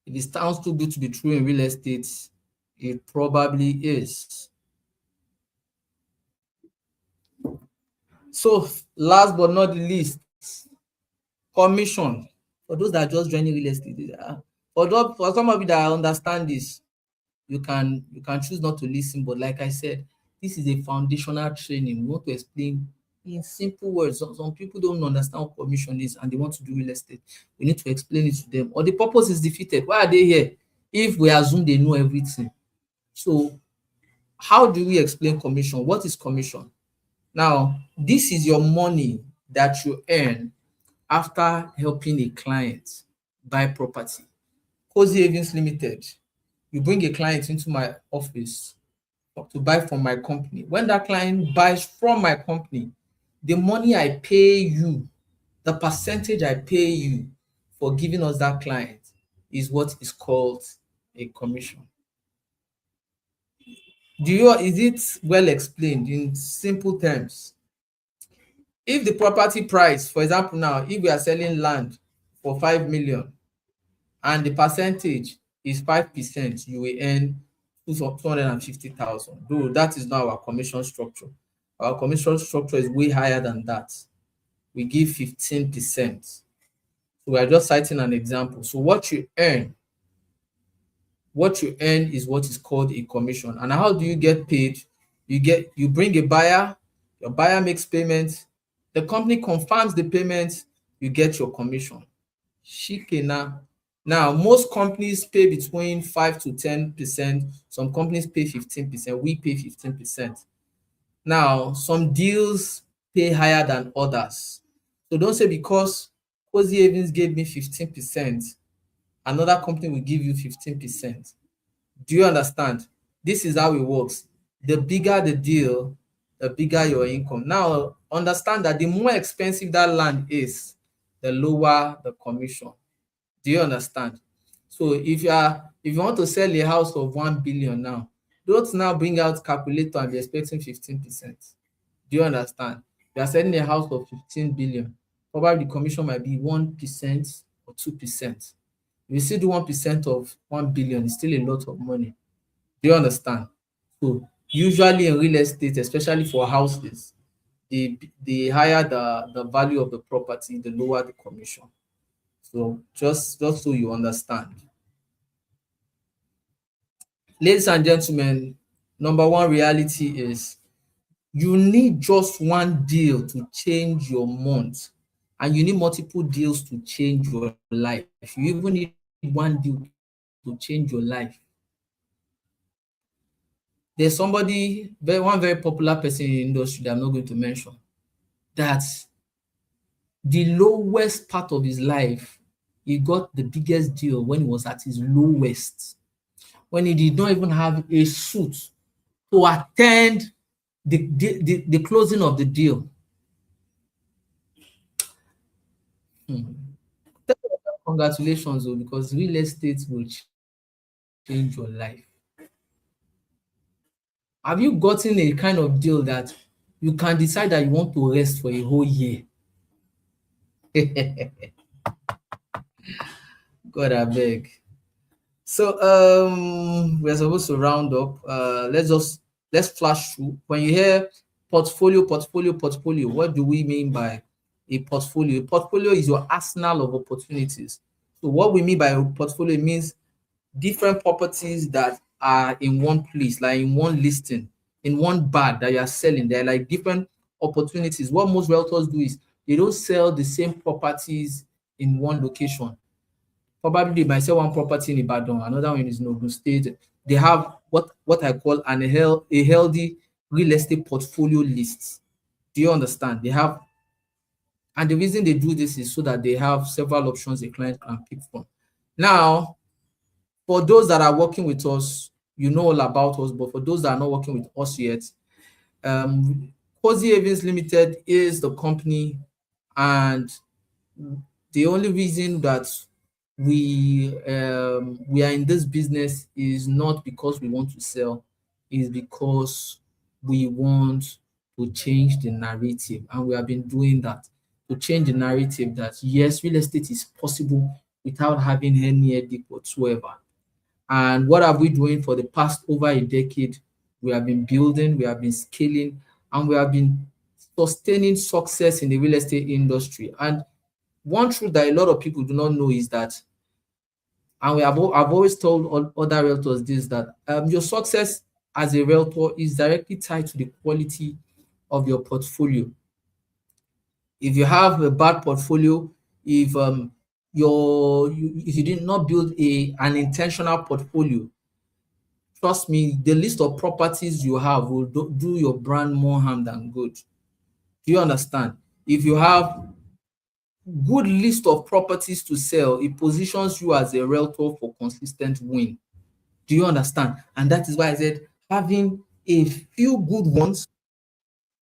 If it sounds too good to be true in real estate, It probably is. So last but not the least, commission. For those that are just joining real estate, for some of you that understand this, you can choose not to listen. But like I said, this is a foundational training. We want to explain in simple words. Some people don't understand what commission is and they want to do real estate. We need to explain it to them. Or the purpose is defeated. Why are they here? If we assume they know everything. So how do we explain commission? What is commission? Now, this is your money that you earn after helping a client buy property. Cozy Havens Limited, you bring a client into my office to buy from my company. When that client buys from my company, the money I pay you, the percentage I pay you for giving us that client is what is called a commission. Is it well explained in simple terms? If the property price, for example, now, if we are selling land for 5 million and the percentage is 5%, you will earn 250,000. Though that is not our commission structure. Our commission structure is way higher than that. We give 15%. So we are just citing an example. So what you earn is what is called a commission. And how do you get paid? You bring a buyer, your buyer makes payment, the company confirms the payment, you get your commission. Shikena. Now, most companies pay between 5 to 10%. Some companies pay 15%. We pay 15%. Now, some deals pay higher than others. So don't say because Cozy Havens gave me 15%, another company will give you 15%. Do you understand? This is how it works. The bigger the deal, the bigger your income. Now, understand that the more expensive that land is, the lower the commission. Do you understand? So if you want to sell a house of 1 billion now, don't now bring out calculator and be expecting 15%. Do you understand? You are selling a house of 15 billion. Probably the commission might be 1% or 2%. If you still do 1% of 1 billion, it's still a lot of money. Do you understand? So usually in real estate, especially for houses, the higher the value of the property, the lower the commission. So just so you understand. Ladies and gentlemen, number one reality is you need just one deal to change your month, and you need multiple deals to change your life. You even need one deal to change your life. There's one very popular person in the industry that I'm not going to mention, that the lowest part of his life, he got the biggest deal when he was at his lowest, when he did not even have a suit to attend the closing of the deal. Congratulations, because real estate will change your life. Have you gotten a kind of deal that you can decide that you want to rest for a whole year? God, I beg. So we're supposed to round up. Let's flash through. When you hear portfolio, what do we mean by a portfolio? A portfolio is your arsenal of opportunities. So what we mean by a portfolio means different properties that are in one place, like in one listing, in one bag that you are selling. They're like different opportunities. What most realtors do is they don't sell the same properties in one location. Probably they might sell one property in Ibadan, another one is in Ogun State. They have what I call a healthy real estate portfolio list. Do you understand? And the reason they do this is so that they have several options a client can pick from. Now, for those that are working with us, you know all about us, but for those that are not working with us yet, Cozy Havens Limited is the company, and the only reason that we are in this business is not because we want to sell, is because we want to change the narrative, and we have been doing that to change the narrative that yes, real estate is possible without having any headache whatsoever. And what have we doing for the past over a decade? We have been building, we have been scaling, and we have been sustaining success in the real estate industry. And one truth that a lot of people do not know is that, and I've always told other realtors this, that your success as a realtor is directly tied to the quality of your portfolio. If you have a bad portfolio, if if you did not build an intentional portfolio, trust me, the list of properties you have will do your brand more harm than good. Do you understand? If you have good list of properties to sell, it positions you as a realtor for consistent win. Do you understand? And that is why I said having a few good ones,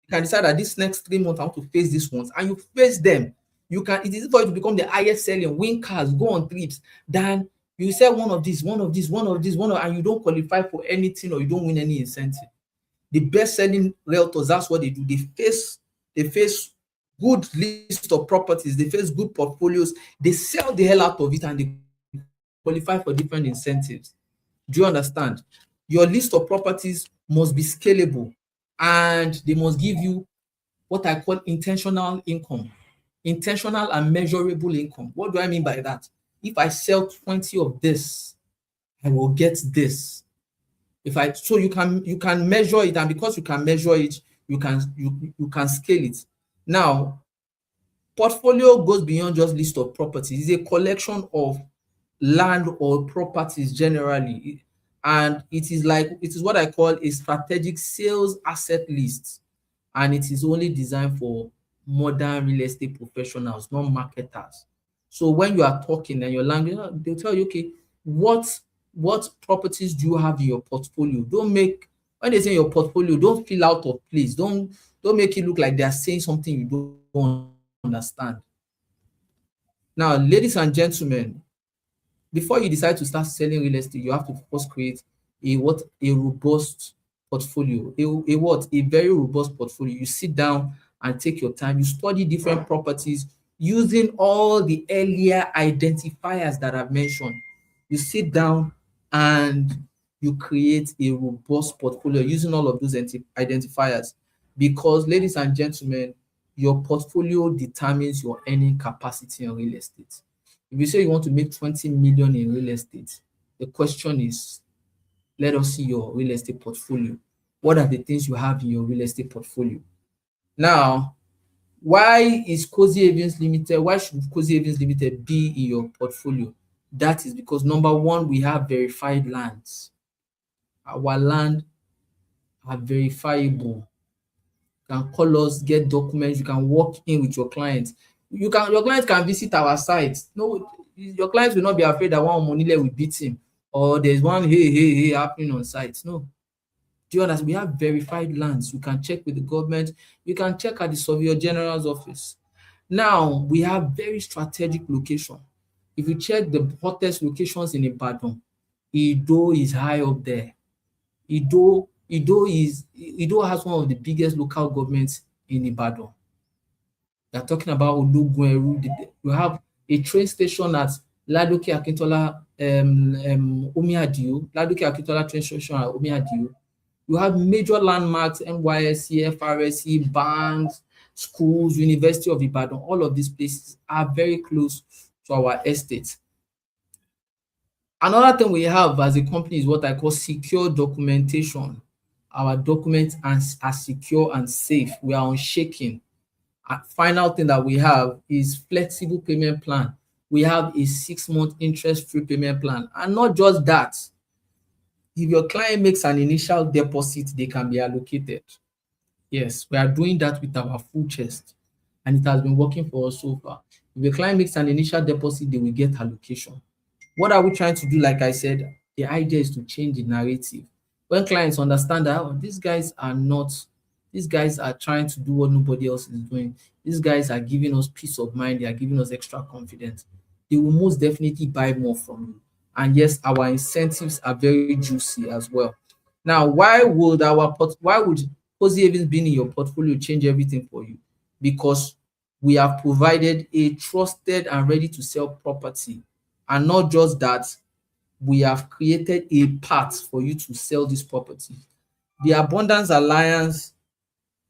you can decide that this next 3 months I want to face these ones, and you face them. You can, it is for you to become the highest selling, win cars, go on trips, than you sell one of these, one of these, one of these, and you don't qualify for anything or you don't win any incentive. The best selling realtors, that's what they do. They face good list of properties, they face good portfolios, they sell the hell out of it, and they qualify for different incentives. Do you understand? Your list of properties must be scalable, and they must give you what I call intentional income, intentional and measurable income. What do I mean by that? If I sell 20 of this, I will get this. So you can measure it, and because you can measure it, you can scale it. Now, portfolio goes beyond just list of properties. It's a collection of land or properties generally, and it is what I call a strategic sales asset list, and it is only designed for modern real estate professionals, not marketers. So when you are talking and your language, they'll tell you, okay, what properties do you have in your portfolio? When they say your portfolio, don't feel out of place. Don't make it look like they are saying something you don't understand. Now, ladies and gentlemen, before you decide to start selling real estate, you have to first create a robust portfolio. A very robust portfolio. You sit down and take your time. You study different properties using all the earlier identifiers that I've mentioned. You sit down and you create a robust portfolio using all of those identifiers, because, ladies and gentlemen, your portfolio determines your earning capacity in real estate. If you say you want to make 20 million in real estate, the question is, let us see your real estate portfolio. What are the things you have in your real estate portfolio? Now, why is Cozy Havens Limited? Why should Cozy Havens Limited be in your portfolio? That is because, number one, we have verified lands. Our land are verifiable. You can call us, get documents, you can walk in with your clients. Your client can visit our site. No, your clients will not be afraid that one money will beat him, or there's one hey happening on site. No. Do you understand? We have verified lands. You can check with the government. You can check at the Surveyor General's office. Now, we have very strategic location. If you check the hottest locations in Ibadan, Ido is high up there. Ido has one of the biggest local governments in Ibadan. They're talking about Ologun. You have a train station at Ladoke Akintola Omiadio, Ladoke Akintola train station at Omiadio. You have major landmarks, NYSC, FRSC, banks, schools, University of Ibadan. All of these places are very close to our estate. Another thing we have as a company is what I call secure documentation. Our documents are secure and safe. We are unshaken. Final thing that we have is flexible payment plan. We have a 6-month interest-free payment plan. And not just that, if your client makes an initial deposit, they can be allocated. Yes, we are doing that with our full chest, and it has been working for us so far. If the client makes an initial deposit, they will get allocation. What are we trying to do? Like I said, the idea is to change the narrative. When clients understand that these guys are trying to do what nobody else is doing. These guys are giving us peace of mind. They are giving us extra confidence. They will most definitely buy more from you. And yes, our incentives are very juicy as well. Now, why would Cozy Havens being in your portfolio change everything for you? Because we have provided a trusted and ready to sell property. And not just that, we have created a path for you to sell this property. The Abundance Alliance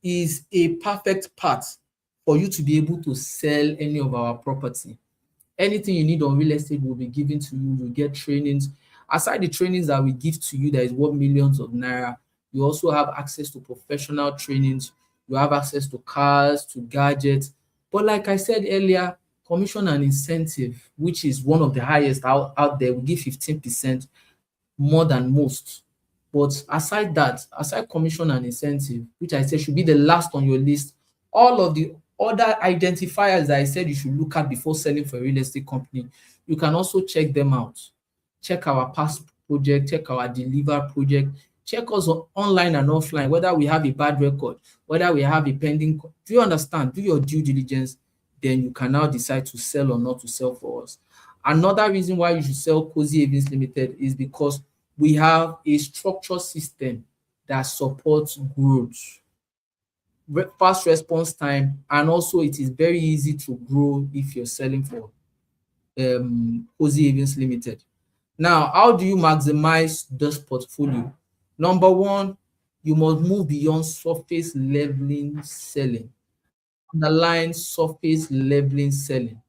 is a perfect path for you to be able to sell any of our property. Anything you need on real estate will be given to you. You get trainings. Aside the trainings that we give to you that is worth millions of naira, you also have access to professional trainings. You have access to cars, to gadgets. But like I said earlier, commission and incentive, which is one of the highest out there, we give 15% more than most. But aside that, aside commission and incentive, which I said should be the last on your list, all of the other identifiers that I said you should look at before selling for a real estate company, you can also check them out. Check our past project, check our deliver project, check us online and offline, whether we have a bad record, whether we have a pending. Do you understand? Do your due diligence, then you can now decide to sell or not to sell for us. Another reason why you should sell Cozy Havens Limited is because we have a structured system that supports growth, fast response time, and also it is very easy to grow if you're selling for Cozy Havens Limited. Now, how do you maximize this portfolio? Number one, you must move beyond surface leveling selling. Underline surface leveling selling.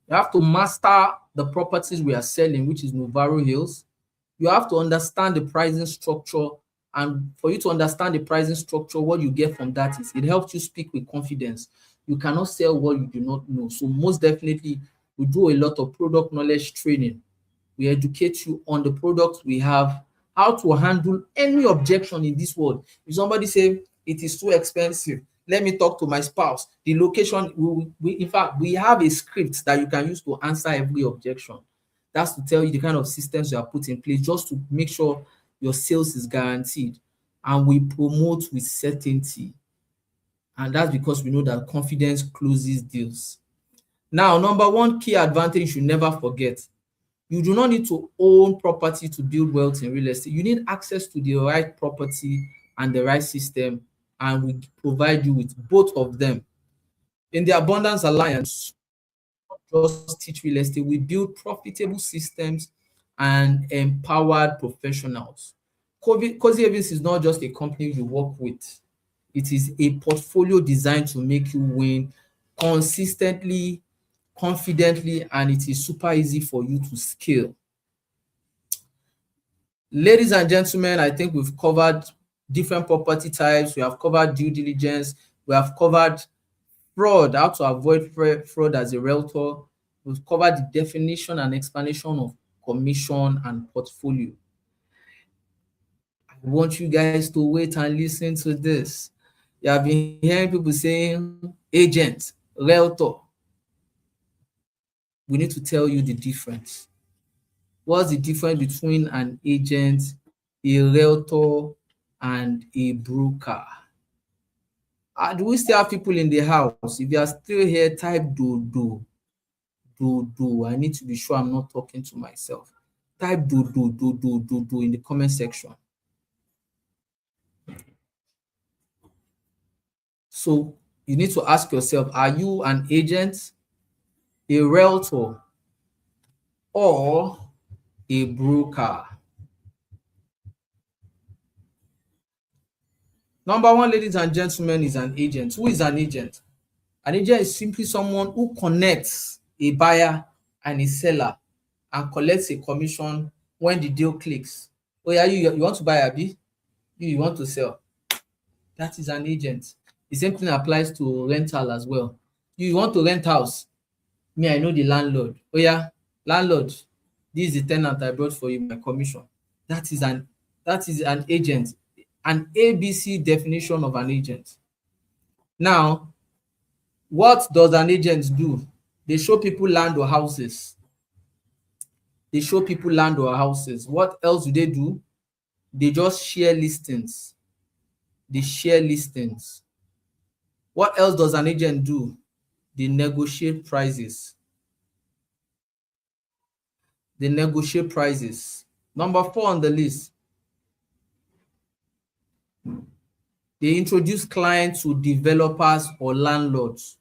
You have to master the properties we are selling, which is Novaro Hills. You have to understand the pricing structure. And for you to understand the pricing structure, what you get from that is it helps you speak with confidence. You cannot sell what you do not know. So most definitely, we do a lot of product knowledge training. We educate you on the products we have, how to handle any objection in this world. If somebody say it is too expensive, let me talk to my spouse. The location, in fact, we have a script that you can use to answer every objection. That's to tell you the kind of systems you have put in place just to make sure your sales is guaranteed. And we promote with certainty. And that's because we know that confidence closes deals. Now, number one key advantage you should never forget: you do not need to own property to build wealth in real estate. You need access to the right property and the right system, and we provide you with both of them. In the Abundance Alliance, just teach real estate, we build profitable systems and empowered professionals. Cozy Havens is not just a company you work with. It is a portfolio designed to make you win consistently, confidently, and it is super easy for you to scale. Ladies and gentlemen, I think we've covered different property types. We have covered due diligence. We have covered fraud, how to avoid fraud as a realtor. We've covered the definition and explanation of commission and portfolio. I want you guys to wait and listen to this. You have been hearing people saying agent, realtor. We need to tell you the difference. What's the difference between an agent, a realtor, and a broker? Do we still have people in the house? If you are still here, type do. I need to be sure I'm not talking to myself. Type do in the comment section. So you need to ask yourself, are you an agent, a realtor, or a broker? Number one, ladies and gentlemen, is an agent. Who is an agent? An agent is simply someone who connects a buyer and a seller and collects a commission when the deal clicks. Oh yeah, you want to buy, Abi? You want to sell. That is an agent. The same thing applies to rental as well. You want to rent house. Me, I know the landlord. Oh yeah, landlord, this is the tenant I brought for you, my commission. That is an agent. An ABC definition of an agent. Now, what does an agent do? They show people land or houses. What else do they do? They just share listings. What else does an agent do? They negotiate prices. Number 4 on the list, they introduce clients to developers or landlords.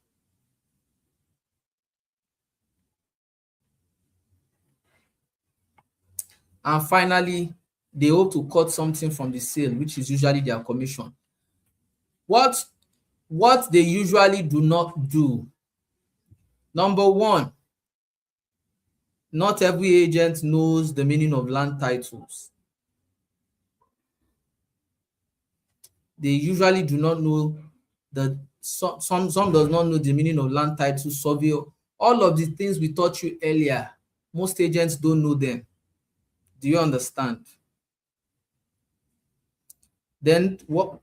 And finally, they hope to cut something from the sale, which is usually their commission. What they usually do not do. Number one, not every agent knows the meaning of land titles. They usually do not know some does not know the meaning of land title, survey. All of the things we taught you earlier, most agents don't know them. Do you understand? Then what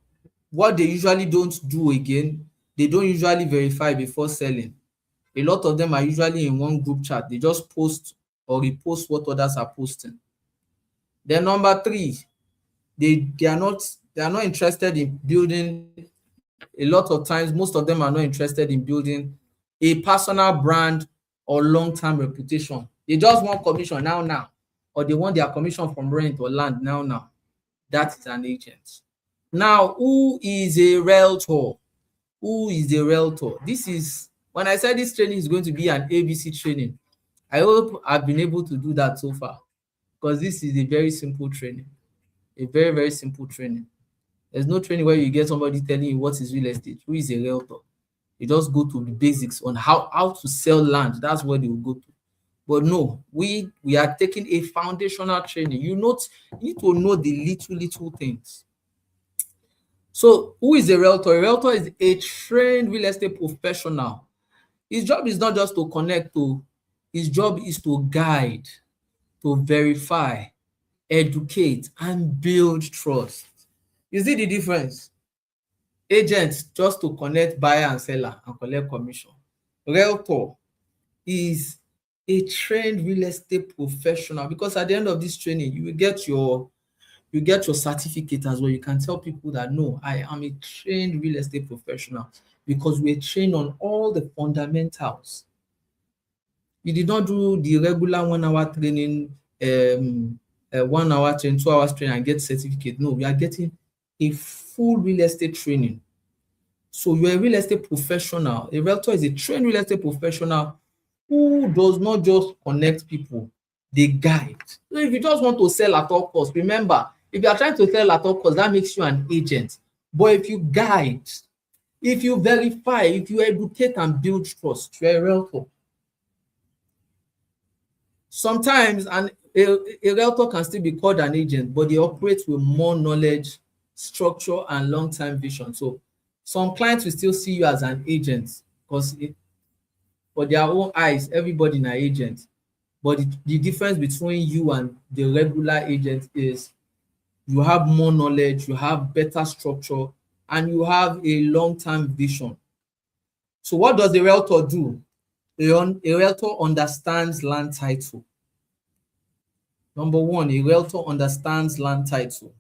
they usually don't do again, they don't usually verify before selling. A lot of them are usually in one group chat. They just post or repost what others are posting. Then number three, they are not interested in building. A lot of times, most of them are not interested in building a personal brand or long-term reputation. They just want commission now, or they want their commission from rent or land now. That is an agent. Now, who is a realtor? Who is a realtor? This is, when I said this training is going to be an ABC training, I hope I've been able to do that so far, because this is a very simple training. A very, very simple training. There's no training where you get somebody telling you what is real estate, who is a realtor. You just go to the basics on how to sell land. That's what they will go to. But no, we are taking a foundational training. You need to know the little things. So who is a realtor? A realtor is a trained real estate professional. His job is not just to connect to, his job is to guide, to verify, educate, and build trust. You see the difference? Agents just to connect buyer and seller and collect commission. Realtor is a trained real estate professional, because at the end of this training, you will get your certificate as well. You can tell people that, no, I am a trained real estate professional, because we're trained on all the fundamentals. You did not do the regular 1 hour training, 1 hour training, 2 hours training and get certificate. No, we are getting a full real estate training. So you're a real estate professional. A realtor is a trained real estate professional who does not just connect people, they guide. So if you just want to sell at all costs, remember, if you are trying to sell at all costs, that makes you an agent. But if you guide, if you verify, if you educate and build trust, you're a realtor. Sometimes a realtor can still be called an agent, but they operate with more knowledge, structure, and long-term vision. So some clients will still see you as an agent, because for their own eyes, everybody is an agent. But the difference between you and the regular agent is you have more knowledge, you have better structure, and you have a long-term vision. So what does a realtor do? A realtor understands land title. Number one, a realtor understands land title.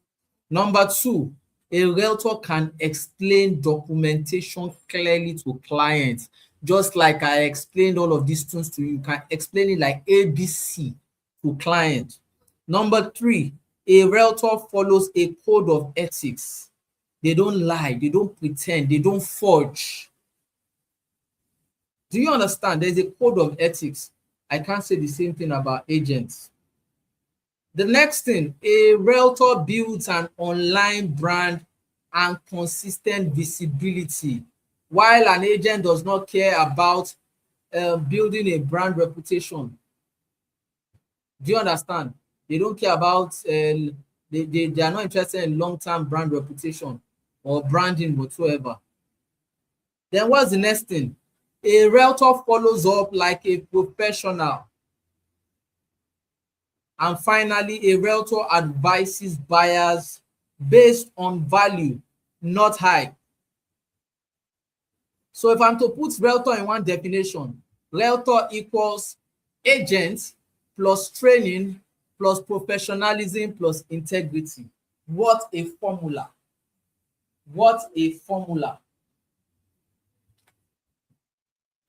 Number two, a realtor can explain documentation clearly to clients. Just like I explained all of these things to you, you can explain it like ABC to clients. Number three, a realtor follows a code of ethics. They don't lie, they don't pretend, they don't forge. Do you understand? There's a code of ethics. I can't say the same thing about agents. The next thing, a realtor builds an online brand and consistent visibility, while an agent does not care about building a brand reputation. Do you understand? They don't care about, they are not interested in long-term brand reputation or branding whatsoever. Then what's the next thing? A realtor follows up like a professional. And finally, a realtor advises buyers based on value, not hype. So if I'm to put realtor in one definition, realtor equals agent plus training plus professionalism plus integrity. What a formula. What a formula.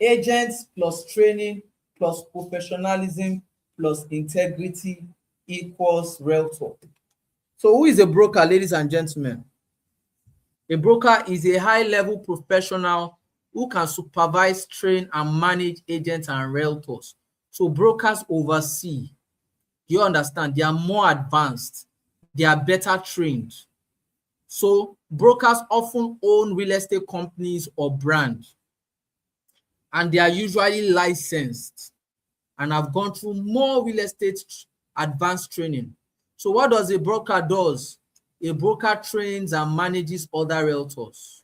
Agents plus training plus professionalism plus integrity equals realtor. So who is a broker, ladies and gentlemen? A broker is a high-level professional who can supervise, train, and manage agents and realtors. So brokers oversee You understand? They are more advanced. They are better trained. So brokers often own real estate companies or brands, and they are usually licensed and have gone through more real estate advanced training. So what does a broker does? A broker trains and manages other realtors.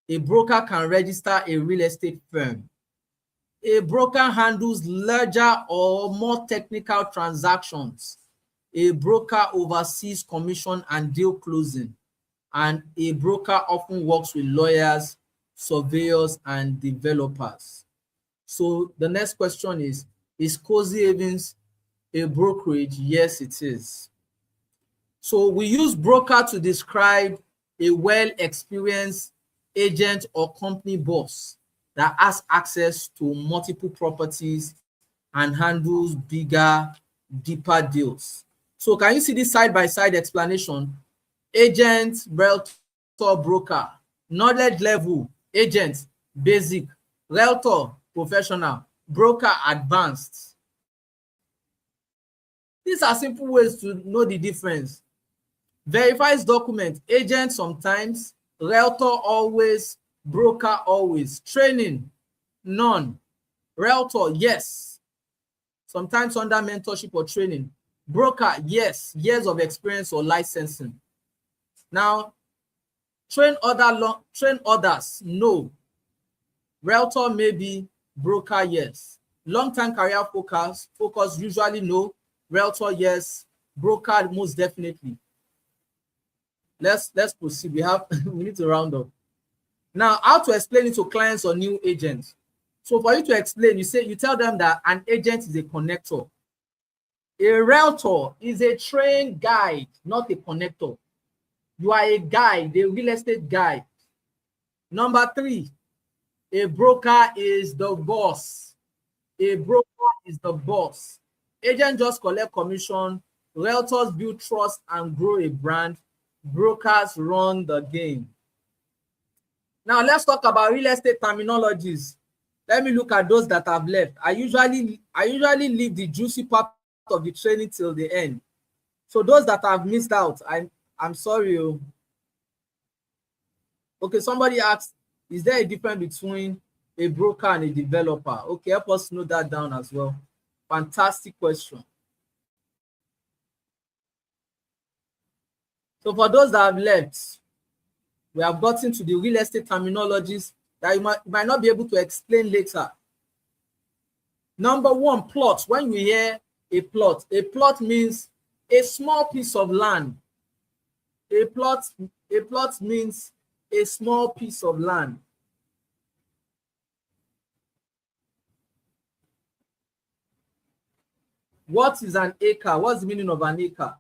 A broker can register a real estate firm. A broker handles larger or more technical transactions. A broker oversees commission and deal closing. And a broker often works with lawyers, surveyors, and developers. So the next question is Cozy Havens a brokerage? Yes, it is. So we use broker to describe a well-experienced agent or company boss that has access to multiple properties and handles bigger, deeper deals. So can you see this side-by-side explanation? Agent, realtor, broker. Knowledge level, agent, basic. Realtor, professional. Broker, advanced. These are simple ways to know the difference. Verifies document, agent sometimes, realtor always, broker always. Training, none. Realtor, yes. Sometimes under mentorship or training. Broker, yes, years of experience or licensing. Now, train others, no. Realtor maybe, broker, yes. Long-term career focus usually no. Realtor, yes. Broker, most definitely. Let's proceed. We need to round up. Now, how to explain it to clients or new agents? So for you to explain, you tell them that an agent is a connector. A realtor is a trained guide, not a connector. You are a guide, a real estate guide. Number 3, a broker is the boss. A broker is the boss. Agents just collect commission. Realtors build trust and grow a brand. Brokers run the game. Now let's talk about real estate terminologies. Let me look at those that have left. I usually leave the juicy part of the training till the end. So those that have missed out, I'm sorry. Okay, somebody asked, is there a difference between a broker and a developer? Okay, help us note that down as well. Fantastic question. So for those that have left, we have gotten to the real estate terminologies that you might not be able to explain later. Number 1, plot. When you hear a plot means a small piece of land. A plot means a small piece of land. What is an acre? What's the meaning of an acre?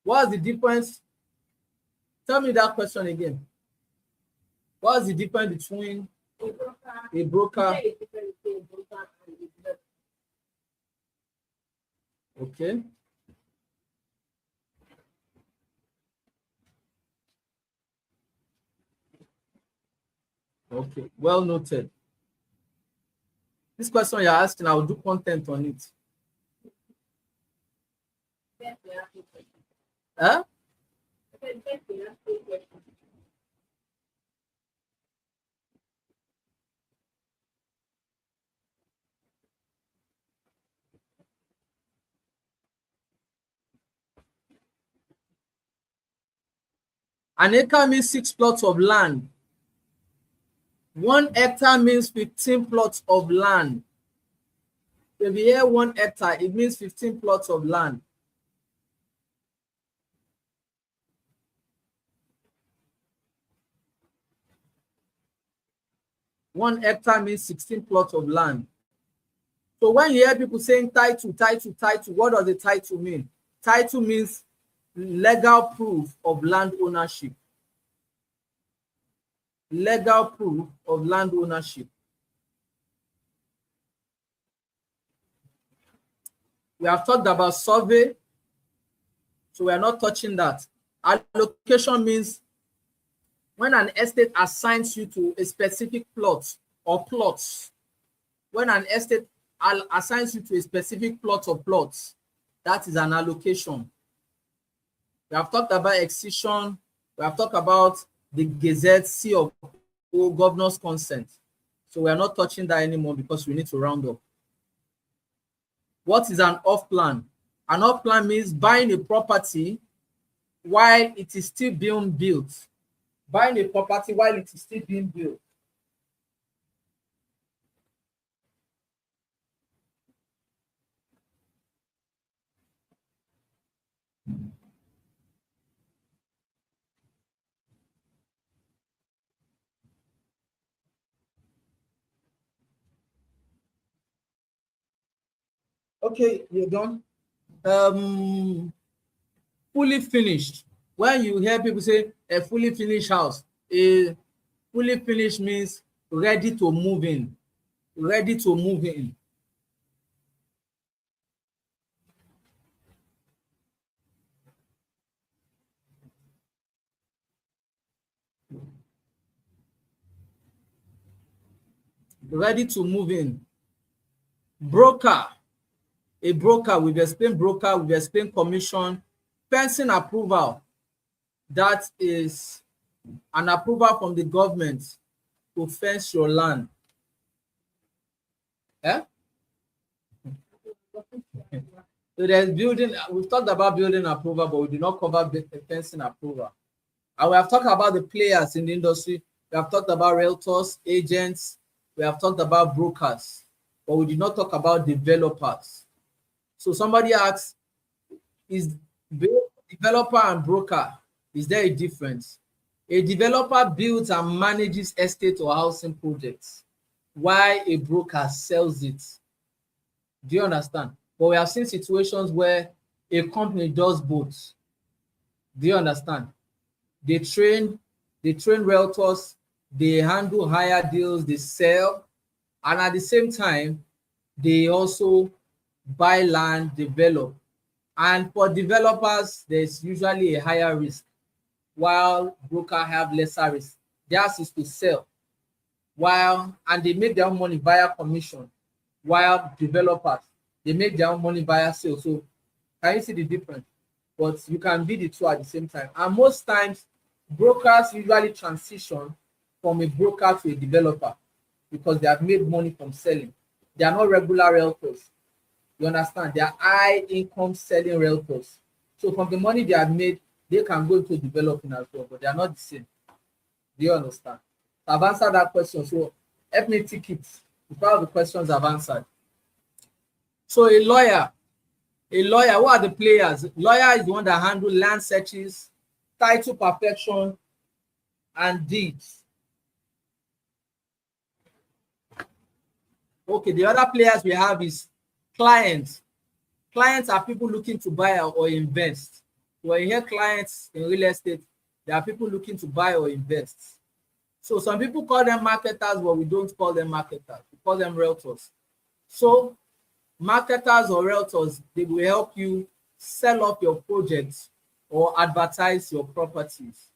What's the difference? Tell me that question again. What's the difference between a broker? Okay. Okay, well noted. This question you're asking, I will do content on it. Huh? An acre means 6 plots of land. 1 hectare means 15 plots of land. If you hear 1 hectare, it means 15 plots of land. One hectare means 16 plots of land. So when you hear people saying title, what does the title mean? Title means legal proof of land ownership. Legal proof of land ownership. We have talked about survey, so we are not touching that. Allocation means when an estate assigns you to a specific plot or plots. When an estate assigns you to a specific plot of plots, that is an allocation. We have talked about exition. We have talked about the Gazettes, C of O, governor's consent. So we are not touching that anymore because we need to round up. What is an off-plan? An off-plan means buying a property while it is still being built. Buying a property while it is still being built. Okay, you're done. Fully finished. When you hear people say a fully finished house, a fully finished means ready to move in. Ready to move in. Ready to move in. Broker. A broker, we've explained broker, we've explained commission. Fencing approval, that is an approval from the government to fence your land. Eh? So there's building, we've talked about building approval, but we did not cover fencing approval. And we have talked about the players in the industry. We have talked about realtors, agents, we have talked about brokers, but we did not talk about developers. So somebody asks, is developer and broker, is there a difference? A developer builds and manages estate or housing projects, while a broker sells it. Do you understand? But we have seen situations where a company does both. Do you understand? They train realtors, they handle hire deals, they sell, and at the same time, they also buy land, develop. And for developers, there's usually a higher risk, while brokers have lesser risk. Theirs is to sell, and they make their own money via commission, while developers, they make their own money via sale. So can you see the difference? But you can be the two at the same time. And most times, brokers usually transition from a broker to a developer because they have made money from selling. They are not regular realtors. You understand? They are high income selling realtors. So from the money they have made, they can go into developing as well, but they are not the same. Do you understand? So I've answered that question. So help me tick it. Before all the questions I've answered. So a lawyer, what are the players? Lawyer is the one that handles land searches, title perfection, and deeds. Okay, the other players we have is clients. Clients are people looking to buy or invest. When you hear clients in real estate, there are people looking to buy or invest. So some people call them marketers, but we don't call them marketers. We call them realtors. So marketers or realtors, they will help you sell off your projects or advertise your properties.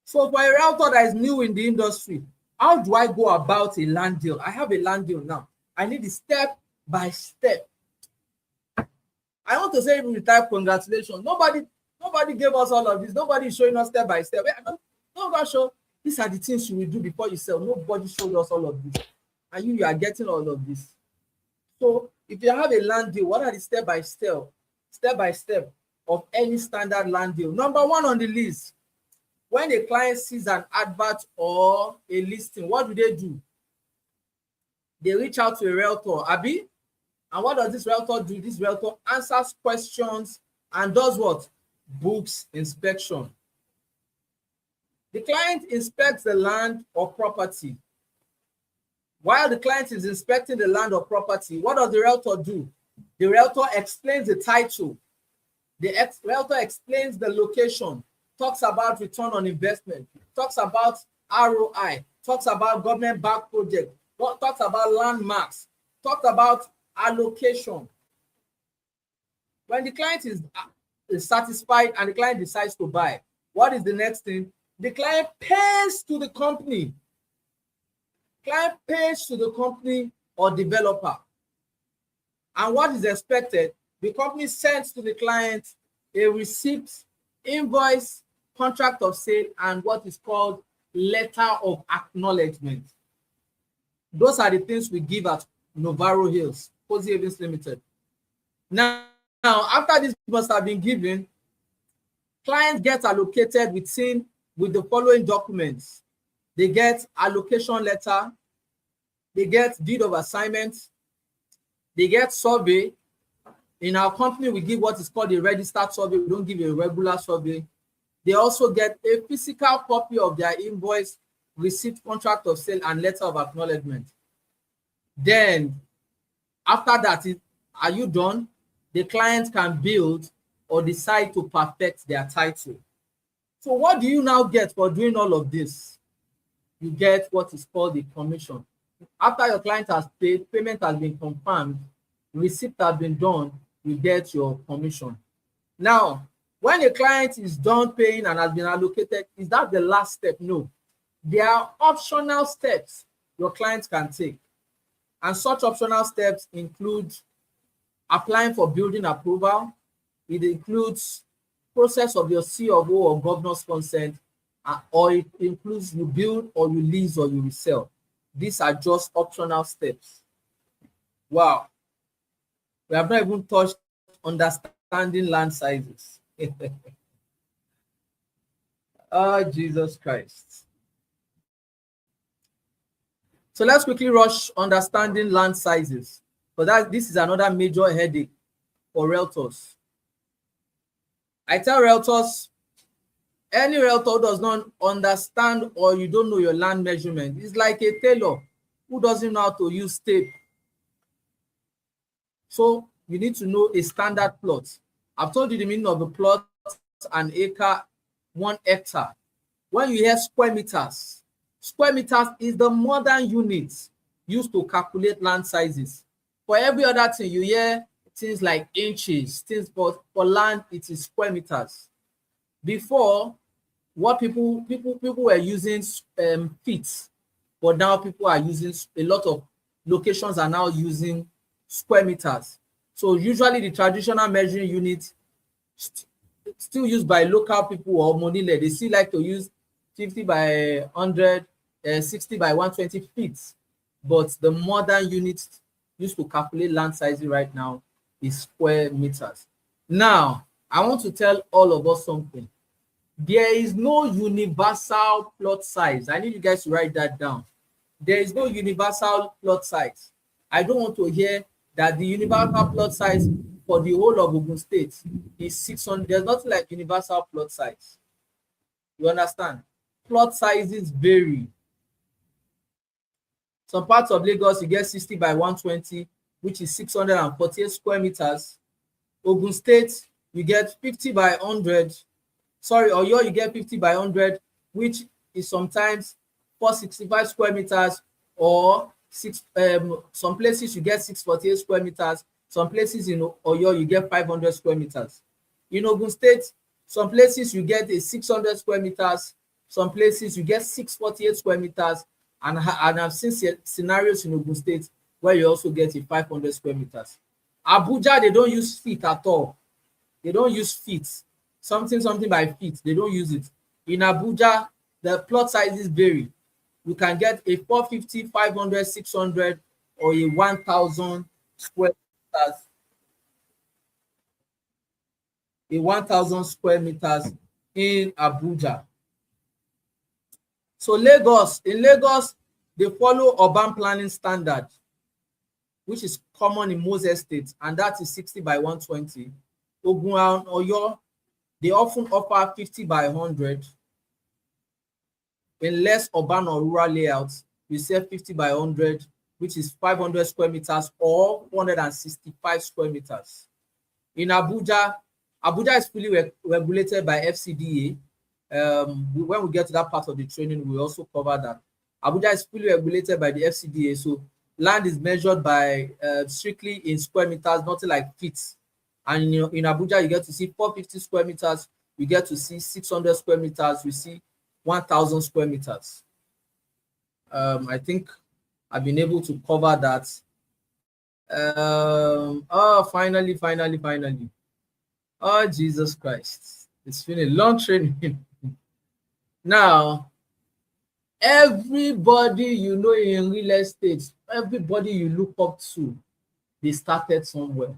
So for a realtor that is new in the industry, how do I go about a land deal? I have a land deal now. I need it step by step. I want to say every time, congratulations. Nobody gave us all of this. Nobody is showing us step by step. Nobody show these are the things you will do before you sell. Nobody showed us all of this. And you are getting all of this. So if you have a land deal, what are the step by step of any standard land deal? Number one on the list, when a client sees an advert or a listing, what do? They reach out to a realtor, Abi. And what does this realtor do? This realtor answers questions and does what? Books inspection. The client inspects the land or property. While the client is inspecting the land or property, what does the realtor do? The realtor explains the title. The realtor explains the location, talks about return on investment, talks about ROI, talks about government-backed project, talks about landmarks, talks about allocation. When the client is satisfied and the client decides to buy, what is the next thing? The client pays to the company. Client pays to the company or developer. And what is expected, the company sends to the client a receipt, invoice, contract of sale, and what is called letter of acknowledgement. Those are the things we give at Novaro Hills, Cozy Havens Limited. Now, after this must have been given, clients get allocated with the following documents. They get allocation letter, they get deed of assignment, they get survey. In our company, we give what is called a registered survey. We don't give a regular survey. They also get a physical copy of their invoice, receipt, contract of sale, and letter of acknowledgement. Then, after that, are you done? The client can build or decide to perfect their title. So what do you now get for doing all of this? You get what is called a commission. After your client has paid, payment has been confirmed, receipt has been done, you get your commission. Now, when a client is done paying and has been allocated, is that the last step? No. There are optional steps your client can take. And such optional steps include applying for building approval. It includes process of your C of O or governor's consent, or it includes you build or you lease or you resell. These are just optional steps. Wow. We have not even touched understanding land sizes. Oh, Jesus Christ. So let's quickly rush understanding land sizes. But this is another major headache for realtors. I tell realtors, any realtor who does not understand or you don't know your land measurement is like a tailor who doesn't know how to use tape. So you need to know a standard plot. I've told you the meaning of a plot, an acre, 1 hectare. When you hear square meters is the modern unit used to calculate land sizes. For every other thing, you hear things like inches, things, but for land, it is square meters. Before, what people were using feet, but now people are using, a lot of locations are now using square meters. So usually the traditional measuring unit still used by local people or monile, they still like to use 50 by 100, 60 by 120 feet. But the modern unit used to calculate land sizing right now is square meters. Now, I want to tell all of us something. There is no universal plot size. I need you guys to write that down. There is no universal plot size. I don't want to hear that the universal plot size for the whole of Ogun State is 600. There's nothing like universal plot size. You understand? Plot sizes vary. Some parts of Lagos, you get 60 by 120, which is 648 square meters. Ogun State, you get 50 by 100. Sorry, Oyo, you get 50 by 100, which is sometimes 465 square meters, or some places you get 648 square meters. Some places in Oyo, you get 500 square meters. In Ogun State, some places you get a 600 square meters. Some places you get 648 square meters. And I've seen scenarios in Ogun State where you also get a 500 square meters. Abuja, they don't use feet at all. They don't use feet. Something by feet. They don't use it. In Abuja, the plot sizes vary. You can get a 450, 500, 600, or a 1,000 square meters. A 1,000 square meters in Abuja. So in Lagos, they follow urban planning standard, which is common in most estates, and that is 60 by 120. Ogun and Oyo, they often offer 50 by 100. In less urban or rural layouts, we say 50 by 100, which is 500 square meters or 165 square meters. In Abuja is fully regulated by FCDA. When we get to that part of the training, we also cover that. Abuja is fully regulated by the FCDA, so land is measured by strictly in square meters, nothing like feet. And in Abuja, you get to see 450 square meters, you get to see 600 square meters, you see 1,000 square meters. I think I've been able to cover that. Finally. Oh, Jesus Christ. It's been a long training. Now, everybody you know in real estate, everybody you look up to, they started somewhere.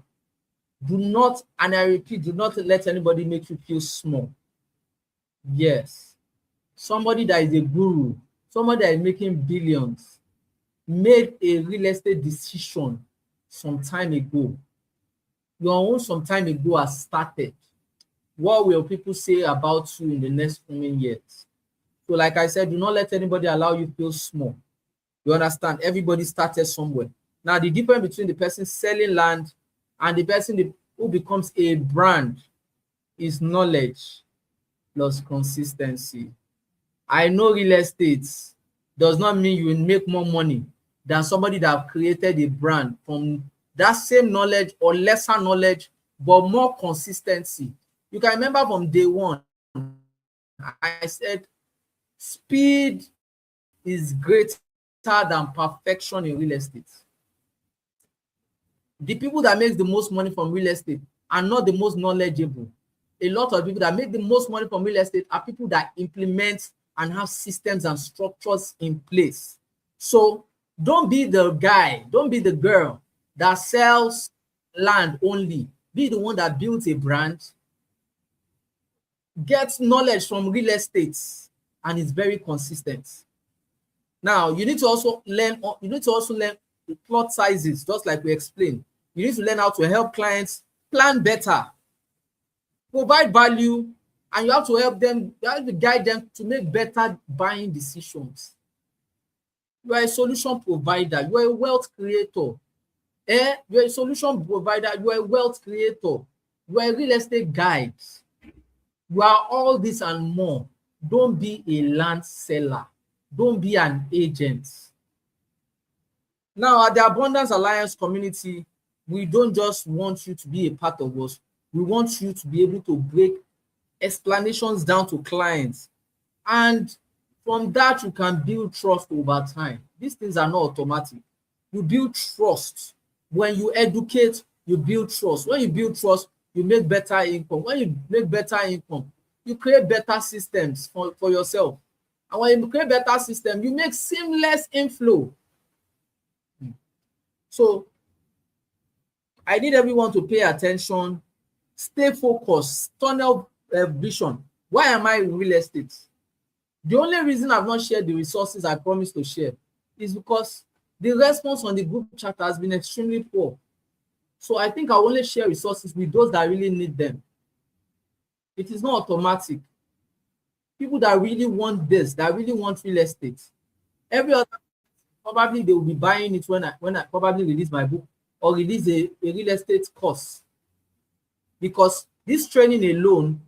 Do not, and I repeat, do not let anybody make you feel small. Yes. Somebody that is a guru, somebody that is making billions, made a real estate decision some time ago. Your own some time ago has started. What will people say about you in the next coming years? So, like I said, do not let anybody allow you feel small. You understand? Everybody started somewhere. Now, the difference between the person selling land and the person who becomes a brand is knowledge plus consistency. I know real estate does not mean you will make more money than somebody that created a brand from that same knowledge or lesser knowledge, but more consistency. You can remember from day one, I said speed is greater than perfection in real estate. The people that make the most money from real estate are not the most knowledgeable. A lot of people that make the most money from real estate are people that implement and have systems and structures in place. So don't be the guy, don't be the girl that sells land only. Be the one that builds a brand, gets knowledge from real estate, and is very consistent. Now, you need to also learn the plot sizes, just like we explained. You need to learn how to help clients plan better, provide value, and you have to help them, you have to guide them to make better buying decisions. You are a solution provider, you are a wealth creator. You are a solution provider, you are a wealth creator, you are a real estate guide. You are all this and more. Don't be a land seller. Don't be an agent. Now, at the Abundance Alliance community, we don't just want you to be a part of us. We want you to be able to break explanations down to clients. And from that, you can build trust over time. These things are not automatic. You build trust. When you educate, you build trust. When you build trust, you make better income. When you make better income, you create better systems for yourself. And when you create better system, you make seamless inflow. So I need everyone to pay attention, stay focused, tunnel vision. Why am I in real estate? The only reason I've not shared the resources I promised to share is because the response on the group chat has been extremely poor. So I think I'll only share resources with those that really need them. It is not automatic. People that really want this, that really want real estate, every other, probably they will be buying it when I probably release my book or release a real estate course. Because this training alone,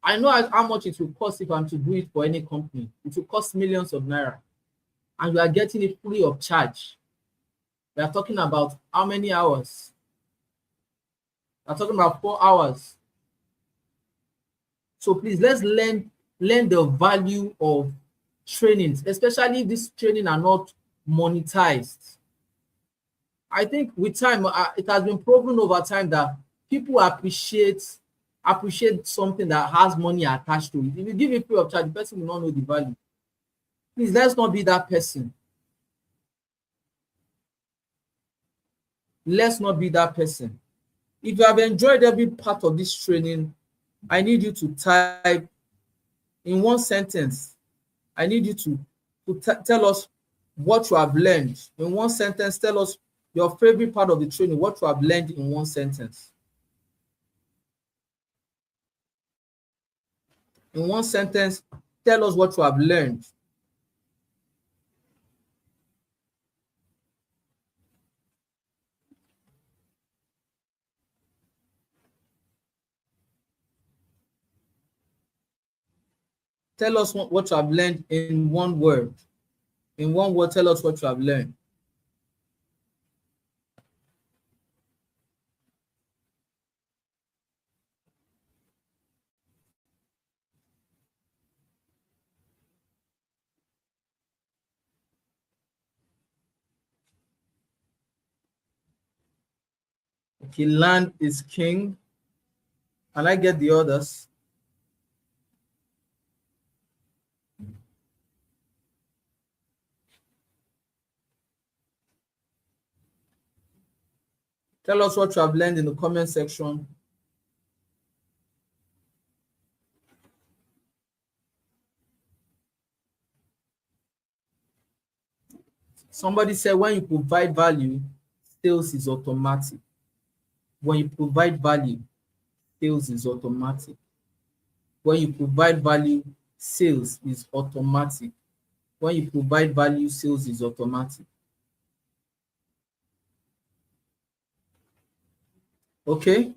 I know how much it will cost if I'm to do it for any company. It will cost millions of naira. And you are getting it free of charge. We are talking about how many hours? We are talking about 4 hours. So please, let's learn the value of trainings, especially if this training are not monetized. I think with time, it has been proven over time that people appreciate something that has money attached to it. If you give it free of charge, the person will not know the value. Please, let's not be that person. Let's not be that person. If you have enjoyed every part of this training, I need you to type in one sentence. I need you to tell us what you have learned. In one sentence, tell us your favorite part of the training, what you have learned in one sentence. In one sentence, tell us what you have learned. Tell us what you have learned in one word. In one word, tell us what you have learned. Okay, land is king. And I get the others. Tell us what you have learned in the comment section. Somebody said when you provide value, sales is automatic. When you provide value, sales is automatic. When you provide value, sales is automatic. When you provide value, sales is automatic. Okay?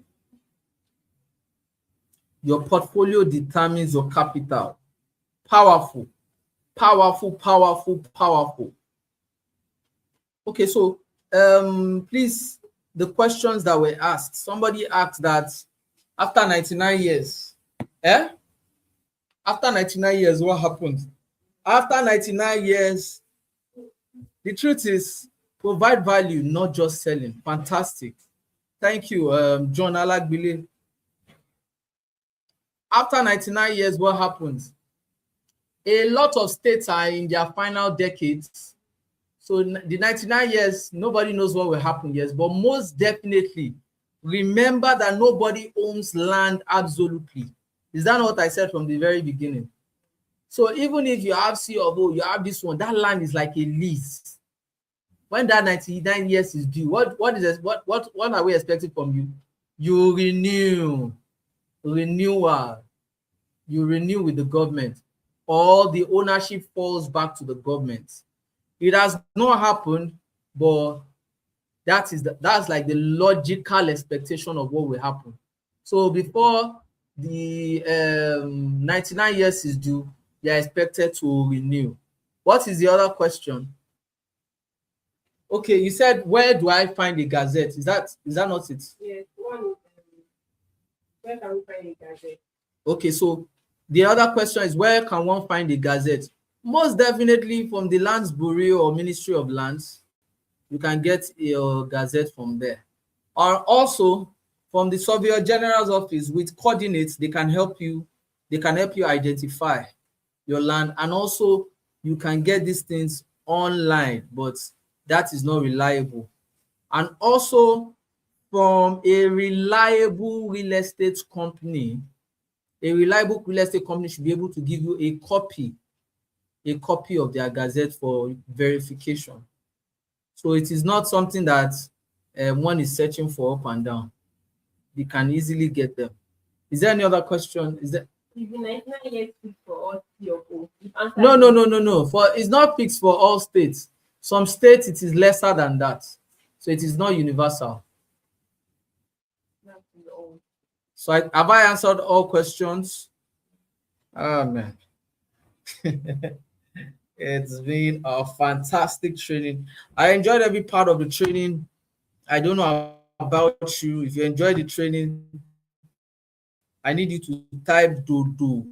Your portfolio determines your capital. Powerful, powerful, powerful, powerful. Okay, so please, the questions that were asked. Somebody asked that after 99 years, after 99 years, what happened? After 99 years, the truth is provide value, not just selling. Fantastic. Thank you, John Alagbile. After 99 years, what happens? A lot of states are in their final decades. So the 99 years, nobody knows what will happen, yes, but most definitely remember that nobody owns land absolutely. Is that not what I said from the very beginning? So even if you have C of O, you have this one, that land is like a lease. When that 99 years is due, what are we expecting from you? You renew, renewal. You renew with the government, or the ownership falls back to the government. It has not happened, but that's like the logical expectation of what will happen. So before the 99 years is due, they are expected to renew. What is the other question? Okay, you said, where do I find a Gazette? Is that not it? Yes, one. Where can we find a Gazette? Okay, so the other question is, where can one find a Gazette? Most definitely from the Lands Bureau or Ministry of Lands. You can get your Gazette from there. Or also from the Surveyor General's office with coordinates, they can help you identify your land. And also you can get these things online, but that is not reliable. And also from a reliable real estate company, a reliable real estate company should be able to give you a copy of their Gazette for verification. So it is not something that one is searching for up and down. They can easily get them. Is there any other question? Is there? Is the 99 years fixed for all CFO? No. It's not fixed for all states. Some states it is lesser than that. So it is not universal. So have I answered all questions? Ah, man. It's been a fantastic training. I enjoyed every part of the training. I don't know about you. If you enjoyed the training, I need you to type do.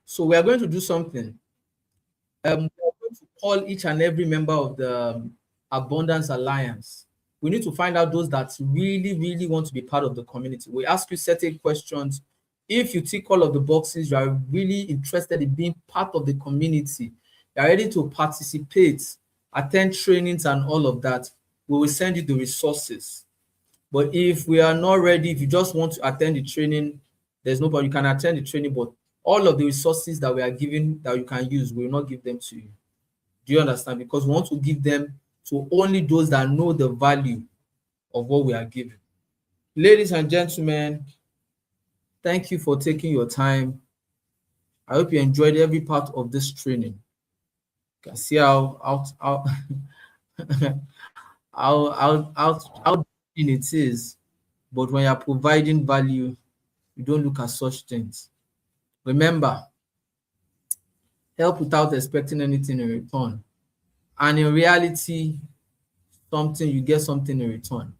So we are going to do something. We are going to call each and every member of the Abundance Alliance. We need to find out those that really, really want to be part of the community. We ask you certain questions. If you tick all of the boxes, you are really interested in being part of the community, you are ready to participate, attend trainings and all of that, we will send you the resources. But if we are not ready, if you just want to attend the training, there's no problem. You can attend the training, but all of the resources that we are giving that you can use, we will not give them to you. Do you understand? Because we want to give them to only those that know the value of what we are giving. Ladies and gentlemen, thank you for taking your time. I hope you enjoyed every part of this training. You can see how it is, but when you are providing value, you don't look at such things. Remember, help without expecting anything in return. And in reality, you get something in return.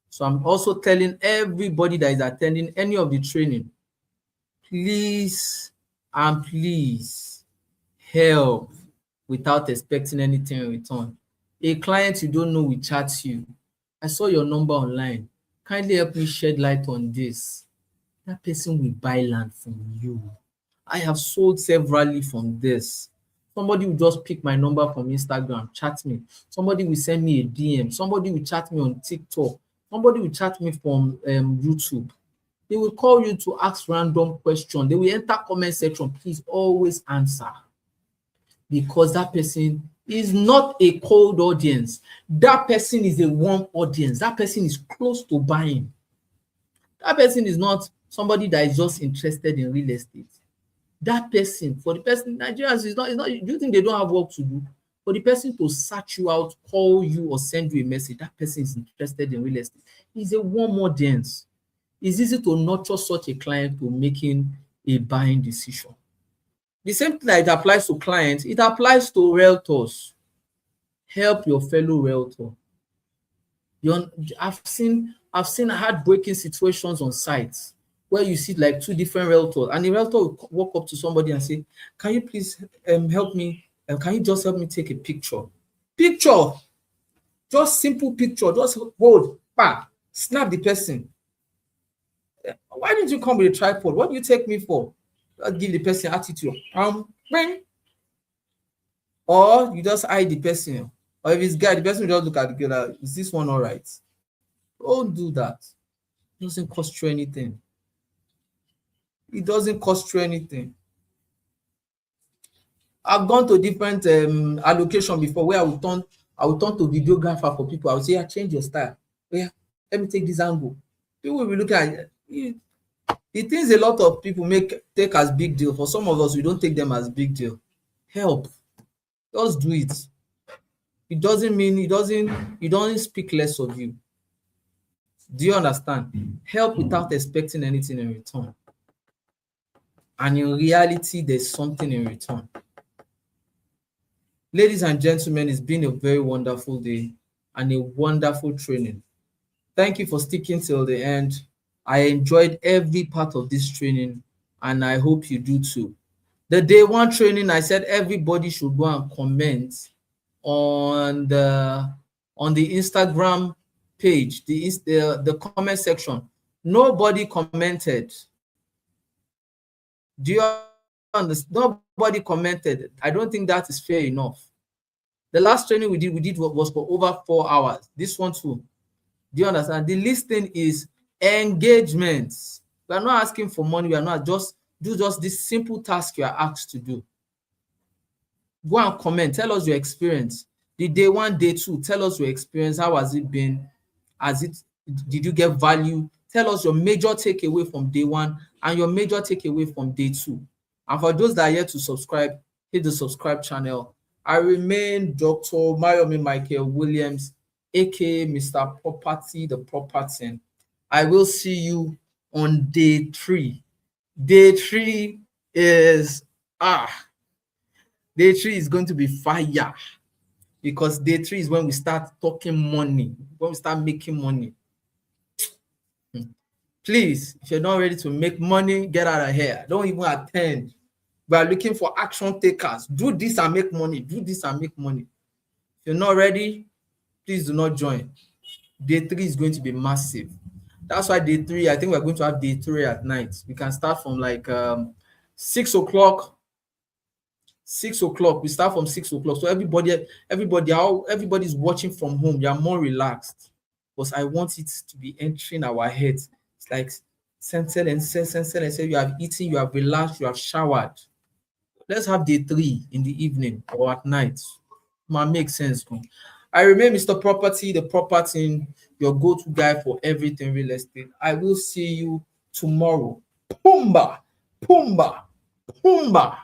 So I'm also telling everybody that is attending any of the training, please and please help without expecting anything in return. A client you don't know will chat you. I saw your number online. Kindly help me shed light on this. That person will buy land from you. I have sold severally from this. Somebody will just pick my number from Instagram, chat me. Somebody will send me a DM. Somebody will chat me on TikTok. Somebody will chat me from YouTube. They will call you to ask random questions. They will enter comment section. Please always answer, because that person is not a cold audience. That person is a warm audience. That person is close to buying. That person is not somebody that is just interested in real estate. That person, for the person, Nigerians is not, do you think they don't have work to do? For the person to search you out, call you, or send you a message, that person is interested in real estate. It's a warm audience. It's easy to nurture such a client to making a buying decision. The same thing that it applies to clients, it applies to realtors. Help your fellow realtor. I've seen heartbreaking situations on sites where you see like two different realtors, and the realtor will walk up to somebody and say, can you please help me? Can you just help me take a picture? Picture, just simple picture, just hold, snap the person. Why didn't you come with a tripod? What do you take me for? Just give the person attitude. Or you just hide the person. Or if it's guy, the person will just look at the girl. Is this one all right? Don't do that. It doesn't cost you anything. It doesn't cost you anything. I've gone to different allocation before where I will turn to videographer for people. I will say, yeah, change your style. Yeah, let me take this angle. People will be looking at it. The things a lot of people take as big deal. For some of us, we don't take them as big deal. Help. Just do it. It doesn't mean it doesn't speak less of you. Do you understand? Help without expecting anything in return. And in reality, there's something in return. Ladies and gentlemen, it's been a very wonderful day and a wonderful training. Thank you for sticking till the end. I enjoyed every part of this training, and I hope you do too. The day one training, I said everybody should go and comment on the Instagram page, the comment section. Nobody commented. Do you understand? Nobody commented. I don't think that is fair enough. The last training we did was for over 4 hours. This one too. Do you understand? The listing is engagements. We are not asking for money. We are not just this simple task you are asked to do. Go and comment. Tell us your experience. The day one, day two. Tell us your experience. How has it been? Did you get value? Tell us your major takeaway from day one and your major takeaway from day two. And for those that are yet to subscribe, hit the subscribe channel. I remain Dr. Mayomi Michael Williams, aka Mr. Property, the Property. I will see you on day 3. Day 3 is day 3 is going to be fire, because day 3 is when we start talking money, when we start making money. Please, if you're not ready to make money, get out of here. Don't even attend. We are looking for action takers. Do this and make money. Do this and make money. If you're not ready, please do not join. Day 3 is going to be massive. That's why day 3, I think we're going to have day 3 at night. We can start from like 6 o'clock. 6 o'clock. We start from 6 o'clock. So everybody's watching from home. You're more relaxed. Because I want it to be entering our heads. It's like sensor and say you have eaten, you have relaxed, you have showered. Let's have day 3 in the evening or at night. Might make sense. I remain Mr. Property, the Property, your go-to guy for everything real estate. I will see you tomorrow. Pumba, Pumba, Pumba.